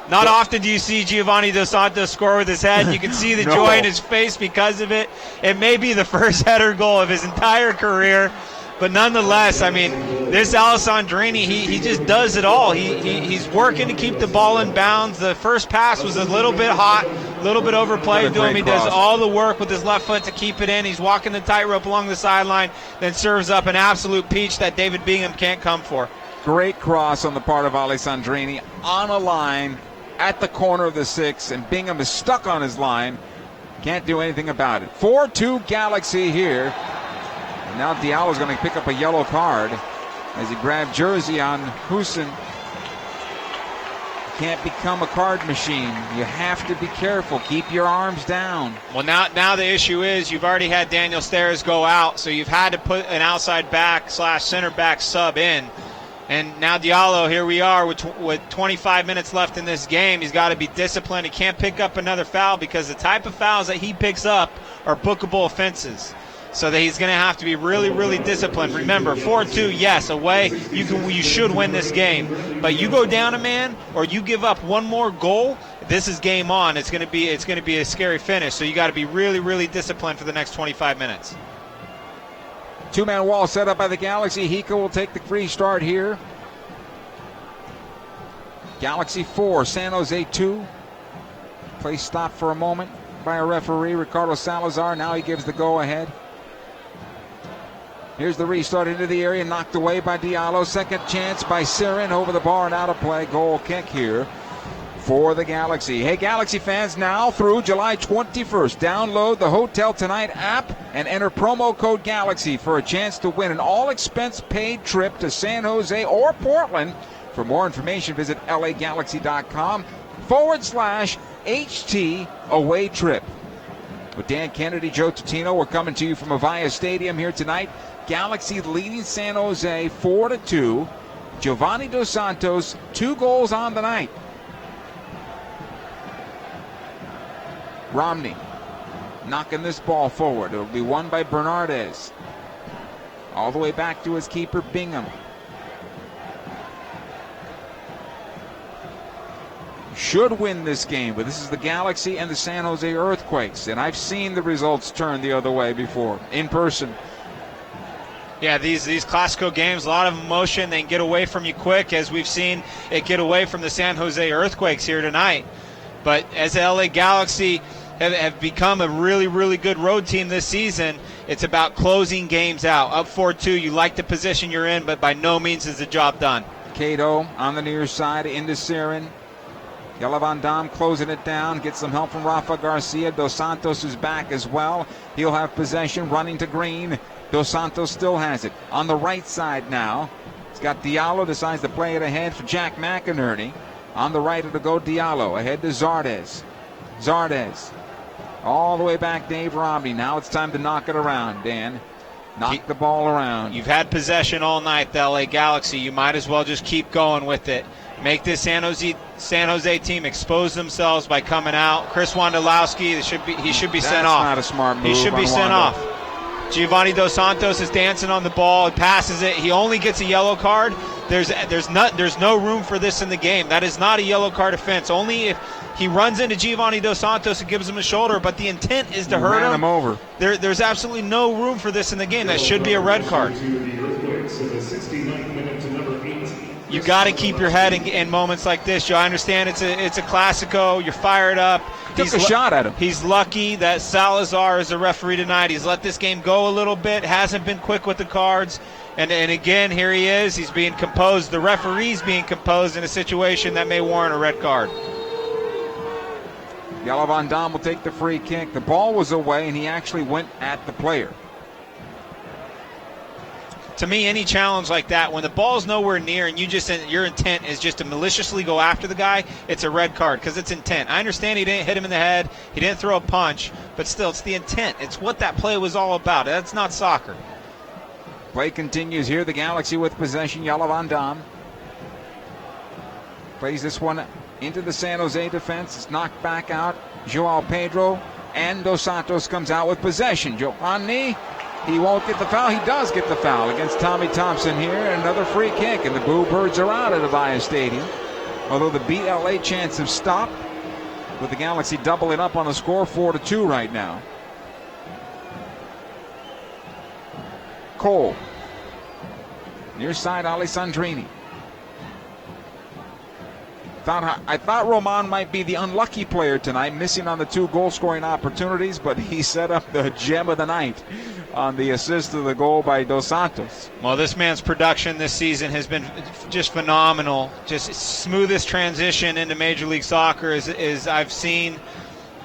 [SPEAKER 8] Not often do you see Giovanni Dos Santos score with his head. You can see the joy in his face because of it. It may be the first header goal of his entire career. But nonetheless, I mean, this Alessandrini, he just does it all. He's working to keep the ball in bounds. The first pass was a little bit hot, a little bit overplayed to him. He does all the work with his left foot to keep it in. He's walking the tightrope along the sideline, then serves up an absolute peach that David Bingham can't come for.
[SPEAKER 3] Great cross on the part of Alessandrini on a line at the corner of the 6, and Bingham is stuck on his line. Can't do anything about it. 4-2 Galaxy here. And now Diallo's going to pick up a yellow card as he grabbed jersey on Husin. Can't become a card machine. You have to be careful. Keep your arms down.
[SPEAKER 8] Well, now the issue is you've already had Daniel Stairs go out, so you've had to put an outside back / center back sub in. And now Diallo, here we are with 25 minutes left in this game. He's got to be disciplined. He can't pick up another foul because the type of fouls that he picks up are bookable offenses. So that he's going to have to be really, really disciplined. Remember, 4-2, yes, away, you should win this game. But you go down a man or you give up one more goal, this is game on. It's going to be a scary finish. So you got to be really, really disciplined for the next 25 minutes.
[SPEAKER 3] Two-man wall set up by the Galaxy. Hika will take the free start here. Galaxy 4, San Jose 2. Play stopped for a moment by a referee, Ricardo Salazar. Now he gives the go-ahead. Here's the restart into the area, knocked away by Diallo. Second chance by Sirin, over the bar and out of play. Goal kick here for the Galaxy. Hey, Galaxy fans, now through July 21st, download the Hotel Tonight app and enter promo code GALAXY for a chance to win an all-expense-paid trip to San Jose or Portland. For more information, visit LAGalaxy.com/HT away trip. With Dan Kennedy, Joe Tutino, we're coming to you from Avaya Stadium here tonight. Galaxy leading San Jose 4-2. Giovanni Dos Santos, 2 goals on the night. Romney knocking this ball forward. It'll be won by Bernardez. All the way back to his keeper, Bingham. Should win this game, but this is the Galaxy and the San Jose Earthquakes, and I've seen the results turn the other way before, in person.
[SPEAKER 8] Yeah, these Clasico games, a lot of emotion. They can get away from you quick, as we've seen it get away from the San Jose Earthquakes here tonight. But as the LA Galaxy have become a really, really good road team this season, it's about closing games out. Up 4-2, you like the position you're in, but by no means is the job done.
[SPEAKER 3] Cato on the near side into Sirin. Van Dam closing it down, gets some help from Rafa Garcia. Dos Santos is back as well. He'll have possession, running to Green. Dos Santos still has it. On the right side now, he's got Diallo, decides to play it ahead for Jack McInerney. On the right, it'll go Diallo, ahead to Zardes. Zardes, all the way back, Dave Romney. Now it's time to knock it around, Dan. Knock the ball around.
[SPEAKER 8] You've had possession all night, the LA Galaxy. You might as well just keep going with it. Make this San Jose team expose themselves by coming out. Chris Wondolowski, he should be sent off.
[SPEAKER 3] That's not a smart move.
[SPEAKER 8] He should be sent off. Giovanni Dos Santos is dancing on the ball. He passes it. He only gets a yellow card. There's no room for this in the game. That is not a yellow card offense. Only if he runs into Giovanni Dos Santos and gives him a shoulder, but the intent is to hurt him.
[SPEAKER 3] Over.
[SPEAKER 8] There's absolutely no room for this in the game. That should be a red card. You got to keep your head in moments like this, Joe. I understand it's a Clasico. You're fired up.
[SPEAKER 3] Took a shot at him.
[SPEAKER 8] He's lucky that Salazar is a referee tonight. He's let this game go a little bit. Hasn't been quick with the cards. And again, here he is. He's being composed. The referee's being composed in a situation that may warrant a red card.
[SPEAKER 3] Van Dam will take the free kick. The ball was away, and he actually went at the player.
[SPEAKER 8] To me, any challenge like that, when the ball's nowhere near and your intent is just to maliciously go after the guy, it's a red card because it's intent. I understand he didn't hit him in the head, he didn't throw a punch, but still, it's the intent. It's what that play was all about. That's not soccer.
[SPEAKER 3] Play continues here. The Galaxy with possession. Van Dam plays this one into the San Jose defense. It's knocked back out. Joao Pedro and Dos Santos comes out with possession. Giovanni. He won't get the foul. He does get the foul against Tommy Thompson here. And another free kick, and the Boo Birds are out at Avaya Stadium. Although the BLA chants have stopped, with the Galaxy doubling up on the score, 4-2 right now. Cole. Near side, Alessandrini. I thought Roman might be the unlucky player tonight, missing on the 2 goal-scoring opportunities, but he set up the gem of the night on the assist of the goal by Dos Santos.
[SPEAKER 8] Well, this man's production this season has been just phenomenal. Just smoothest transition into Major League Soccer as I've seen,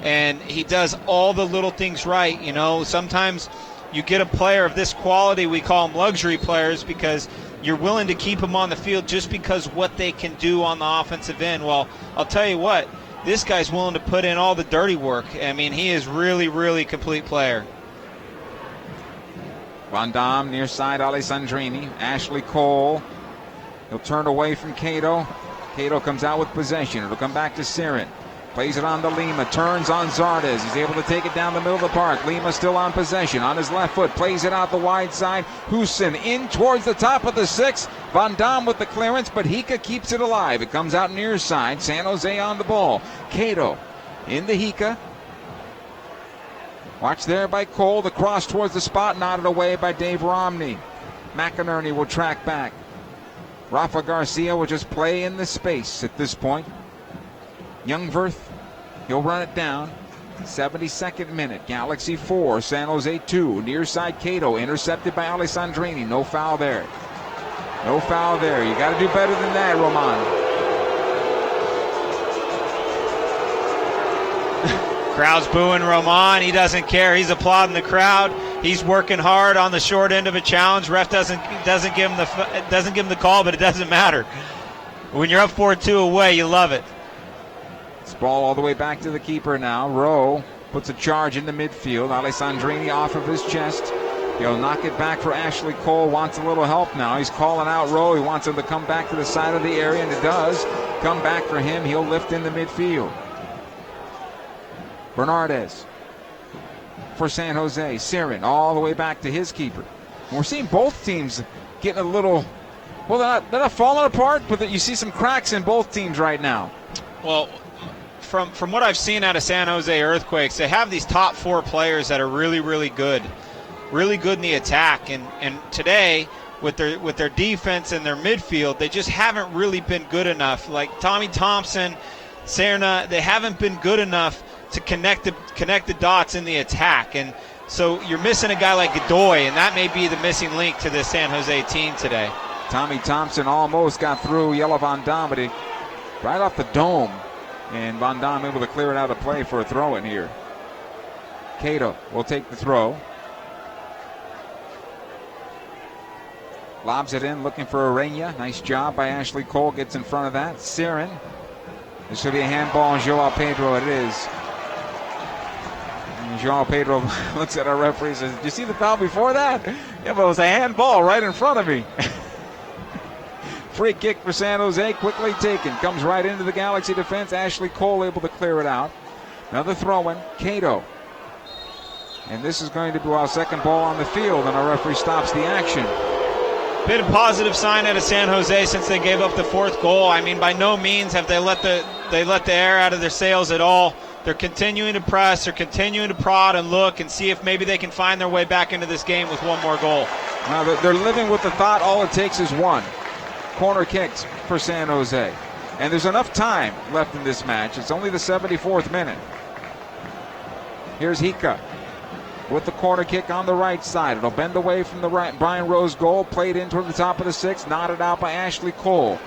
[SPEAKER 8] and he does all the little things right. You know, sometimes you get a player of this quality, we call them luxury players, because you're willing to keep them on the field just because what they can do on the offensive end. Well, I'll tell you what, this guy's willing to put in all the dirty work. I mean, he is really, really complete player.
[SPEAKER 3] Van Dam near side, Alessandrini. Ashley Cole. He'll turn away from Cato. Cato comes out with possession. It'll come back to Sirin. Plays it on to Lima, turns on Zardes. He's able to take it down the middle of the park. Lima still on possession, on his left foot, plays it out the wide side. Husin in towards the top of the 6. Van Dam with the clearance, but Hika keeps it alive. It comes out near side. San Jose on the ball. Cato in the Hika. Watch there by Cole. The cross towards the spot, nodded away by Dave Romney. McInerney will track back. Rafa Garcia will just play in the space at this point. Youngworth, he'll run it down. 72nd minute. Galaxy 4, San Jose 2. Near side Cato, intercepted by Alessandrini. No foul there. No foul there. You got to do better than that, Roman.
[SPEAKER 8] Crowd's booing Roman. He doesn't care. He's applauding the crowd. He's working hard on the short end of a challenge. Ref doesn't give him the call, but it doesn't matter. When you're up 4-2 away, you love it.
[SPEAKER 3] This ball all the way back to the keeper now. Rowe puts a charge into midfield. Alessandrini off of his chest. He'll knock it back for Ashley Cole. Wants a little help now. He's calling out Rowe. He wants him to come back to the side of the area, and it does. Come back for him. He'll lift into midfield. Bernardes for San Jose. Siren all the way back to his keeper. And we're seeing both teams getting a little, well, they're not falling apart, but you see some cracks in both teams right now.
[SPEAKER 8] Well, from what I've seen out of San Jose Earthquakes, they have these top 4 players that are really, really good in the attack. And today, with their defense and their midfield, they just haven't really been good enough. Like Tommy Thompson, Serna, they haven't been good enough to connect the dots in the attack. And so you're missing a guy like Godoy, and that may be the missing link to this San Jose team today.
[SPEAKER 3] Tommy Thompson almost got through Yellow Van Dam, but he right off the dome. And Van Dam able to clear it out of play for a throw in here. Cato will take the throw. Lobs it in, looking for Arena. Nice job by Ashley Cole. Gets in front of that. Siren. This should be a handball on Joao Pedro. It is. And Joao Pedro looks at our referee and says, "Did you see the foul before that?" Yeah, but it was a handball right in front of me. Free kick for San Jose, quickly taken. Comes right into the Galaxy defense. Ashley Cole able to clear it out. Another throw-in. Cato. And this is going to be our second ball on the field, and our referee stops the action.
[SPEAKER 8] Bit of positive sign out of San Jose since they gave up the 4th goal. I mean, by no means have they let the air out of their sails at all. They're continuing to press. They're continuing to prod and look and see if maybe they can find their way back into this game with one more goal.
[SPEAKER 3] They're living with the thought all it takes is one. Corner kicks for San Jose. And there's enough time left in this match. It's only the 74th minute. Here's Hika with the corner kick on the right side. It'll bend away from the right. Brian Rose goal. Played in toward the top of the 6. Knotted out by Ashley Cole.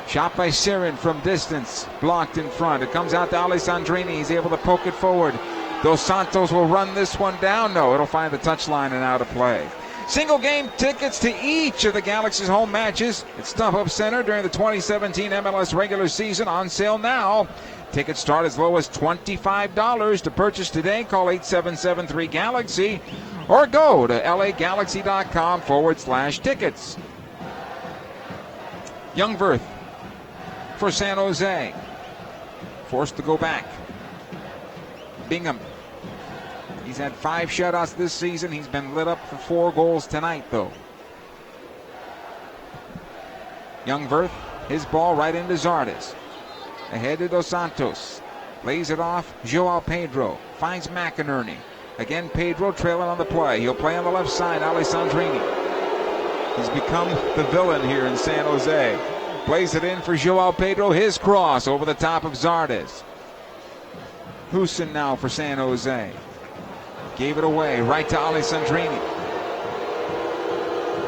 [SPEAKER 3] Shot by Siren from distance. Blocked in front. It comes out to Alessandrini. He's able to poke it forward. Dos Santos will run this one down. No, it'll find the touchline and out of play. Single game tickets to each of the Galaxy's home matches at StubHub Center during the 2017 MLS regular season on sale now. Tickets start as low as $25 to purchase today. Call 877-3-GALAXY or go to lagalaxy.com/tickets. Youngworth for San Jose. Forced to go back. Bingham. He's had 5 shutouts this season. He's been lit up for 4 goals tonight, though. Youngworth, his ball right into Zardes. Ahead to Dos Santos. Lays it off. Joao Pedro finds McInerney. Again, Pedro trailing on the play. He'll play on the left side. Alessandrini. He's become the villain here in San Jose. Plays it in for Joao Pedro. His cross over the top of Zardes. Husin now for San Jose. Gave it away right to Alessandrini.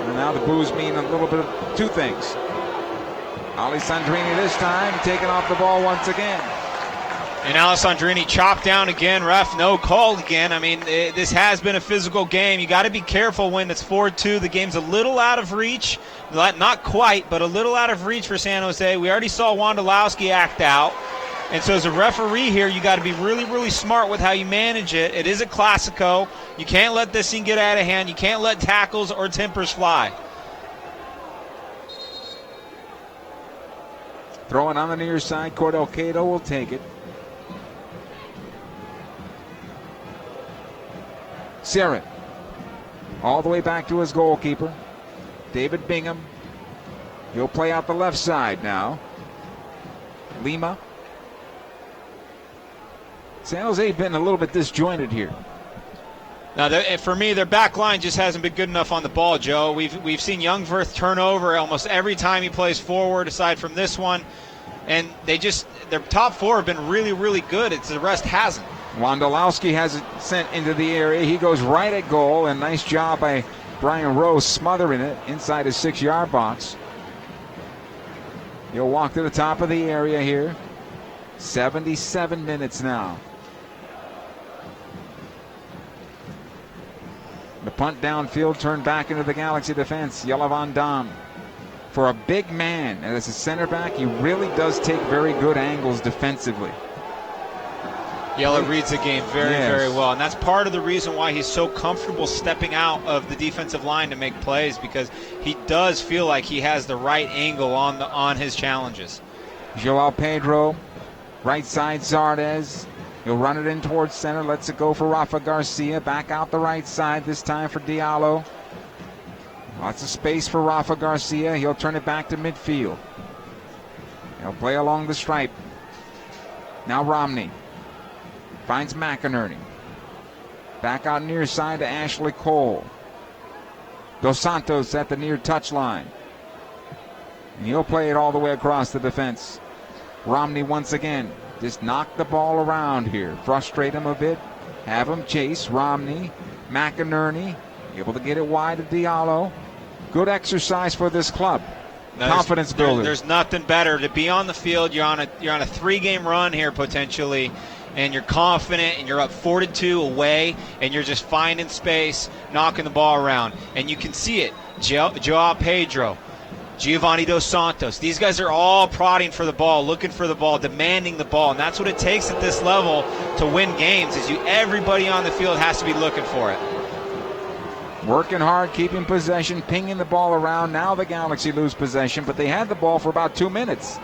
[SPEAKER 3] And now the boos mean a little bit of 2 things. Alessandrini this time taking off the ball once again.
[SPEAKER 8] And Alessandrini chopped down again. Ref, no call again. I mean, this has been a physical game. You got to be careful when it's 4-2. The game's a little out of reach. Not quite, but a little out of reach for San Jose. We already saw Wondolowski act out. And so as a referee here, you got to be really, really smart with how you manage it. It is a Classico. You can't let this thing get out of hand. You can't let tackles or tempers fly.
[SPEAKER 3] Throwing on the near side, Cordell Cato will take it. Siren. All the way back to his goalkeeper, David Bingham. He'll play out the left side now. Lima. San Jose been a little bit disjointed here.
[SPEAKER 8] Now, for me, their back line just hasn't been good enough on the ball, Joe. We've seen Youngworth turn over almost every time he plays forward, aside from this one. And their top four have been really, really good. It's the rest hasn't.
[SPEAKER 3] Wondolowski has it sent into the area. He goes right at goal, and nice job by Brian Rose smothering it inside his 6-yard box. He'll walk to the top of the area here. 77 minutes now. The punt downfield turned back into the Galaxy defense. Jelle Van Dam. For a big man, and as a center back, he really does take very good angles defensively.
[SPEAKER 8] Jelle reads the game very, very well, and that's part of the reason why he's so comfortable stepping out of the defensive line to make plays, because he does feel like he has the right angle on his challenges.
[SPEAKER 3] Joao Pedro, right side Zardes. He'll run it in towards center, lets it go for Rafa Garcia. Back out the right side, this time for Diallo. Lots of space for Rafa Garcia. He'll turn it back to midfield. He'll play along the stripe. Now Romney finds McInerney. Back out near side to Ashley Cole. Dos Santos at the near touchline. And he'll play it all the way across the defense. Romney once again. Just knock the ball around here. Frustrate him a bit. Have him chase. Romney. McInerney. Able to get it wide to Diallo. Good exercise for this club. Confidence builder.
[SPEAKER 8] There's nothing better to be on the field. You're on a 3-game run here potentially, and you're confident, and you're up 4-2 away, and you're just finding space, knocking the ball around, and you can see it. Joao Pedro, Giovanni Dos Santos. These guys are all prodding for the ball, looking for the ball, demanding the ball, and that's what it takes at this level to win games. Everybody on the field has to be looking for it.
[SPEAKER 3] Working hard, keeping possession, pinging the ball around. Now the Galaxy lose possession, but they had the ball for about 2 minutes.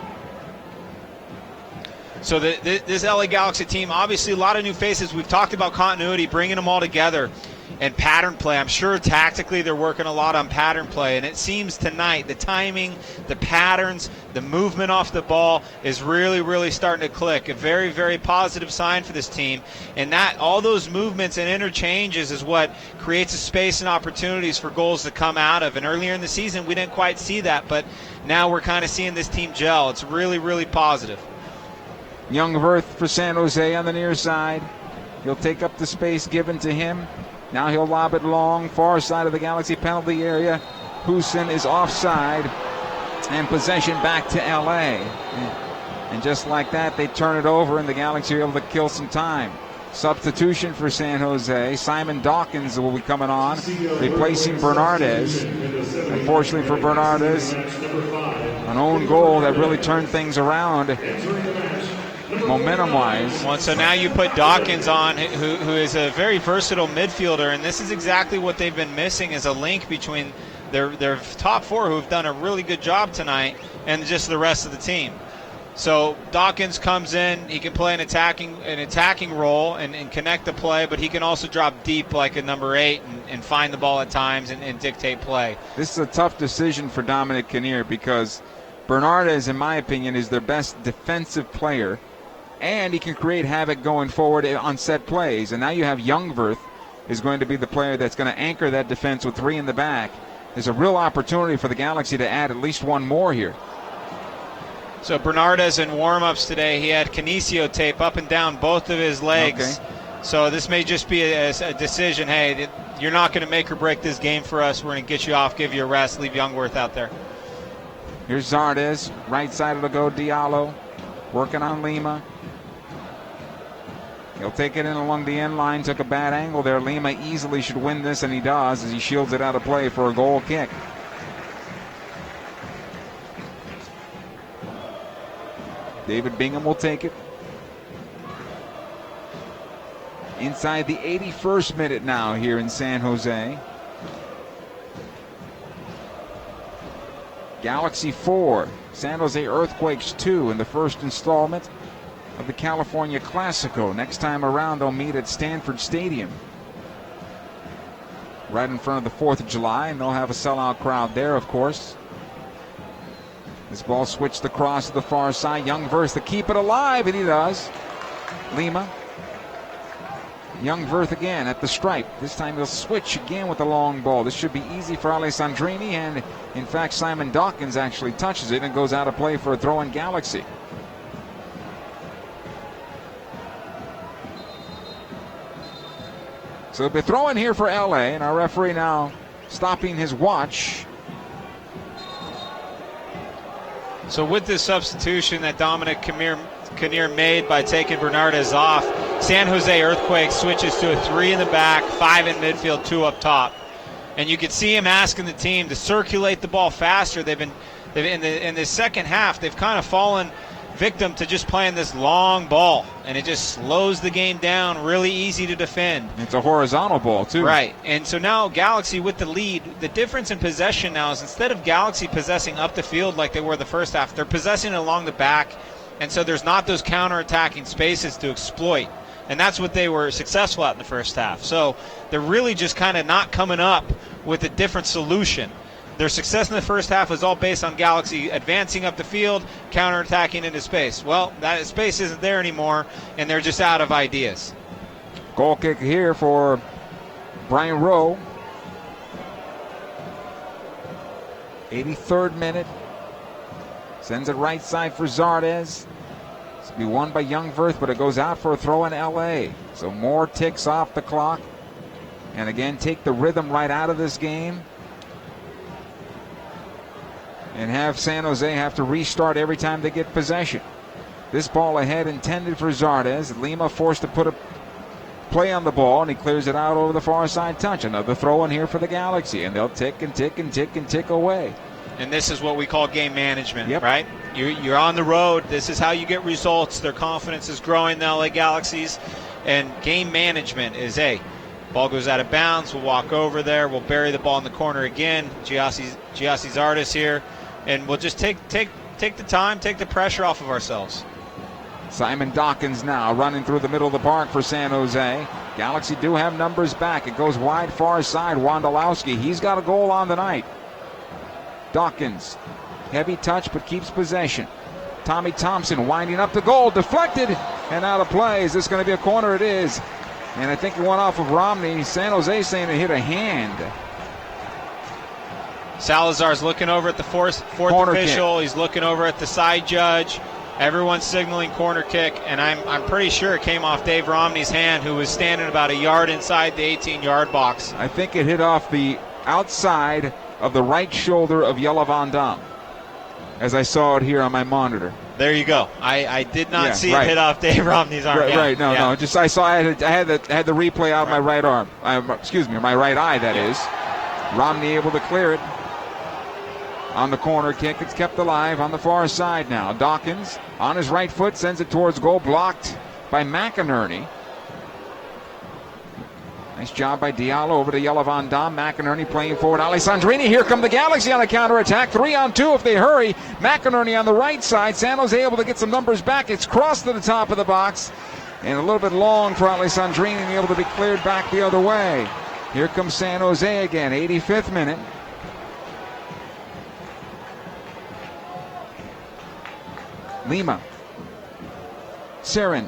[SPEAKER 8] So this LA Galaxy team, obviously a lot of new faces. We've talked about continuity, bringing them all together, and pattern play. I'm sure tactically they're working a lot on pattern play, and it seems tonight the timing, the patterns, the movement off the ball is really, really starting to click. A very, very positive sign for this team, and that all those movements and interchanges is what creates a space and opportunities for goals to come out of. And earlier in the season we didn't quite see that, but now we're kind of seeing this team gel. It's really, really positive.
[SPEAKER 3] Youngworth for San Jose on the near side. He'll take up the space given to him. Now he'll lob it long, far side of the Galaxy penalty area. Huson is offside, and possession back to LA. And just like that, they turn it over, and the Galaxy are able to kill some time. Substitution for San Jose. Simon Dawkins will be coming on, replacing Bernardes. Unfortunately for Bernardes, an own goal that really turned things around momentum-wise.
[SPEAKER 8] Well, so now you put Dawkins on, who is a very versatile midfielder, and this is exactly what they've been missing, is a link between their top four, who have done a really good job tonight, and just the rest of the team. So Dawkins comes in, he can play an attacking role and connect the play, but he can also drop deep like a number 8 and find the ball at times and dictate play.
[SPEAKER 3] This is a tough decision for Dominic Kinnear, because Bernardes, in my opinion, is their best defensive player, and he can create havoc going forward on set plays. And now you have Youngworth is going to be the player that's going to anchor that defense with 3 in the back. There's a real opportunity for the Galaxy to add at least one more here.
[SPEAKER 8] So Bernardes in warm-ups today, he had kinesio tape up and down both of his legs.
[SPEAKER 3] Okay.
[SPEAKER 8] So this may just be a decision, hey, you're not going to make or break this game for us. We're going to get you off, give you a rest, leave Youngworth out there.
[SPEAKER 3] Here's Zardes, right side of the go, Diallo, working on Lima. He'll take it in along the end line, took a bad angle there. Lima easily should win this, and he does, as he shields it out of play for a goal kick. David Bingham will take it. Inside the 81st minute now here in San Jose. Galaxy 4, San Jose Earthquakes 2 in the first installment of the California Classico. Next time around, they'll meet at Stanford Stadium. right in front of the 4th of July, and they'll have a sellout crowd there, of course. This ball switched across to the far side. Youngworth to keep it alive, and he does. Lima. Youngworth again at the stripe. This time he'll switch again with the long ball. This should be easy for Alessandrini, and in fact Simon Dawkins actually touches it and goes out of play for a throw in Galaxy. So it'll be throwing here for LA, and our referee now stopping his watch.
[SPEAKER 8] So with this substitution that Dominic Kinnear made by taking Bernardes off, San Jose Earthquakes switches to a 3 in the back, 5 in midfield, 2 up top. And you can see him asking the team to circulate the ball faster. They've in the second half, they've kind of fallen victim to just playing this long ball, and it just slows the game down, really easy to defend.
[SPEAKER 3] It's a horizontal ball too.
[SPEAKER 8] Right, and so now Galaxy with the lead, the difference in possession now is instead of Galaxy possessing up the field like they were the first half, they're possessing along the back, and so there's not those counter-attacking spaces to exploit, and that's what they were successful at in the first half. So they're really just kind of not coming up with a different solution. Their success in the first half was all based on Galaxy advancing up the field, counterattacking into space. Well, that space isn't there anymore, and they're just out of ideas.
[SPEAKER 3] Goal kick here for Brian Rowe. 83rd minute. Sends it right side for Zardes. It's to be won by Youngworth, but it goes out for a throw in LA. So more ticks off the clock. And again, take the rhythm right out of this game. And have San Jose have to restart every time they get possession. This ball ahead intended for Zardes. Lima forced to put a play on the ball, and he clears it out over the far side touch. Another throw in here for the Galaxy, and they'll tick and tick and tick and tick away.
[SPEAKER 8] And this is what we call game management, right? You're on the road. This is how you get results. Their confidence is growing, the LA Galaxies. And game management is, hey, ball goes out of bounds. We'll walk over there. We'll bury the ball in the corner again. Giassi Zardes here. And we'll just take the time, take the pressure off of ourselves.
[SPEAKER 3] Simon Dawkins now running through the middle of the park for San Jose. Galaxy do have numbers back. It goes wide far side. Wondolowski, he's got a goal on the night. Dawkins, heavy touch but keeps possession. Tommy Thompson winding up the goal, deflected and out of play. Is this going to be a corner? It is. And I think it went off of Romney. San Jose saying it hit a hand.
[SPEAKER 8] Salazar's looking over at the fourth official. Kick. He's looking over at the side judge. Everyone's signaling corner kick, and I'm pretty sure it came off Dave Romney's hand, who was standing about a yard inside the 18-yard box.
[SPEAKER 3] I think it hit off the outside of the right shoulder of Jelle Van Damme, as I saw it here on my monitor.
[SPEAKER 8] There you go. I did not see it hit off Dave Romney's arm.
[SPEAKER 3] Right. No. Just I saw. I had the replay out of my right arm. My right eye. That is. Romney able to clear it. On the corner kick, it's kept alive on the far side now. Dawkins on his right foot sends it towards goal, blocked by McInerney. Nice job by Diallo over to Jelle Van Damme. McInerney playing forward. Alessandrini, here come the Galaxy on a counterattack. 3-on-2 if they hurry. McInerney on the right side. San Jose able to get some numbers back. It's crossed to the top of the box. And a little bit long for Alessandrini, able to be cleared back the other way. Here comes San Jose again, 85th minute. Lima. Sirin.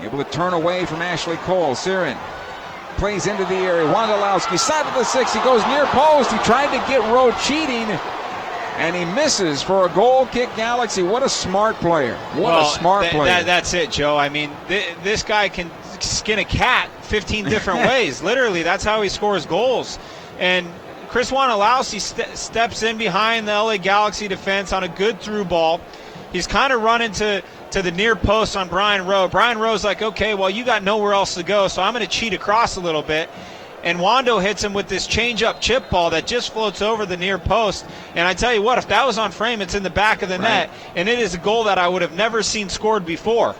[SPEAKER 3] Able to turn away from Ashley Cole. Sirin plays into the area. Wondolowski, side of the 6. He goes near post. He tried to get Rowe cheating, and he misses for a goal kick. Galaxy. What a smart player. What a smart player.
[SPEAKER 8] That's it, Joe. I mean, this guy can skin a cat 15 different ways. Literally, that's how he scores goals. And Chris Wondolowski steps in behind the LA Galaxy defense on a good through ball. He's kind of running to the near post on Brian Rowe. Brian Rowe's like, okay, well, you got nowhere else to go, so I'm going to cheat across a little bit. And Wondo hits him with this change-up chip ball that just floats over the near post. And I tell you what, if that was on frame, it's in the back of the net, and it is a goal that I would have never seen scored before.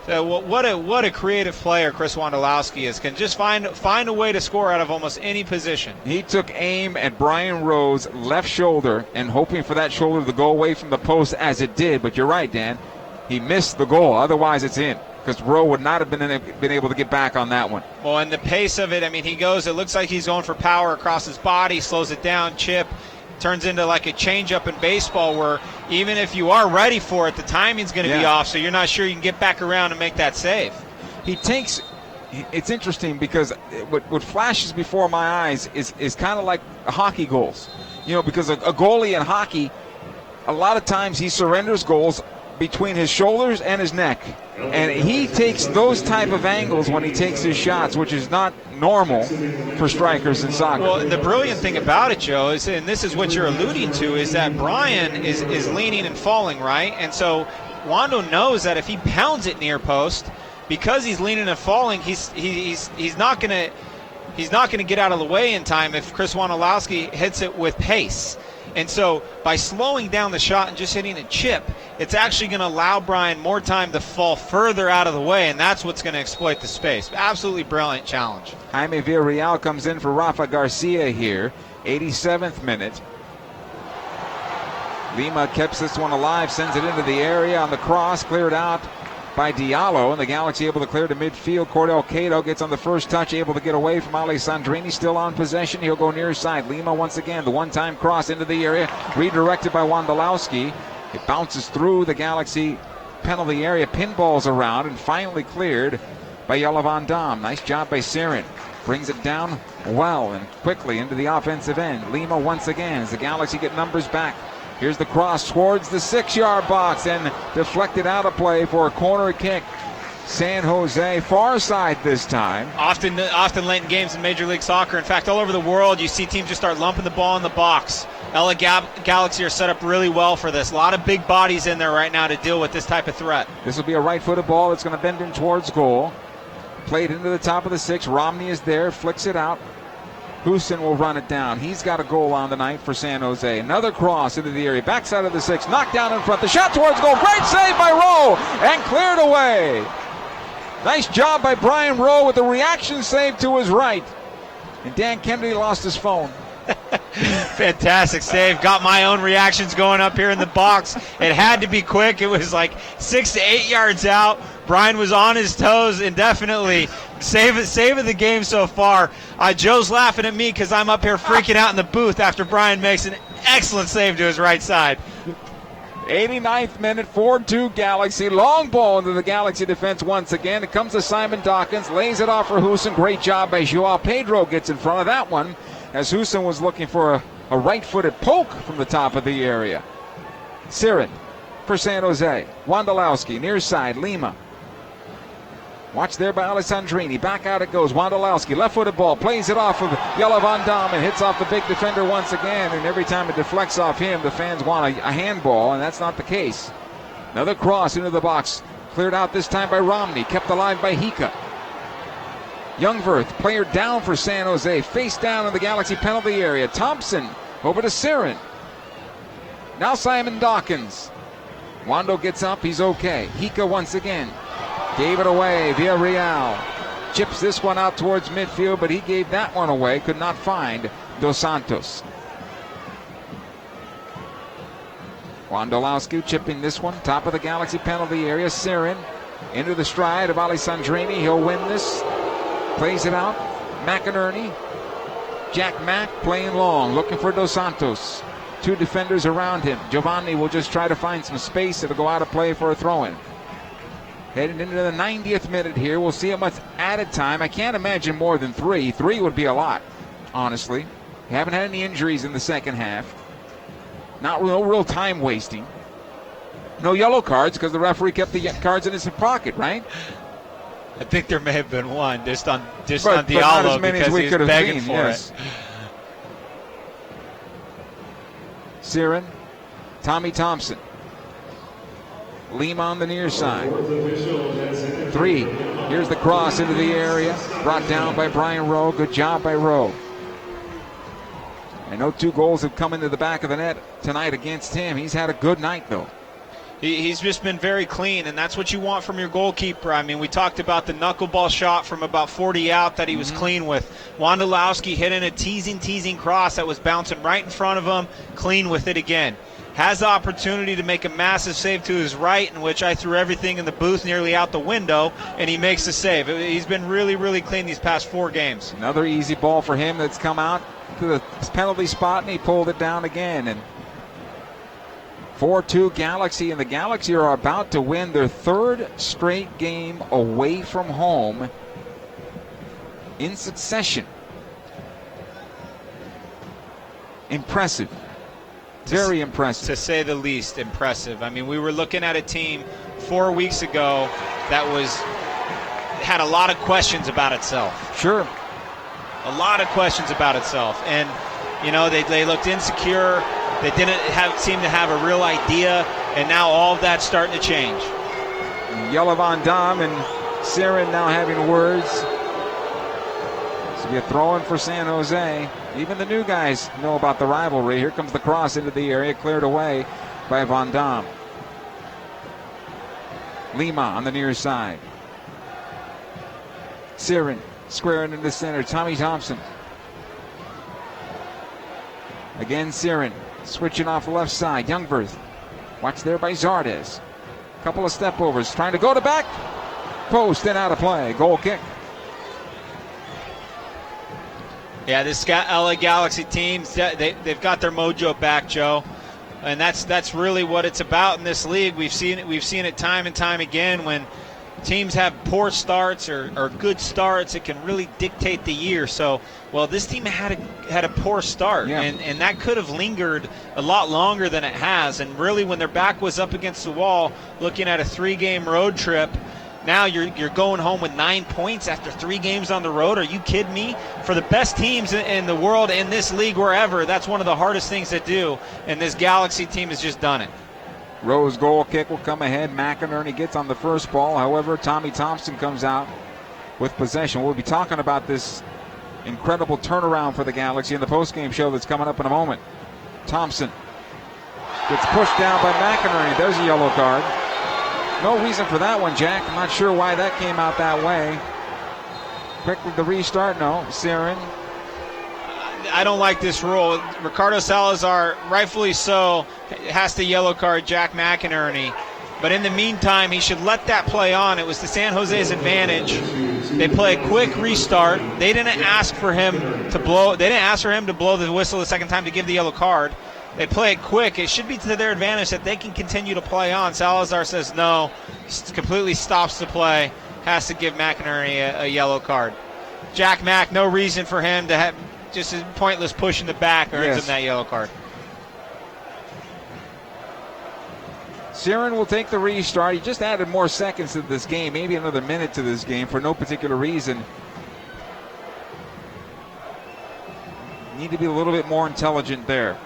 [SPEAKER 8] So what a creative player Chris Wondolowski is. Can just find a way to score out of almost any position.
[SPEAKER 3] He took aim at Brian Rowe's left shoulder and hoping for that shoulder to go away from the post as it did. But you're right, Dan. He missed the goal. Otherwise, it's in. because Rowe would not have been able to get back on that one.
[SPEAKER 8] Well, and the pace of it, I mean, it looks like he's going for power across his body, slows it down, chip, turns into like a changeup in baseball where even if you are ready for it, the timing's going to be off, so you're not sure you can get back around and make that save.
[SPEAKER 3] It's interesting because what flashes before my eyes is kind of like hockey goals. Because a goalie in hockey, a lot of times he surrenders goals between his shoulders and his neck. And he takes those type of angles when he takes his shots, which is not normal for strikers in soccer.
[SPEAKER 8] Well, the brilliant thing about it, Joe, is, and this is what you're alluding to, is that Brian is leaning and falling, right? And so Wando knows that if he pounds it near post, because he's leaning and falling, he's not going to get out of the way in time if Chris Wondolowski hits it with pace. And so by slowing down the shot and just hitting a chip, it's actually going to allow Brian more time to fall further out of the way, and that's what's going to exploit the space. Absolutely brilliant challenge.
[SPEAKER 3] Jaime Villarreal comes in for Rafa Garcia here, 87th minute. Lima keeps this one alive, sends it into the area on the cross, cleared out by Diallo, and the Galaxy able to clear to midfield. Cordell Cato gets on the first touch, able to get away from Alessandrini, still on possession. He'll go near side. Lima once again, the one-time cross into the area, redirected by Wondolowski. It bounces through the Galaxy penalty area, pinballs around, and finally cleared by Jelle Van Dam. Nice job by Siren. Brings it down well and quickly into the offensive end. Lima once again as the Galaxy get numbers back. Here's the cross towards the 6-yard box and deflected out of play for a corner kick. San Jose, far side this time.
[SPEAKER 8] Often late in games in Major League Soccer. In fact, all over the world, you see teams just start lumping the ball in the box. LA Galaxy are set up really well for this. A lot of big bodies in there right now to deal with this type of threat.
[SPEAKER 3] This will be a right-footed ball that's going to bend in towards goal. Played into the top of the 6. Romney is there, flicks it out. Houston will run it down. He's got a goal on the night for San Jose. Another cross into the area. Backside of the 6. Knocked down in front. The shot towards goal. Great save by Rowe. And cleared away. Nice job by Brian Rowe with the reaction save to his right. And Dan Kennedy lost his phone.
[SPEAKER 8] Fantastic save. Got my own reactions going up here in the box. It had to be quick. It was like 6 to 8 yards out. Brian was on his toes indefinitely. Save of the game so far. Joe's laughing at me because I'm up here freaking out in the booth after Brian makes an excellent save to his right side.
[SPEAKER 3] 89th minute, 4-2 Galaxy. Long ball into the Galaxy defense once again. It comes to Simon Dawkins. Lays it off for Houston. Great job by Joao Pedro. Gets in front of that one as Houston was looking for a right-footed poke from the top of the area. Siren for San Jose. Wondolowski near side. Lima. Watch there by Alessandrini. Back out it goes. Wondolowski, left-footed ball, plays it off of Jelle Van Dam and hits off the big defender once again. And every time it deflects off him, the fans want a handball, and that's not the case. Another cross into the box. Cleared out this time by Romney. Kept alive by Hika. Youngverth, player down for San Jose. Face down in the Galaxy penalty area. Thompson over to Siren. Now Simon Dawkins. Wando gets up. He's okay. Hika once again. Gave it away. Villarreal chips this one out towards midfield, but he gave that one away. Could not find Dos Santos. Wondolowski chipping this one. Top of the Galaxy penalty area. Siren into the stride of Alessandrini. He'll win this. Plays it out. McInerney. Jack Mack playing long. Looking for Dos Santos. Two defenders around him. Giovanni will just try to find some space. It'll go out of play for a throw-in. Heading into the 90th minute here. We'll see how much added time. I can't imagine more than 3. 3 would be a lot, honestly. We haven't had any injuries in the second half. No real time wasting. No yellow cards because the referee kept the cards in his pocket, right?
[SPEAKER 8] I think there may have been one just on
[SPEAKER 3] but
[SPEAKER 8] Diallo
[SPEAKER 3] not as many
[SPEAKER 8] because
[SPEAKER 3] as we
[SPEAKER 8] he
[SPEAKER 3] could
[SPEAKER 8] was
[SPEAKER 3] have
[SPEAKER 8] begging
[SPEAKER 3] seen,
[SPEAKER 8] for
[SPEAKER 3] yes.
[SPEAKER 8] it.
[SPEAKER 3] Siren, Tommy Thompson. Lima on the near side. 3. Here's the cross into the area. Brought down by Brian Rowe. Good job by Rowe. And no 2 goals have come into the back of the net tonight against him. He's had a good night, though.
[SPEAKER 8] He's just been very clean, and that's what you want from your goalkeeper. I mean, we talked about the knuckleball shot from about 40 out that he was clean with. Wondolowski hitting a teasing cross that was bouncing right in front of him, clean with it again. has the opportunity to make a massive save to his right, in which I threw everything in the booth nearly out the window, and he makes the save. He's been really, really clean these past 4 games.
[SPEAKER 3] Another easy ball for him that's come out to the penalty spot, and he pulled it down again. And 4-2 Galaxy, and the Galaxy are about to win their 3rd straight game away from home in succession. Impressive. Very impressive.
[SPEAKER 8] To say the least, impressive. I mean, we were looking at a team 4 weeks ago that had a lot of questions about itself.
[SPEAKER 3] Sure.
[SPEAKER 8] A lot of questions about itself. And, you know, they looked insecure. They didn't seem to have a real idea. And now all of that's starting to change.
[SPEAKER 3] Yellow Van Dam and Siren now having words. So be a throw-in for San Jose. Even the new guys know about the rivalry. Here comes the cross into the area, cleared away by Van Dam. Lima on the near side. Siren squaring into the center. Tommy Thompson. Again, Siren switching off the left side. Youngworth. Watched there by Zardes. Couple of step overs. Trying to go to back. Post and out of play. Goal kick.
[SPEAKER 8] Yeah, this LA Galaxy team, they've got their mojo back, Joe. And that's really what it's about in this league. We've seen it time and time again. When teams have poor starts or good starts, it can really dictate the year. So, well, this team had a poor start,
[SPEAKER 3] yeah.
[SPEAKER 8] and that could have lingered a lot longer than it has. And really, when their back was up against the wall, looking at a 3-game road trip, now you're going home with 9 points after 3 games on the road. Are you kidding me? For the best teams in the world, in this league, wherever, that's one of the hardest things to do. And this Galaxy team has just done it.
[SPEAKER 3] Rose goal kick will come ahead. McInerney gets on the first ball. However, Tommy Thompson comes out with possession. We'll be talking about this incredible turnaround for the Galaxy in the postgame show that's coming up in a moment. Thompson gets pushed down by McInerney. There's a yellow card. No reason for that one, Jack. I'm not sure why that came out that way. Quickly the restart. No. Siren.
[SPEAKER 8] I don't like this rule. Ricardo Salazar, rightfully so, has to yellow card Jack McInerney. But in the meantime, he should let that play on. It was to San Jose's advantage. They play a quick restart. They didn't ask for him to blow. They didn't ask for him to blow the whistle the second time to give the yellow card. They play it quick. It should be to their advantage that they can continue to play on. Salazar says no, completely stops the play, has to give McInerney a yellow card. Jack Mack, no reason for him to have just a pointless push in the back earns him that yellow card.
[SPEAKER 3] Siren will take the restart. He just added more seconds to this game, maybe another minute to this game for no particular reason. Need to be a little bit more intelligent there.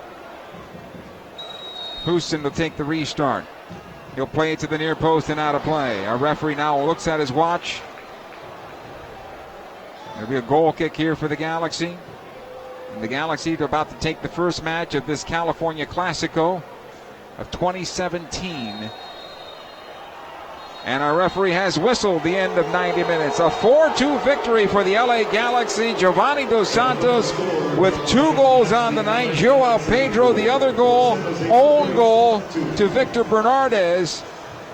[SPEAKER 3] Houston will take the restart. He'll play it to the near post and out of play. Our referee now looks at his watch. There'll be a goal kick here for the Galaxy. And the Galaxy are about to take the first match of this California Classico of 2017. And our referee has whistled the end of 90 minutes. A 4-2 victory for the LA Galaxy. Giovanni Dos Santos with 2 goals on the night. Joao Pedro, the other goal, own goal to Victor Bernardez.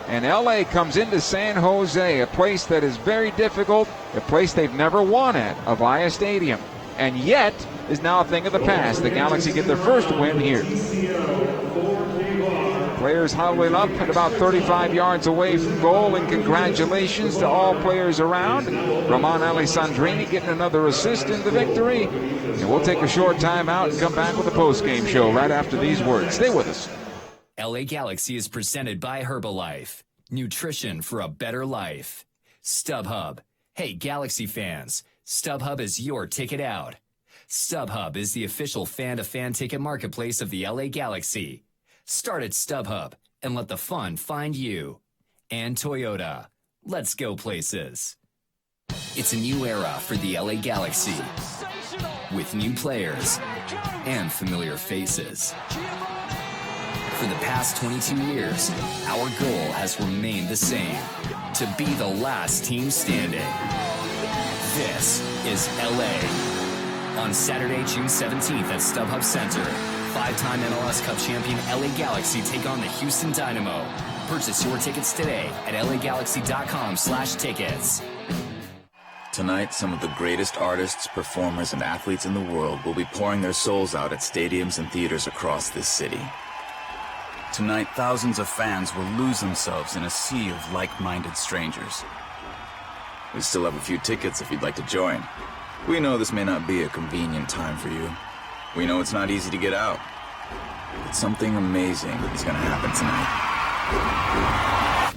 [SPEAKER 3] And LA comes into San Jose, a place that is very difficult, a place they've never won at, Avaya Stadium. And yet is now a thing of the past. The Galaxy get their first win here. Players huddling up at about 35 yards away from goal, and congratulations to all players around. Roman Alessandrini getting another assist in the victory. And we'll take a short time out and come back with a post-game show right after these words. Stay with us.
[SPEAKER 2] LA Galaxy is presented by Herbalife. Nutrition for a better life. StubHub. Hey, Galaxy fans, StubHub is your ticket out. StubHub is the official fan-to-fan ticket marketplace of the LA Galaxy. Start at StubHub and let the fun find you. And Toyota. Let's go places. It's a new era for the LA Galaxy with new players and familiar faces. For the past 22 years, our goal has remained the same, to be the last team standing. This is LA. On Saturday, June 17th at StubHub Center, Five-time MLS Cup champion LA Galaxy take on the Houston Dynamo. Purchase your tickets today at lagalaxy.com/tickets.
[SPEAKER 5] Tonight, some of the greatest artists, performers, and athletes in the world will be pouring their souls out at stadiums and theaters across this city. Tonight, thousands of fans will lose themselves in a sea of like-minded strangers. We still have a few tickets if you'd like to join. We know this may not be a convenient time for you. We know it's not easy to get out. But something amazing is going to happen tonight.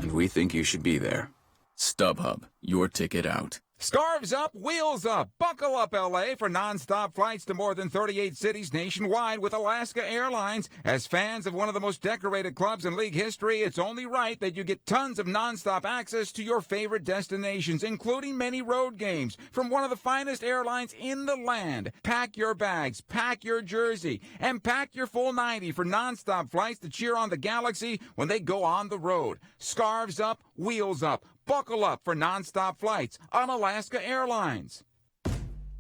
[SPEAKER 5] And we think you should be there. StubHub, your ticket out.
[SPEAKER 3] Scarves up, wheels up. Buckle up, LA, for nonstop flights to more than 38 cities nationwide with Alaska Airlines. As fans of one of the most decorated clubs in league history, it's only right that you get tons of nonstop access to your favorite destinations, including many road games from one of the finest airlines in the land. Pack your bags, pack your jersey, and pack your full 90 for nonstop flights to cheer on the Galaxy when they go on the road. Scarves up, wheels up. Buckle up for nonstop flights on Alaska Airlines.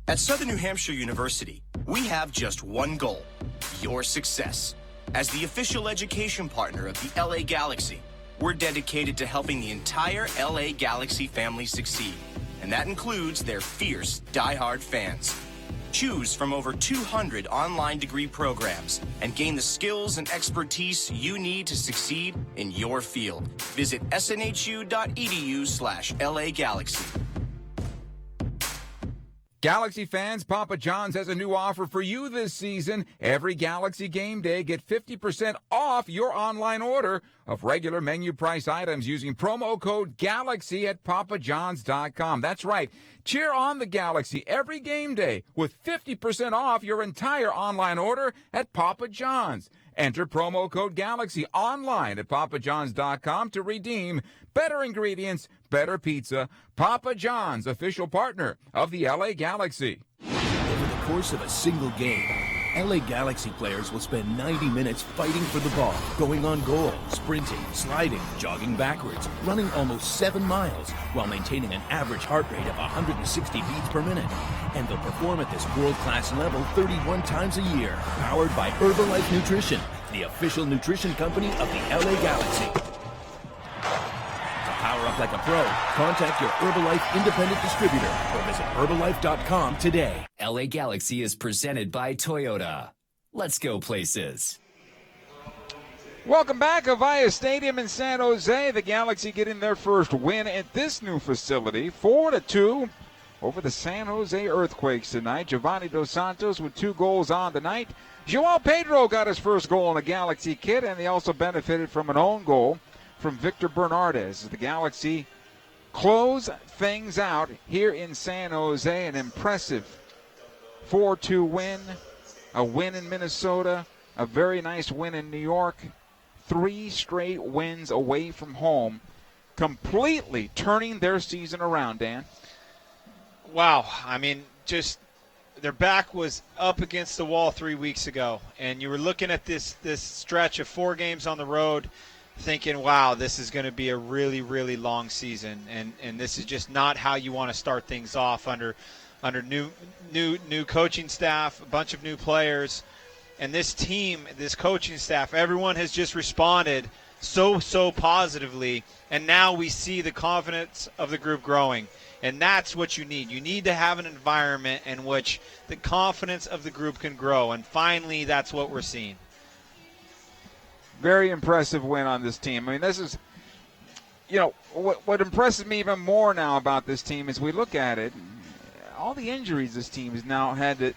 [SPEAKER 6] At Southern New Hampshire University, we have just one goal: your success. As the official education partner of the LA Galaxy, we're dedicated to helping the entire LA Galaxy family succeed, and that includes their fierce, diehard fans. Choose from over 200 online degree programs and gain the skills and expertise you need to succeed in your field. Visit snhu.edu/LA Galaxy.
[SPEAKER 3] Galaxy fans, Papa John's has a new offer for you this season. Every Galaxy game day, get 50% off your online order of regular menu price items using promo code GALAXY at papajohns.com. That's right. Cheer on the Galaxy every game day with 50% off your entire online order at Papa John's. Enter promo code GALAXY online at papajohns.com to redeem better ingredients, better pizza. Papa John's, official partner of the LA Galaxy.
[SPEAKER 4] Over the course of a single game, LA Galaxy players will spend 90 minutes fighting for the ball, going on goal, sprinting, sliding, jogging backwards, running almost 7 miles, while maintaining an average heart rate of 160 beats per minute. And they'll perform at this world-class level 31 times a year, powered by Herbalife Nutrition, the official nutrition company of the LA Galaxy. To power up like a pro, contact your Herbalife independent distributor or visit Herbalife.com today.
[SPEAKER 2] LA Galaxy is presented by Toyota. Let's go places.
[SPEAKER 3] Welcome back, Avaya Stadium in San Jose. The Galaxy getting their first win at this new facility, 4-2 over the San Jose Earthquakes tonight. Giovanni Dos Santos with 2 goals on the night. Joao Pedro got his first goal in a Galaxy kit, and they also benefited from an own goal from Victor Bernardes. The Galaxy close things out here in San Jose. An impressive 4-2 win, a win in Minnesota, a very nice win in New York. 3 straight wins away from home, completely turning their season around, Dan.
[SPEAKER 8] Wow. I mean, just their back was up against the wall 3 weeks ago, and you were looking at this stretch of 4 games on the road thinking, wow, this is going to be a really, really long season, and this is just not how you want to start things off under new coaching staff, a bunch of new players. And this team, this coaching staff, everyone has just responded so positively, and now we see the confidence of the group growing. And that's what you need. You need to have an environment in which the confidence of the group can grow. And finally, that's what we're seeing.
[SPEAKER 3] Very impressive win on this team. I mean, this is, what impresses me even more now about this team is we look at it, all the injuries this team has now had to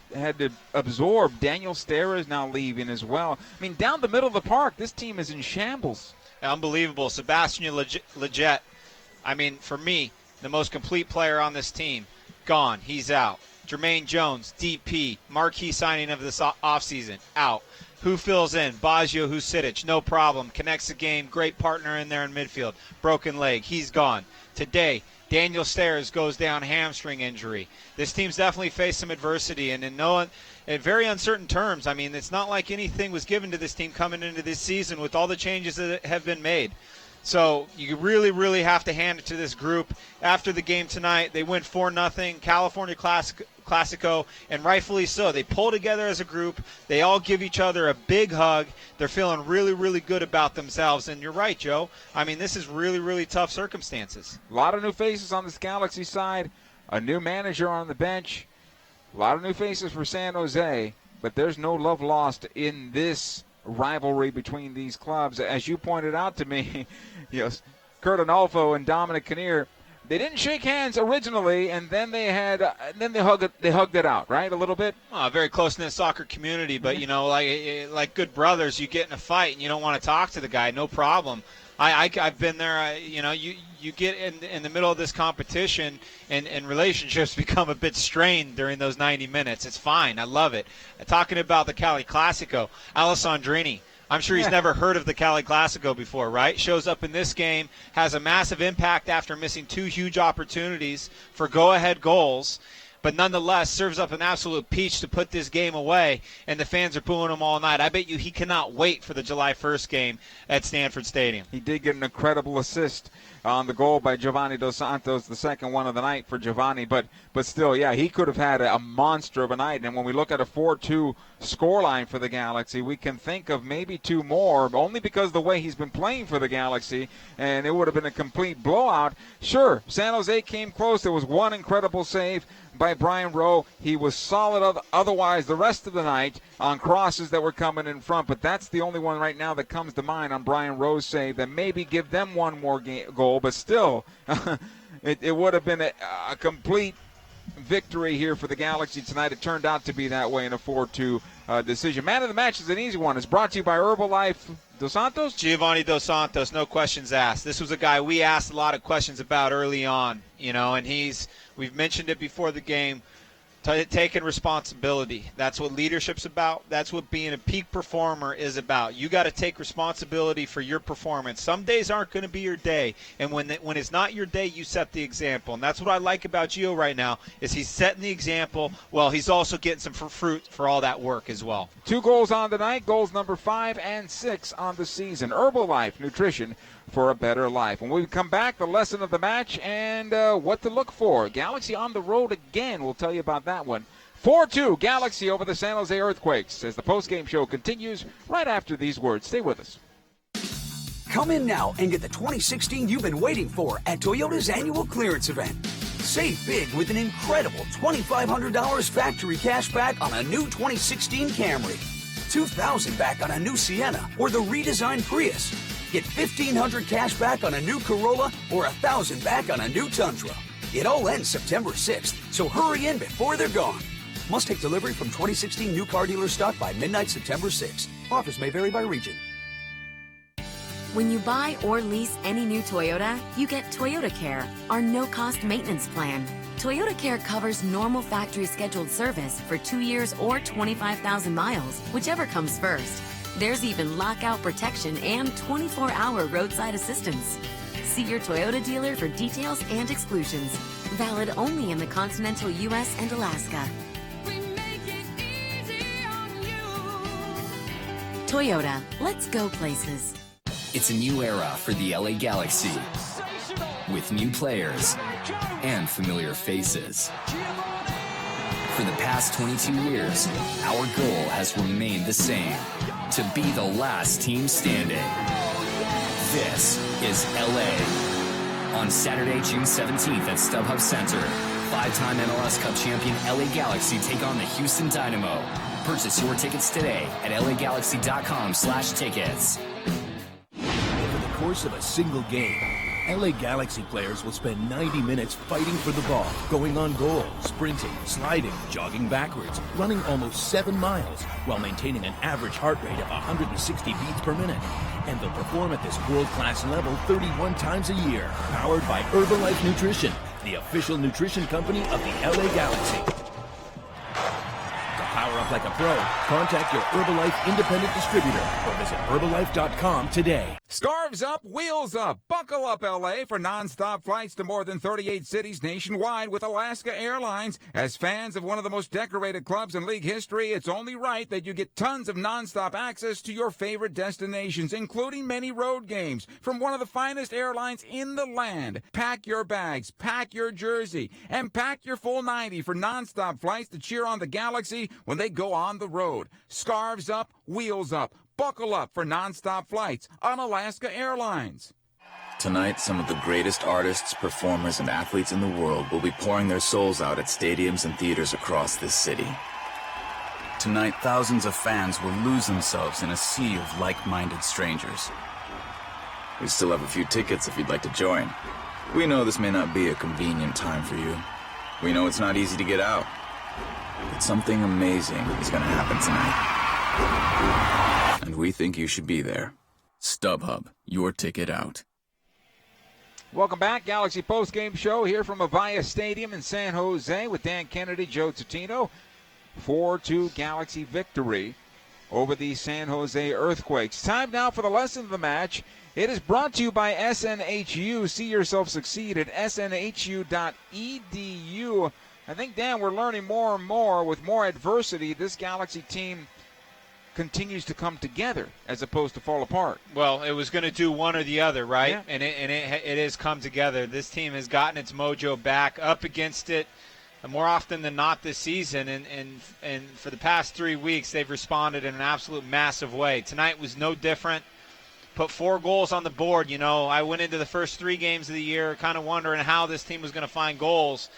[SPEAKER 3] absorb. Daniel Stera is now leaving as well. I mean, down the middle of the park, this team is in shambles.
[SPEAKER 8] Unbelievable. Sebastian Lletget, I mean, for me, the most complete player on this team, gone. He's out. Jermaine Jones, DP, marquee signing of this offseason, out. Who fills in? Baggio Husidic, no problem. Connects the game, great partner in there in midfield. Broken leg, he's gone. Today, Daniel Stairs goes down, hamstring injury. This team's definitely faced some adversity, and in very uncertain terms. I mean, it's not like anything was given to this team coming into this season with all the changes that have been made. So you really, really have to hand it to this group. After the game tonight, they went 4-0. California Classico, and rightfully so. They pull together as a group. They all give each other a big hug. They're feeling really, really good about themselves. And you're right, Joe. I mean, this is really, really tough circumstances.
[SPEAKER 3] A lot of new faces on this Galaxy side, a new manager on the bench, a lot of new faces for San Jose, but there's no love lost in this rivalry between these clubs. As you pointed out to me, yes, Kurt Anolfo and Dominic Kinnear, they didn't shake hands originally, and then they hugged it out, right, a little bit?
[SPEAKER 8] A very close-knit soccer community, but, you know, like good brothers, you get in a fight and you don't want to talk to the guy, no problem. I've been there. You know, you get in the middle of this competition, and relationships become a bit strained during those 90 minutes. It's fine. I love it. Talking about the Cali Classico, Alessandrini, I'm sure he's never heard of the Cali Classico before, right? Shows up in this game, has a massive impact after missing 2 huge opportunities for go-ahead goals, but nonetheless serves up an absolute peach to put this game away, and the fans are booing him all night. I bet you he cannot wait for the July 1st game at Stanford Stadium.
[SPEAKER 3] He did get an incredible assist on the goal by Giovanni Dos Santos, the second one of the night for Giovanni, but still, yeah, he could have had a monster of a night. And when we look at a 4-2 scoreline for the Galaxy, we can think of maybe 2 more, only because of the way he's been playing for the Galaxy, and it would have been a complete blowout. Sure, San Jose came close. There was one incredible save by Brian Rowe. He was solid otherwise the rest of the night on crosses that were coming in front, but that's the only one right now that comes to mind on Brian Rowe's save that maybe give them one more goal, but still, it would have been a complete victory here for the Galaxy tonight. It turned out to be that way in a 4-2 decision. Man of the match is an easy one. It's brought to you by Herbalife. Dos Santos?
[SPEAKER 8] Giovanni Dos Santos, no questions asked. This was a guy we asked a lot of questions about early on, you know, and we've mentioned it before the game, taking responsibility. That's what leadership's about. That's what being a peak performer is about. You got to take responsibility for your performance. Some days aren't going to be your day, and when it's not your day, you set the example. And that's what I like about Gio right now, is he's setting the example. Well, he's also getting some fruit for all that work as well.
[SPEAKER 3] 2 goals on the night, goals number 5 and 6 on the season. Herbalife Nutrition for a better life. When we come back, the lesson of the match and what to look for. Galaxy on the road again. We'll tell you about that one. 4-2 Galaxy over the San Jose Earthquakes as the postgame show continues right after these words. Stay with us.
[SPEAKER 16] Come in now and get the 2016 you've been waiting for at Toyota's annual clearance event. Save big with an incredible $2,500 factory cash back on a new 2016 Camry, $2,000 back on a new Sienna or the redesigned Prius. Get $1,500 cash back on a new Corolla or $1,000 back on a new Tundra. It all ends September 6th, so hurry in before they're gone. Must take delivery from 2016 new car dealer stock by midnight September 6th. Offers may vary by region.
[SPEAKER 17] When you buy or lease any new Toyota, you get Toyota Care, our no-cost maintenance plan. Toyota Care covers normal factory scheduled service for 2 years or 25,000 miles, whichever comes first. There's even lockout protection and 24-hour roadside assistance. See your Toyota dealer for details and exclusions. Valid only in the continental U.S. and Alaska. Toyota, let's go places.
[SPEAKER 2] It's a new era for the LA Galaxy, with new players and familiar faces. For the past 22 years, our goal has remained the same, to be the last team standing. This is LA. On Saturday, June 17th at StubHub Center, 5-time MLS Cup champion LA Galaxy take on the Houston Dynamo. Purchase your tickets today at lagalaxy.com/tickets.
[SPEAKER 4] Over the course of a single game, LA Galaxy players will spend 90 minutes fighting for the ball, going on goal, sprinting, sliding, jogging backwards, running almost 7 miles, while maintaining an average heart rate of 160 beats per minute. And they'll perform at this world-class level 31 times a year, powered by Herbalife Nutrition, the official nutrition company of the LA Galaxy. To power up shop like a pro, contact your Herbalife independent distributor or visit Herbalife.com today.
[SPEAKER 3] Scarves up, wheels up. Buckle up, LA, for nonstop flights to more than 38 cities nationwide with Alaska Airlines. As fans of one of the most decorated clubs in league history, it's only right that you get tons of nonstop access to your favorite destinations, including many road games from one of the finest airlines in the land. Pack your bags, pack your jersey, and pack your full 90 for nonstop flights to cheer on the Galaxy when they go on the road. Scarves up, wheels up. Buckle up for nonstop flights on Alaska Airlines.
[SPEAKER 5] Tonight, some of the greatest artists, performers, and athletes in the world will be pouring their souls out at stadiums and theaters across this city. Tonight, thousands of fans will lose themselves in a sea of like-minded strangers. We still have a few tickets if you'd like to join. We know this may not be a convenient time for you. We know it's not easy to get out. But something amazing is going to happen tonight. And we think you should be there. StubHub, your ticket out.
[SPEAKER 3] Welcome back. Galaxy postgame show here from Avaya Stadium in San Jose with Dan Kennedy, Joe Tutino. 4-2 Galaxy victory over the San Jose Earthquakes. Time now for the lesson of the match. It is brought to you by SNHU. See yourself succeed at snhu.edu. I think, Dan, we're learning more and more with more adversity. This Galaxy team continues to come together as opposed to fall apart.
[SPEAKER 8] Well, it was going to do one or the other, right?
[SPEAKER 3] Yeah.
[SPEAKER 8] And it has come together. This team has gotten its mojo back, up against it more often than not this season. And for the past 3 weeks, they've responded in an absolute massive way. Tonight was no different. Put 4 goals on the board. You know, I went into the first 3 games of the year kind of wondering how this team was going to find goals.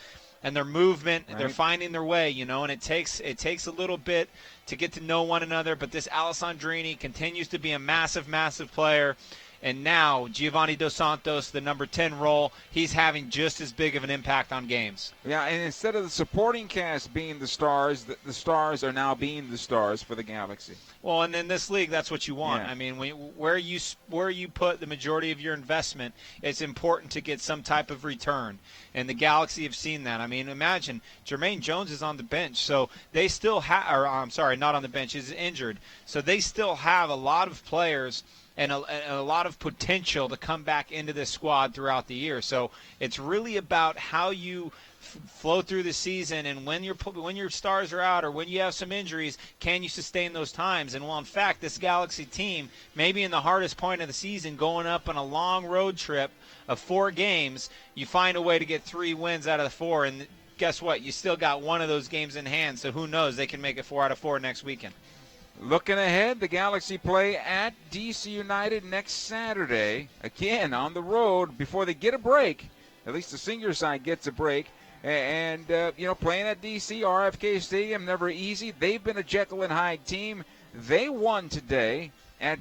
[SPEAKER 8] And their movement, right. They're finding their way, you know, and it takes a little bit to get to know one another. But this Alessandrini continues to be a massive, massive player. And now Giovanni Dos Santos, the number 10 role, he's having just as big of an impact on games.
[SPEAKER 3] Yeah, and instead of the supporting cast being the stars, the stars are now being the stars for the Galaxy.
[SPEAKER 8] Well, and in this league, that's what you want.
[SPEAKER 3] Yeah.
[SPEAKER 8] I mean, where you put the majority of your investment, it's important to get some type of return. And the Galaxy have seen that. I mean, imagine Jermaine Jones is on the bench, so they still have – or I'm sorry, not on the bench, he's injured. So they still have a lot of players – and a lot of potential to come back into this squad throughout the year. So it's really about how you flow through the season, and when your stars are out or when you have some injuries, can you sustain those times? And, well, in fact, this Galaxy team, maybe in the hardest point of the season, going up on a long road trip of 4 games, you find a way to get 3 wins out of the 4, and guess what? You still got one of those games in hand, so who knows? They can make it 4 out of 4 next weekend.
[SPEAKER 3] Looking ahead, the Galaxy play at DC United next Saturday, again on the road before they get a break. At least the senior side gets a break. And, playing at DC, RFK Stadium, never easy. They've been a Jekyll and Hyde team. They won today at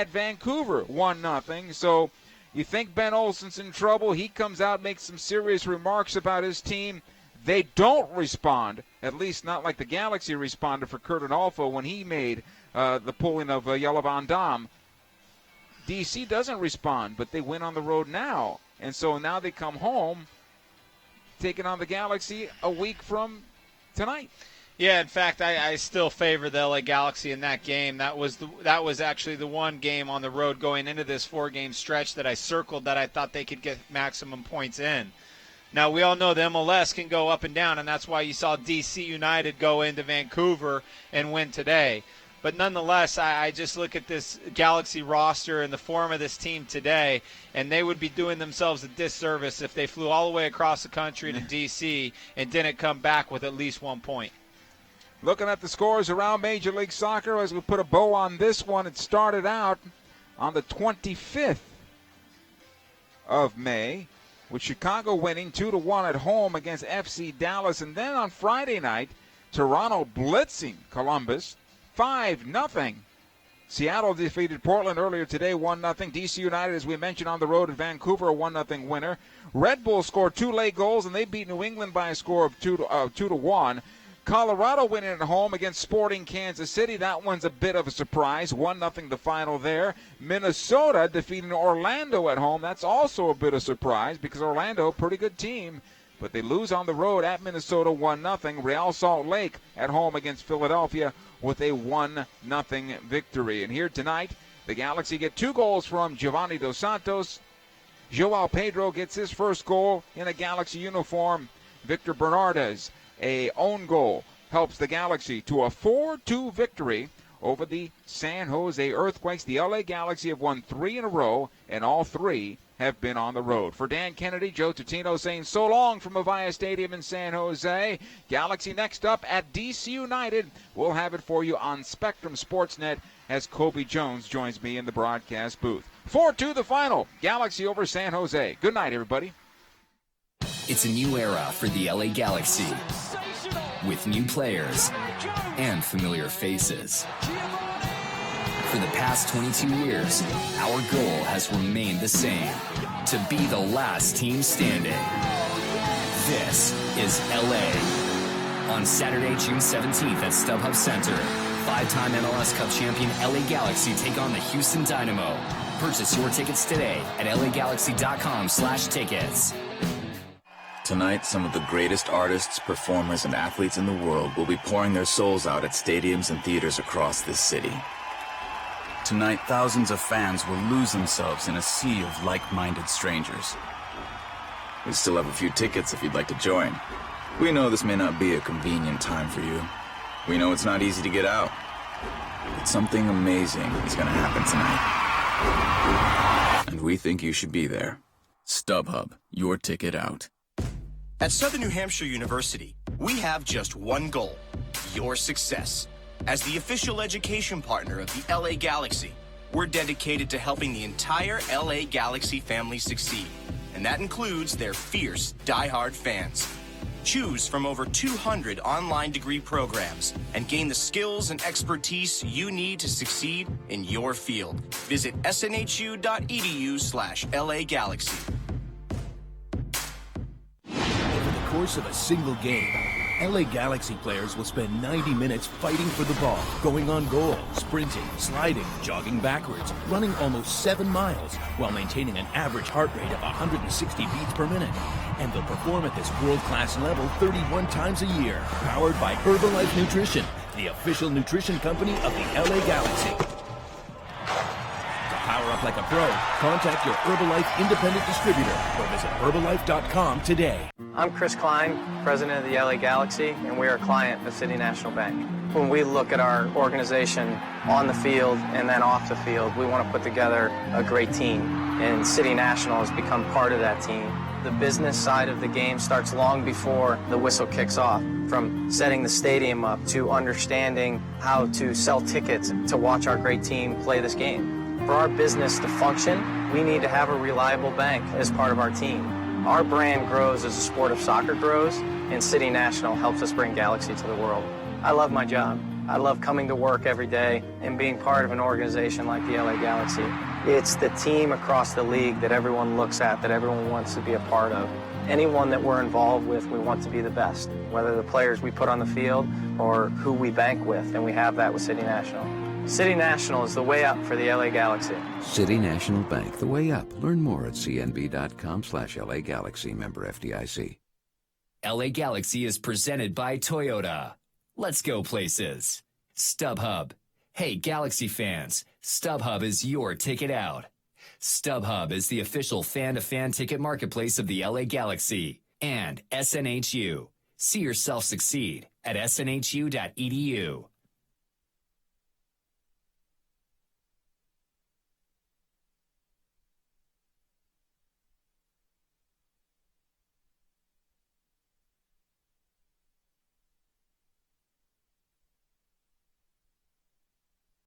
[SPEAKER 3] Vancouver, 1-0. So you think Ben Olsen's in trouble. He comes out, makes some serious remarks about his team. They don't respond, at least not like the Galaxy responded for Kurt Adolfo when he made the pulling of Yellow Van Dam. DC doesn't respond, but they win on the road now. And so now they come home, taking on the Galaxy a week from tonight.
[SPEAKER 8] Yeah, in fact, I still favor the LA Galaxy in that game. That was actually the one game on the road going into this 4-game stretch that I circled that I thought they could get maximum points in. Now, we all know the MLS can go up and down, and that's why you saw DC United go into Vancouver and win today. But nonetheless, I just look at this Galaxy roster and the form of this team today, and they would be doing themselves a disservice if they flew all the way across the country to DC and didn't come back with at least 1 point.
[SPEAKER 3] Looking at the scores around Major League Soccer as we put a bow on this one, it started out on the 25th of May, with Chicago winning 2-1 at home against FC Dallas. And then on Friday night, Toronto blitzing Columbus 5-0. Seattle defeated Portland earlier today 1-0. DC United, as we mentioned, on the road at Vancouver, a 1-0 winner. Red Bull scored 2 late goals, and they beat New England by a score of 2-1. Colorado winning at home against Sporting Kansas City. That one's a bit of a surprise. 1-0 the final there. Minnesota defeating Orlando at home. That's also a bit of a surprise because Orlando, pretty good team, but they lose on the road at Minnesota 1-0. Real Salt Lake at home against Philadelphia with a 1-0 victory. And here tonight, the Galaxy get 2 goals from Giovanni Dos Santos. Joao Pedro gets his first goal in a Galaxy uniform. Victor Bernardes, a own goal, helps the Galaxy to a 4-2 victory over the San Jose Earthquakes. The LA Galaxy have won 3 in a row, and all 3 have been on the road. For Dan Kennedy, Joe Tutino saying so long from Avaya Stadium in San Jose. Galaxy next up at DC United. We'll have it for you on Spectrum Sportsnet as Kobe Jones joins me in the broadcast booth. 4-2 the final. Galaxy over San Jose. Good night, everybody.
[SPEAKER 2] It's a new era for the LA Galaxy, with new players and familiar faces. For the past 22 years, our goal has remained the same: to be the last team standing. This is LA. On Saturday, June 17th at StubHub Center, 5-time MLS Cup champion LA Galaxy take on the Houston Dynamo. Purchase your tickets today at lagalaxy.com/tickets.
[SPEAKER 5] Tonight, some of the greatest artists, performers, and athletes in the world will be pouring their souls out at stadiums and theaters across this city. Tonight, thousands of fans will lose themselves in a sea of like-minded strangers. We still have a few tickets if you'd like to join. We know this may not be a convenient time for you. We know it's not easy to get out. But something amazing is going to happen tonight. And we think you should be there. StubHub, your ticket out.
[SPEAKER 6] At Southern New Hampshire University, we have just one goal: your success. As the official education partner of the LA Galaxy, we're dedicated to helping the entire LA Galaxy family succeed, and that includes their fierce, die-hard fans. Choose from over 200 online degree programs and gain the skills and expertise you need to succeed in your field. Visit snhu.edu/LA Galaxy.
[SPEAKER 4] Over the course of a single game, LA Galaxy players will spend 90 minutes fighting for the ball, going on goal, sprinting, sliding, jogging backwards, running almost 7 miles, while maintaining an average heart rate of 160 beats per minute. And they'll perform at this world-class level 31 times a year, powered by Herbalife Nutrition, the official nutrition company of the LA Galaxy. Power up like a pro. Contact your Herbalife independent distributor or visit Herbalife.com today.
[SPEAKER 20] I'm Chris Klein, president of the LA Galaxy, and we are a client of City National Bank. When we look at our organization on the field and then off the field, we want to put together a great team, and City National has become part of that team. The business side of the game starts long before the whistle kicks off, from setting the stadium up to understanding how to sell tickets to watch our great team play this game. For our business to function, we need to have a reliable bank as part of our team. Our brand grows as the sport of soccer grows, and City National helps us bring Galaxy to the world. I love my job. I love coming to work every day and being part of an organization like the LA Galaxy. It's the team across the league that everyone looks at, that everyone wants to be a part of. Anyone that we're involved with, we want to be the best, whether the players we put on the field or who we bank with, and we have that with City National. City National is the way up for the LA Galaxy.
[SPEAKER 21] City National Bank, the way up. Learn more at cnb.com/LA Galaxy, member FDIC.
[SPEAKER 2] LA Galaxy is presented by Toyota. Let's go places. StubHub. Hey, Galaxy fans, StubHub is your ticket out. StubHub is the official fan-to-fan ticket marketplace of the LA Galaxy. And SNHU. See yourself succeed at snhu.edu.